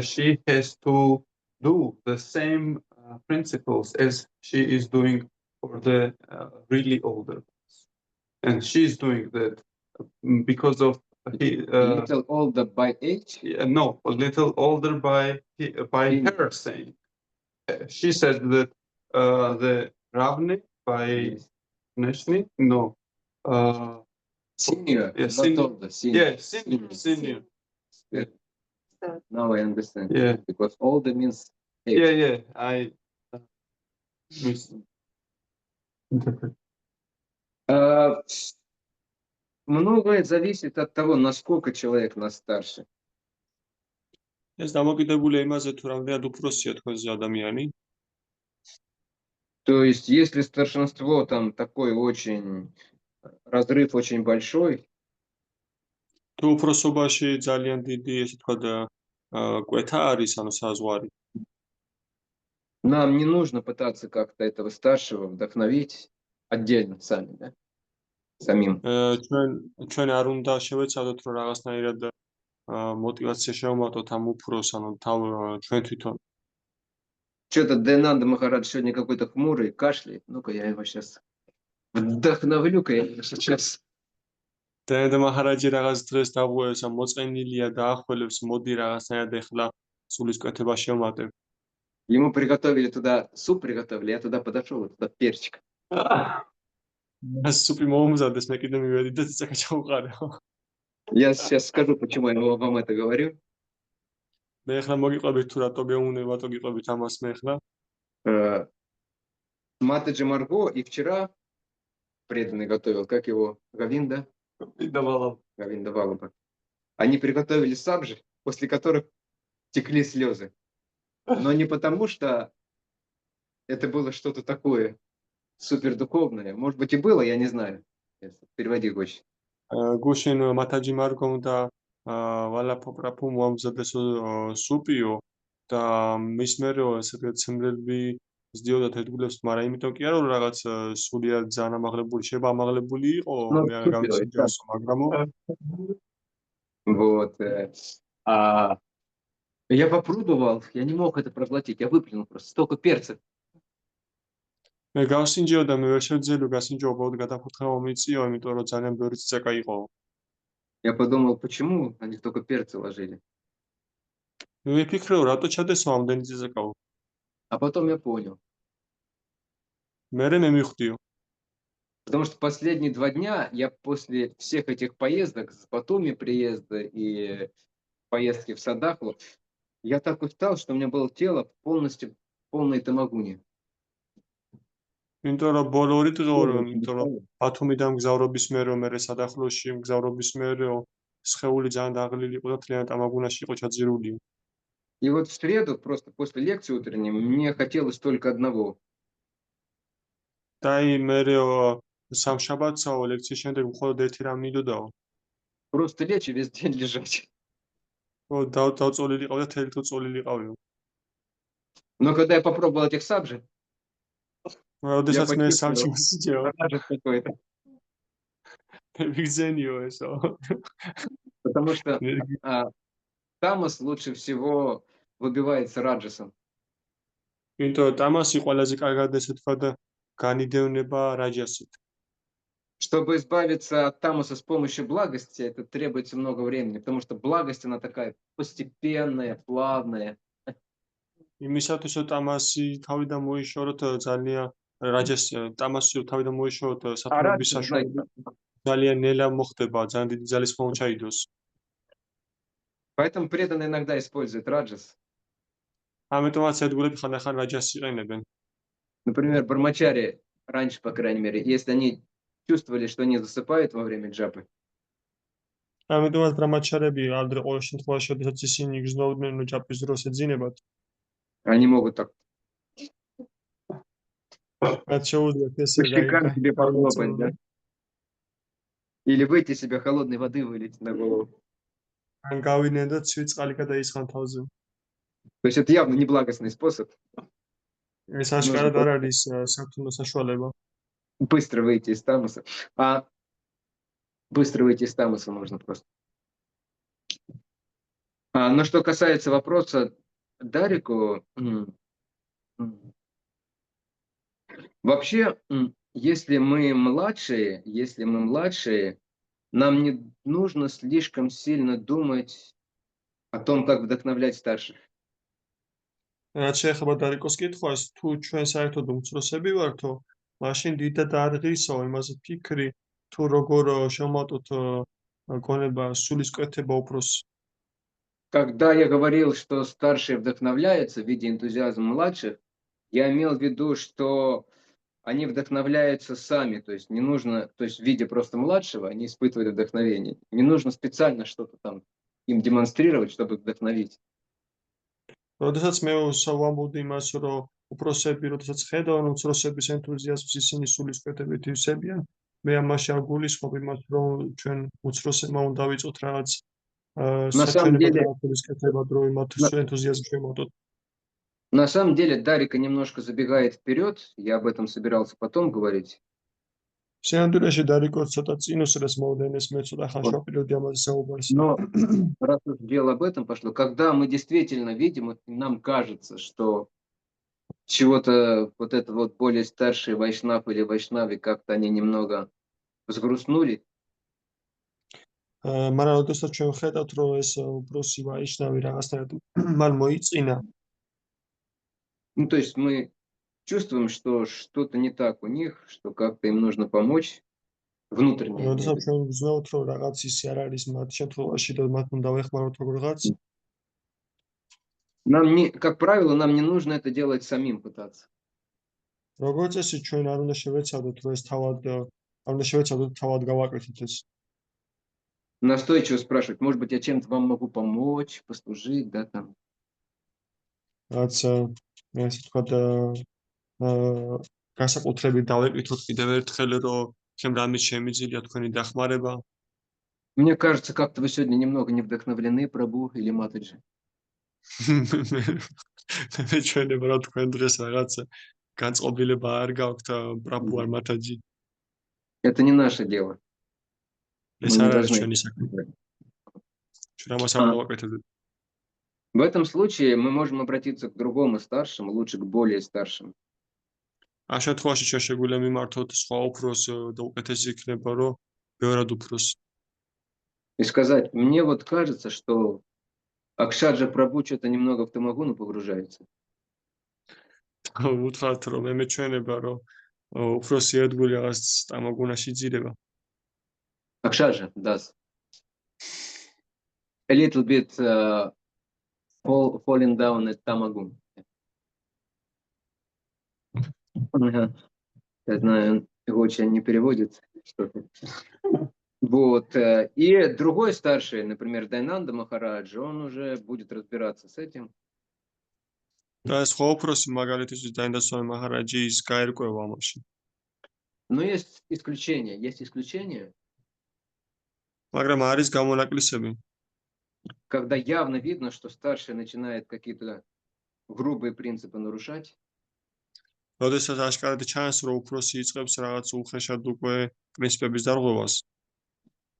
she has to do the same principles as she is doing for the really older ones. And she's doing that because of Little older by age? no, a little older by her saying. She said that the Ravni by Yes. Neshni, no. Senior, Yeah, not senior. older. Senior. Yeah, senior. Now I understand. Yeah. Because older means age. Yeah, I misinterpret. Многое зависит от того, насколько человек нас старше. ეს დამოკიდებულია იმაზე, თუ რამდენად უფროსია თქვენზე ადამიანი. То есть, если старшинство там такой очень, разрыв очень большой, თუ უფროსობაში ძალიან დიდი, ესე თქვა, კვეთა არის, ანუ საზღვარი. нам не нужно пытаться как-то этого старшего вдохновить отдельно сами, да? Самим. ჩვენ არ უნდა შევეცადოთ, რომ რაღაცნაირად мотивация შევმატოთ ამ უფროს, ანუ ჩვენ თვითონ. Что-то Денанда Махарадж сегодня какой-то хмурый, кашляет. Ну-ка я его сейчас вдохновлю-ка я его сейчас. და მაჰარაჯი რაღაც დღეს დაგვეცა, მოწყენილია და ახველებს, მოდი რაღაცნაირად ეხლა სულის კვეთება შევმატებ. Ему приготовили туда, суп приготовили, я туда подошел, туда перчик. სუპი მომზადეს, მე კიდე მივედი და ცეცხლი ჩავყარე. Я сейчас скажу, почему я вам это говорю. მე ეხლა მოგიყვებით თუ რატო გეუნებათო გიყვებით ამას მე ეხლა. Матаджи Марго и вчера преданный готовил, как его, Говинда? Говинда Валаба. Они приготовили сабжи, после которых текли слезы. Но не потому, что это было что-то такое супердуховное. Может быть и было, я не знаю. Переводи, Гоч. გუშინ მათაჯი მარგომ და ვალაფო პრაფუ მომზადეს სუპიო და მის მერე ესეთი ცემლები ზდიოდა თეთგულებს, მაგრამ იმიტომ კი არა რომ რაღაც სულიად ძალიან ამაღლებული შეება ამაღლებული იყო, მე არ გამჩნიოსო, მაგრამ Вот. Я попробовал, я не мог это проглотить, я выплюнул просто столько перца. მე გავსინჯეო და მე ვერ შევძელო გასინჯო, უბრალოდ გადაფუთხა მომიწიო, იმიტომ რომ ძალიან ბევრი წეკა იყო. Я подумал, почему они столько перца ложили. მე ვიფიქრეო, რატო ჩადესო ამდენი წეკა. А потом я понял. მერე მე მივხვდიო. Потому что последние 2 дня я после всех этих поездок, с Батуми приезда и поездки в Садахлу, я так устал, что у меня было тело полностью полной тамагуни. იმიტომ რომ ბოლო 2 დღე იმიტომ რომ ბათუმიდან მგზავრობის მერე მე სადახლოში მგზავრობის მერე სხეული ძალიან დაღლილი იყო და თლიანად ამაგუნაში იყო ჩაძირული. И вот в среду, просто после лекции утренней, мне хотелось только одного. და მერე სამშაბათსაო ლექციის შემდეგ მხოლოდ ერთი რამ მინდოდაო. Просто лечь и весь день лежать. დავწოლილი ყავ და თელი თო წოლილი ყავიო. Но когда я попробовал этих сабжи, როდესაც მე სამში მოსიჯეო. какой-то. ვიგზენიო ესო. Потому что тамас лучше всего выбивается раджасом. იმიტომ тамასი ყველაზე კარგად ესე თქვა და განიდევნება რაჯასით. Чтобы избавиться от тамаса с помощью благости, это требуется много времени, потому что благость, она такая постепенная, плавная. იმისათვის რომ ტამასი თავიდან მოიშოროთ ძალიან რაჯეს ტამასი თავიდან მოიშოროთ სათნოების Араджа, საშუალებით знаете. ძალიან ნელა მოხდება ძალიან დიდი ძალის ხმა ჩაიდოს. Поэтому преданные иногда используют раджас. ამიტომაც ერთგულები ხანდახან რაჯას იყენებენ. Например, брамачари раньше, по крайней мере, если они чувствовали, что они засыпают во время джапы, ამიტომაც ბრამაჩარები ადრე ყოველ შემთხვევაში, როდესაც ისინი გრძნობდნენ რომ ჯაპის დროს ეძინებათ, они могут так რაც შეუძლიათ по ესე щекам себе похлопать, да? Или выйти себе холодной воды вылить на голову. ან გავიდნენ და ცივი წყალი გადაისხან თავზე. То есть это явно неблагостный способ ეს აშკარად არ არის საფრთხო საშუალება. быстро выйти из тамуса. А быстро выйти из тамуса можно просто. Но что касается вопроса Дарику, вообще, если мы младшие, нам не нужно слишком сильно думать о том, как вдохновлять старших. რაც შეეხება დარიკოს კითხვას, თუ ჩვენ საერთოდ უმცროსები ვართო, მაშინ დიდად არ ღირსაო იმაზე ფიქრი, თუ როგორ შევმატოთ გონება სულისკვეთება უფროს. Когда я говорил, что старшие вдохновляются, видя энтузиазм младших, я имел в виду, что они вдохновляются сами, то есть не нужно, то есть видя просто младшего, они испытывают вдохновение. Не нужно специально что-то там им демонстрировать, чтобы вдохновить. როდესაც მე ვამბობდი იმას, რომ უფროსები, როდესაც ხედავენ უმცროსების ენთუზიაზმს, ისინი სულისკვეთებით ივსებიან, მე ამაში არ გულისხმობ იმას, რომ ჩვენ უმცროსებმა უნდა დავიწყოთ რაღაც საჩვენებად სულისკვეთებად, რომ იმათ ენთუზიაზმს შევმატოთ. На самом деле Дарика немножко забегает вперед, я об этом собирался потом говорить. სინამდვილეში დარიკო ცოტა წინ უსწრებს მოვდენეს, მე ცოტა ხან შევპირდი ამაზე საუბარს. Но раз уж дело об этом пошло, когда мы действительно видим, нам кажется, что чего-то вот это вот более старшие вайшнав или вайшнави как-то они немного взгрустнули. მაგრამ როდესაც ჩვენ ხედავთ, რომ ეს უფროსი ვაიშნავი რაღაცნაირად მან მოიწინა. Ну, то есть мы чувствуем, что что-то не так у них, что как-то им нужно помочь внутренне. როდესაც ჩვენ ვგრძნობთ, რომ რაღაც ისე არ არის მათ შემთხვევაში და მათ უნდა ვეხმაროთ როგორღაც. Нам не, как правило, нам не нужно это делать самим пытаться. როგორც წესი ჩვენ არ უნდა შევეცადოთ, რომ ეს არ უნდა შევეცადოთ თავად გავაკეთოთ ეს. Настойчиво спрашивать, может быть, я чем-то вам могу помочь, послужить, да, там. რაც ესე ვთქვათ განსაკუთრებით დავეკითხოთ კიდევ ერთხელ, რომ ჩემ რამის შემიძლია თქვენი დახმარება. Мне кажется, как-то вы сегодня немного не вдохновлены, Прабу или Матаджи. მე ჩვენება რომ თქვენ დღეს რაღაც განწყობილება არ გაქვთ პრაბუ არ მათაჯი. Это не наше дело. ეს არ არის ჩვენი საქმე. ჩვენ ამას არ დავაკეთებთ. В этом случае мы можем обратиться к другому старшему, лучше к более старшим. ამ შემთხვევაში ჩვენ შეგვიძლია მიმართოთ სხვა უფროს და უკეთესი იქნება, რომ ბევრად უფროს. И сказать, мне вот кажется, что Акшаджа Прабу что-то немного в тамагуну погружается. უთხრათ, რომ მე მეჩვენება, რომ უფროსი ერთგული რაღაც тамагунაში ძირება. Акшаджа, does. A little bit falling down at Tamagun. Я знаю, его очень не переводит что-то. Вот. И другой старший, например, Дайнанда Махараджа, он уже будет разбираться с этим. და სხვა უფროსი მაგალითად დაინდასვამი მაჰარაჯი ის გაერკვევა ამაში. Но есть исключения, მაგრამ არის გამონაკლისები. когда явно видно, что старший начинает какие-то грубые принципы нарушать. როდესაც აშკარად ჩანს, რომ უფროსი იწყებს რაღაც უხეშად უკვე პრინციპების დარღვევას.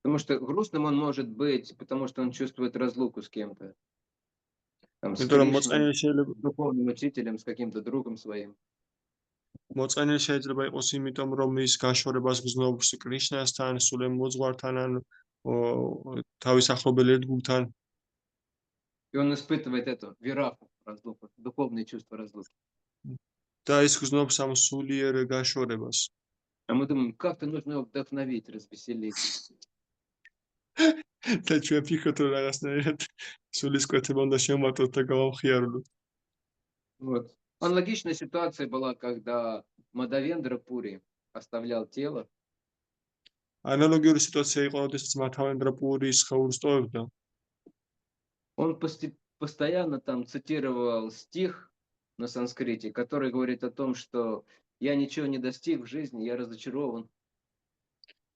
Потому что грустным он может быть, потому что он чувствует разлуку с кем-то. Там, с духовным учителем, с каким-то другом своим. მოწყენილი შეიძლება იყოს იმიტომ, რომ ის განშორებას გრძნობს კრიშნასთან, სულ მოძღვართან ან თავის ახლობელ ერთგულთან. И он испытывает эту вираху, разлуку, духовные чувства разлуки. და ის გრძნობს ამ სულიერ გაშორებას. А мы думаем, как-то нужно его вдохновить, развеселить. და ჩვენ ვფიქრობთ, რომ რაღაცნაირად სულისკვეთება უნდა შევმატოთ და გავამხიარულოთ. Вот. Аналогичная ситуация была, когда Мадавендра Пури оставлял тело. ანალოგიური სიტუაცია იყო, როდესაც მათავენდრა პურის ხოვურს ტოვებდა. Он постоянно там цитировал стих на санскрите, который говорит о том, что я ничего не достиг в жизни, я разочарован.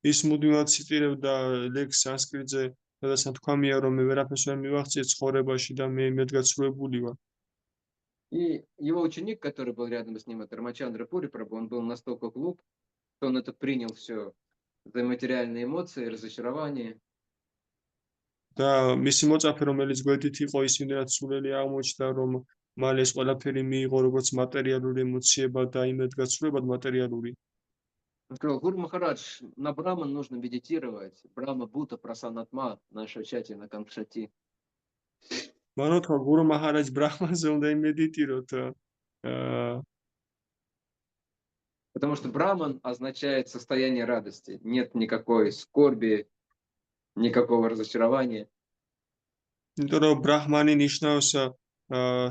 ის მუდმივად ციტირებდა ლექს სანსკრიტზე, სადაც თქვამია, რომ მე ვერაფერს ვერ მივაღწიე ცხოვრებაში და მე იმედგაცრუებული вар. И его ученик, который был рядом с ним, это Рамачандра Пури Прабху, он был настолько глуп, что он это принял все за материальные эмоции, разочарование. და მისი მოწაფე, რომელიც გვერდით იყო, ის იმდენად სულელი აღმოჩნდა, რომ მალე ეს ყველაფერი მიიღო როგორც მატერიალური ემოციება და იმედგაცრუებად მატერიალური. Он сказал, Гуру Махарадж, на Брахман нужно медитировать. Брахма Бхута Прасанатма, наша чати на Камшати. მან უთხრა გურუ მაჰარაჯ ბრაჰმანზე უნდა იმედიტიროთ. Потому что Брахман означает состояние радости. Нет никакой скорби, никакого разочарования. იმიტომ რომ ბრაჰმანი ნიშნავს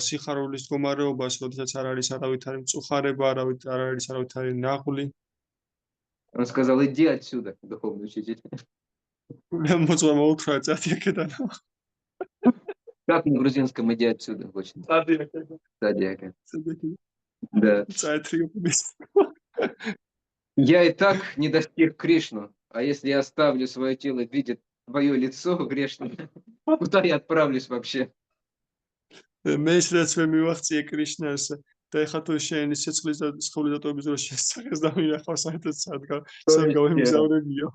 სიხარულის მდგომარეობას, როდესაც არ არის არავითარი მწუხარება, არ არის არავითარი ნაღვლი. Он сказал, иди отсюда, духовный учитель. მოწვევა უთხრა წადი აქედან. Как на грузинском иди отсюда? Очень. Садиака. Да. Я и так не достиг Кришну, а если я оставлю свое тело, видит твое лицо грешное, куда я отправлюсь вообще? მე ისედაც ვერ მივაღწიე კრიშნას და ეხლა თუ შენი სიცხლის და სხეულის დატოვების დროს შესაძლოა დამინახავ საერთოდ სად გავემგზავრებიო.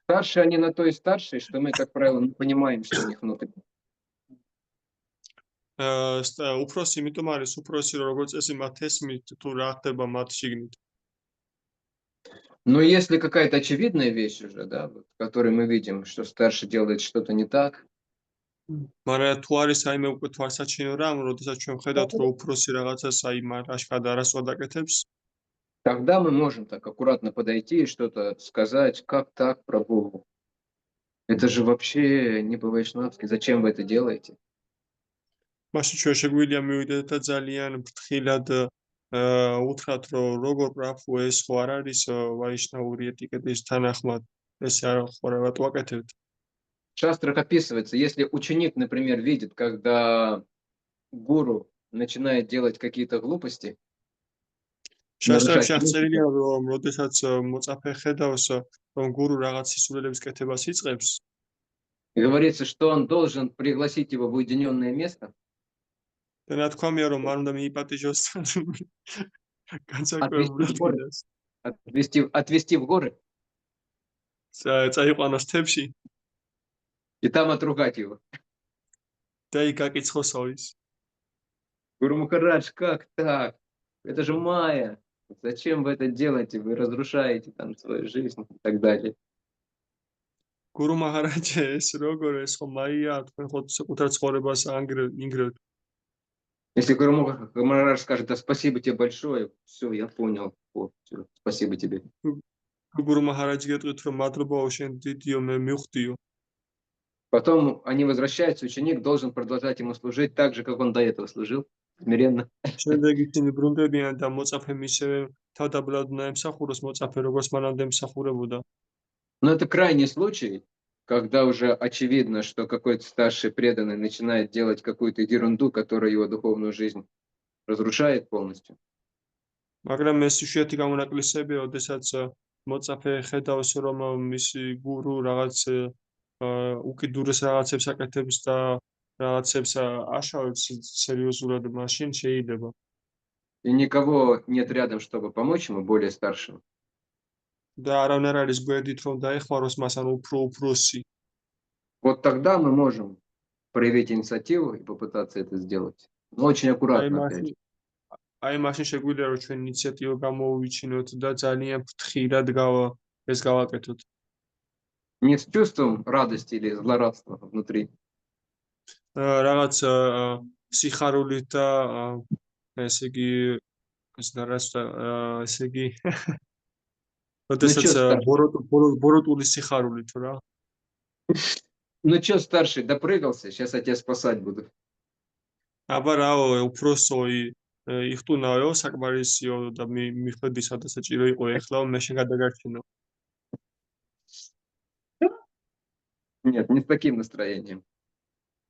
Старшие они на то и старшие, что мы, как правило, не понимаем, что у них внутри. უფროსი იმიტომ არის უფროსი, რომ როგორც წესი მათ ესმით თუ რა ხდება მათ შიგნით. Но если какая-то очевидная вещь уже, да, вот, в которой мы видим, что старший делает что-то не так, მაგრამ თუ არის აიმე უკვე თვალსაჩინო რამ, როდესაც ჩვენ ხედავთ, რომ უფროსი რაღაცას აშკარად არასწორად აკეთებს, тогда мы можем так аккуратно подойти и что-то сказать, как так, Прабху? Это же вообще не по-вайшнавски, зачем вы это делаете? მაშინ ჩვენ შეგვიძლია მივიდეთ და ძალიან ფრთხილად უთხრათ, რომ როგორ პრაბჰუ ეს ხო არ არის ვაიშნაური ეტიკეტის თანახმად, ეს არ ხო რატო აკეთებთ? В шастрах описывается, если ученик, например, видит, когда гуру начинает делать какие-то глупости, შასტრებში აღწერილია, რომ როდესაც მოწაფე ხედავს, რომ გურუ რაღაც სისულელების კეთებას იწყებს, и говорится, что он должен пригласить его в уединенное место, და ნათქვამია, რომ მან უნდა მიიპატიჟოს განსაკუთრებულად კიდეს. отвести в горы წაიყვანოს თებში и там отругать его. და იქ გაკიცხოსო ის. Гуру Махарадж, как так? Это же майя. Зачем вы это делаете? Вы разрушаете там свою жизнь и так далее. გურუ მაჰარაჯი ეს როგორ ეს ხო მაია, თქვენ ხო საკუთარ ცხოვრებას ინგრევთ. Если Гуру Махарадж скажет, да спасибо тебе большое, все, я понял. О, всё, спасибо тебе. გურუ მაჰარაჯი გეტყვით, რომ მადლობაო შენ დიდიო, მე მივხვდიო. Потом они возвращаются, ученик должен продолжать ему служить так же, как он до этого служил, смиренно. შემდეგ ისინი ბრუნდებიან და მოწაფე მისევე თავდაბლად უნდა ემსახუროს მოწაფე, როგორც მანამდე ემსახურებოდა. Но это крайний случай, когда уже очевидно, что какой-то старший преданный начинает делать какую-то ерунду, которая его духовную жизнь разрушает полностью. მაგრამ ეს იშვიათი გამონაკლისებია, როდესაც მოწაფე ხედავს, რომ მისი გურუ რაღაც უკიდურეს რაღაცებს აკეთებს და რაღაცებს აშავებს სერიოზულად, მაშინ შეიძლება. И никого нет рядом, чтобы помочь ему, более старшему. და არავინ არ არის გვერდით, რომ დაეხმაროს მას, ანუ უფროსი. Вот тогда мы можем проявить инициативу и попытаться это сделать. Но очень аккуратно, опять же. აი მაშინ შეგვიძლია, რომ ჩვენ ინიციატივა გამოვიჩინოთ და ძალიან ფრთხილად ეს გავაკეთოთ. Не с чувством радости или злорадства внутри, რაღაც სიხარულით და ესე იგი ესე იგი როდესაც ბოროტული სიხარულით რა. Ну чё, старший, допрыгался? Сейчас я тебя спасать буду. აბა რაო, უფროსო იხტუნაო, საკმარისიო და მიხვედი სადაც საჭირო იყო ეხლა მე შენ გადაგარჩენო. Нет, не с таким настроением.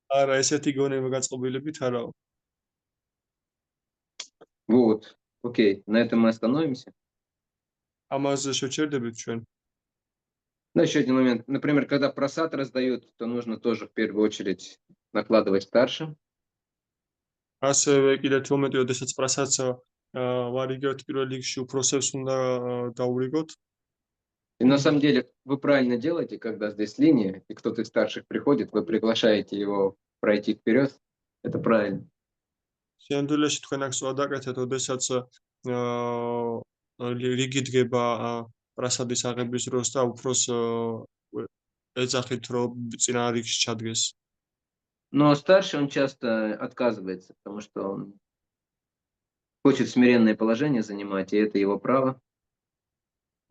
არა, ესეთი გონება გაწყობილებით არაო. Вот, окей, на этом мы остановимся. ამაზე შევჩერდებით ჩვენ. Ну, еще один момент. Например, когда просад раздают, то нужно тоже в первую очередь накладывать старшим. ასევე კიდევ თორმეტი, როდესაც პრასაც ვარიგებთ პირველ რიგში უფროსებს უნდა დაურიგოთ. И на самом деле вы правильно делаете, когда здесь линия, и кто-то из старших приходит, вы приглашаете его пройти вперед. Это правильно. სინამდვილეში თქვენ აქ ვადაკეთეთ, როდესაც რიგი დგება პრასადის აღების დროს და უფროს ეძახით, რომ წინა რიგში ჩადგეს. Но старший, он часто отказывается, потому что он хочет смиренное положение занимать, и это его право.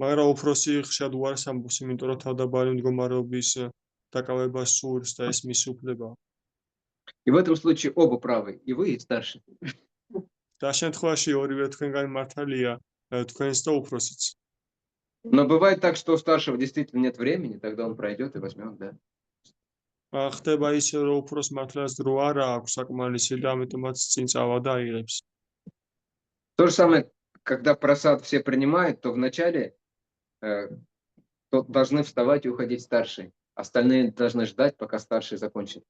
მაგრამ უფროსი ხშირად უარს ამბობს, იმიტომ რომ თავდაბარი მდგომარეობის დაკავებას სურს და ეს მისი უფლებაა. И в этом случае оба правы, и вы, и старший. და შემთხვევაში ორივე თქვენგანი მართალია, თქვენს და უფროსიც. Но бывает так, что у старшего действительно нет времени, тогда он пройдет и возьмет, да. ხდება ისე, რომ უფროს მართლაც дро არა აქვს საკმარისი და ამიტომაც წინ წავა და აიღებს. То же самое, когда просад все принимают, то вначале должны вставать и уходить старшие. Остальные должны ждать, пока старший закончит.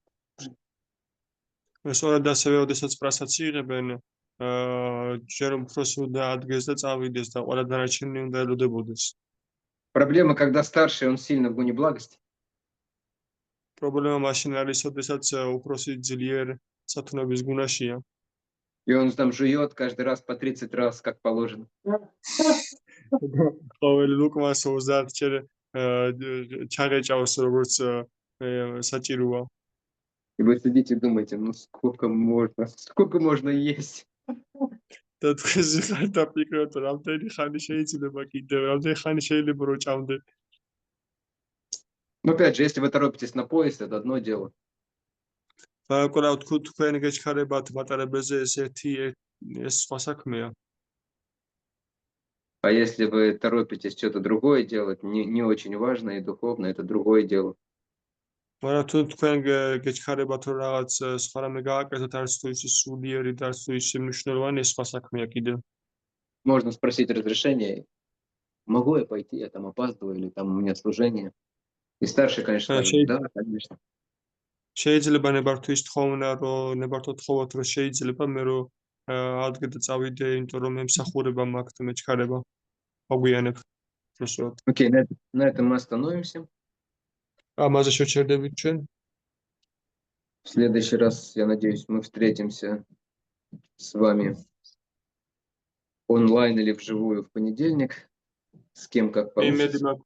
სწორედ ასევე, როდესაც პრასაც იღებენ, ჯერ უფროსი უნდა ადგეს და წავიდეს და ყველა დანარჩენი უნდა ელოდებოდეს. Проблема, когда старший, он сильно в гуне благости. პრობლემა მაშინ არის, როდესაც უფროსი ძლიერ სათნოების გუნაშია. И он там жует каждый раз по 30 раз, как положено. ყოველი ლუკმას 30-ჯერ ჩაღეჭავს, როგორც საჭიროა. И вы сидите и думаете, ну сколько можно есть? და თქვენ ზღარ დაფიქროთ, რამდენი ხანი შეიძლება კიდევ, რამდენი ხანი შეიძლება რომ ჭამდე. Ну опять же, если вы торопитесь на поезд, это одно дело. მაგრამ თქვენ გეჩქარებათ მატარებელზე ეს სხვა საქმეა. А если вы торопитесь что-то другое делать, не очень важное и духовное, это другое дело. მაგრამ თუ თქვენ გეჩქარებათ რომ რაღაც სხვა რამე გააკეთოთ, არც თუ ის სულიერი და არც თუ ის მნიშვნელოვანი, ეს სხვა საქმეა კიდევ. Можно спросить разрешение, могу я пойти, я там опаздываю, или там у меня служение. И старший, конечно, скажет, да, конечно. შეიძლება ნებართვის თხოვნა, რომ ნებართო თხოვოთ, რომ შეიძლება მე რომ ადგე და წავიდე, იმიტომ რომ მე მსახურება მაქვს და მეჩქარება. მოგვიანებ. უბრალოდ. Окей, на этом мы остановимся. ამაზე შევჩერდებით ჩვენ. В следующий раз, я надеюсь, мы встретимся с вами онлайн или вживую в понедельник. С кем как получится.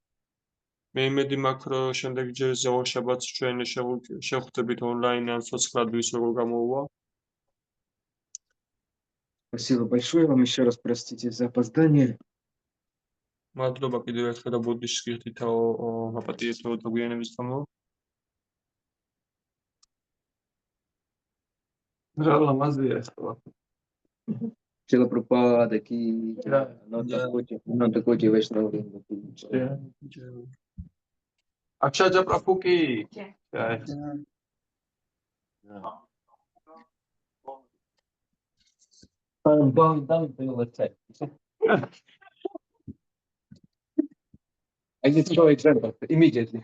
მე იმედი მაქვს, რომ შემდეგ ჯერ ზეულ შაბათს ჩვენ შევხვდებით ონლაინ ან სოციალურად ვის როგორ გამოუვა. Спасибо большое вам еще раз, простите за опоздание. მადლობა კიდევ ერთხელ და ბუდიშს გიხდითაო მაპატიებო დაგვიანების გამო. რა ლამაზია ახლა. Чила Прабхупада ки, Ананта Коти Вайшнава Вринда ки. Акшаджа Прабху ки. I need to show example immediately.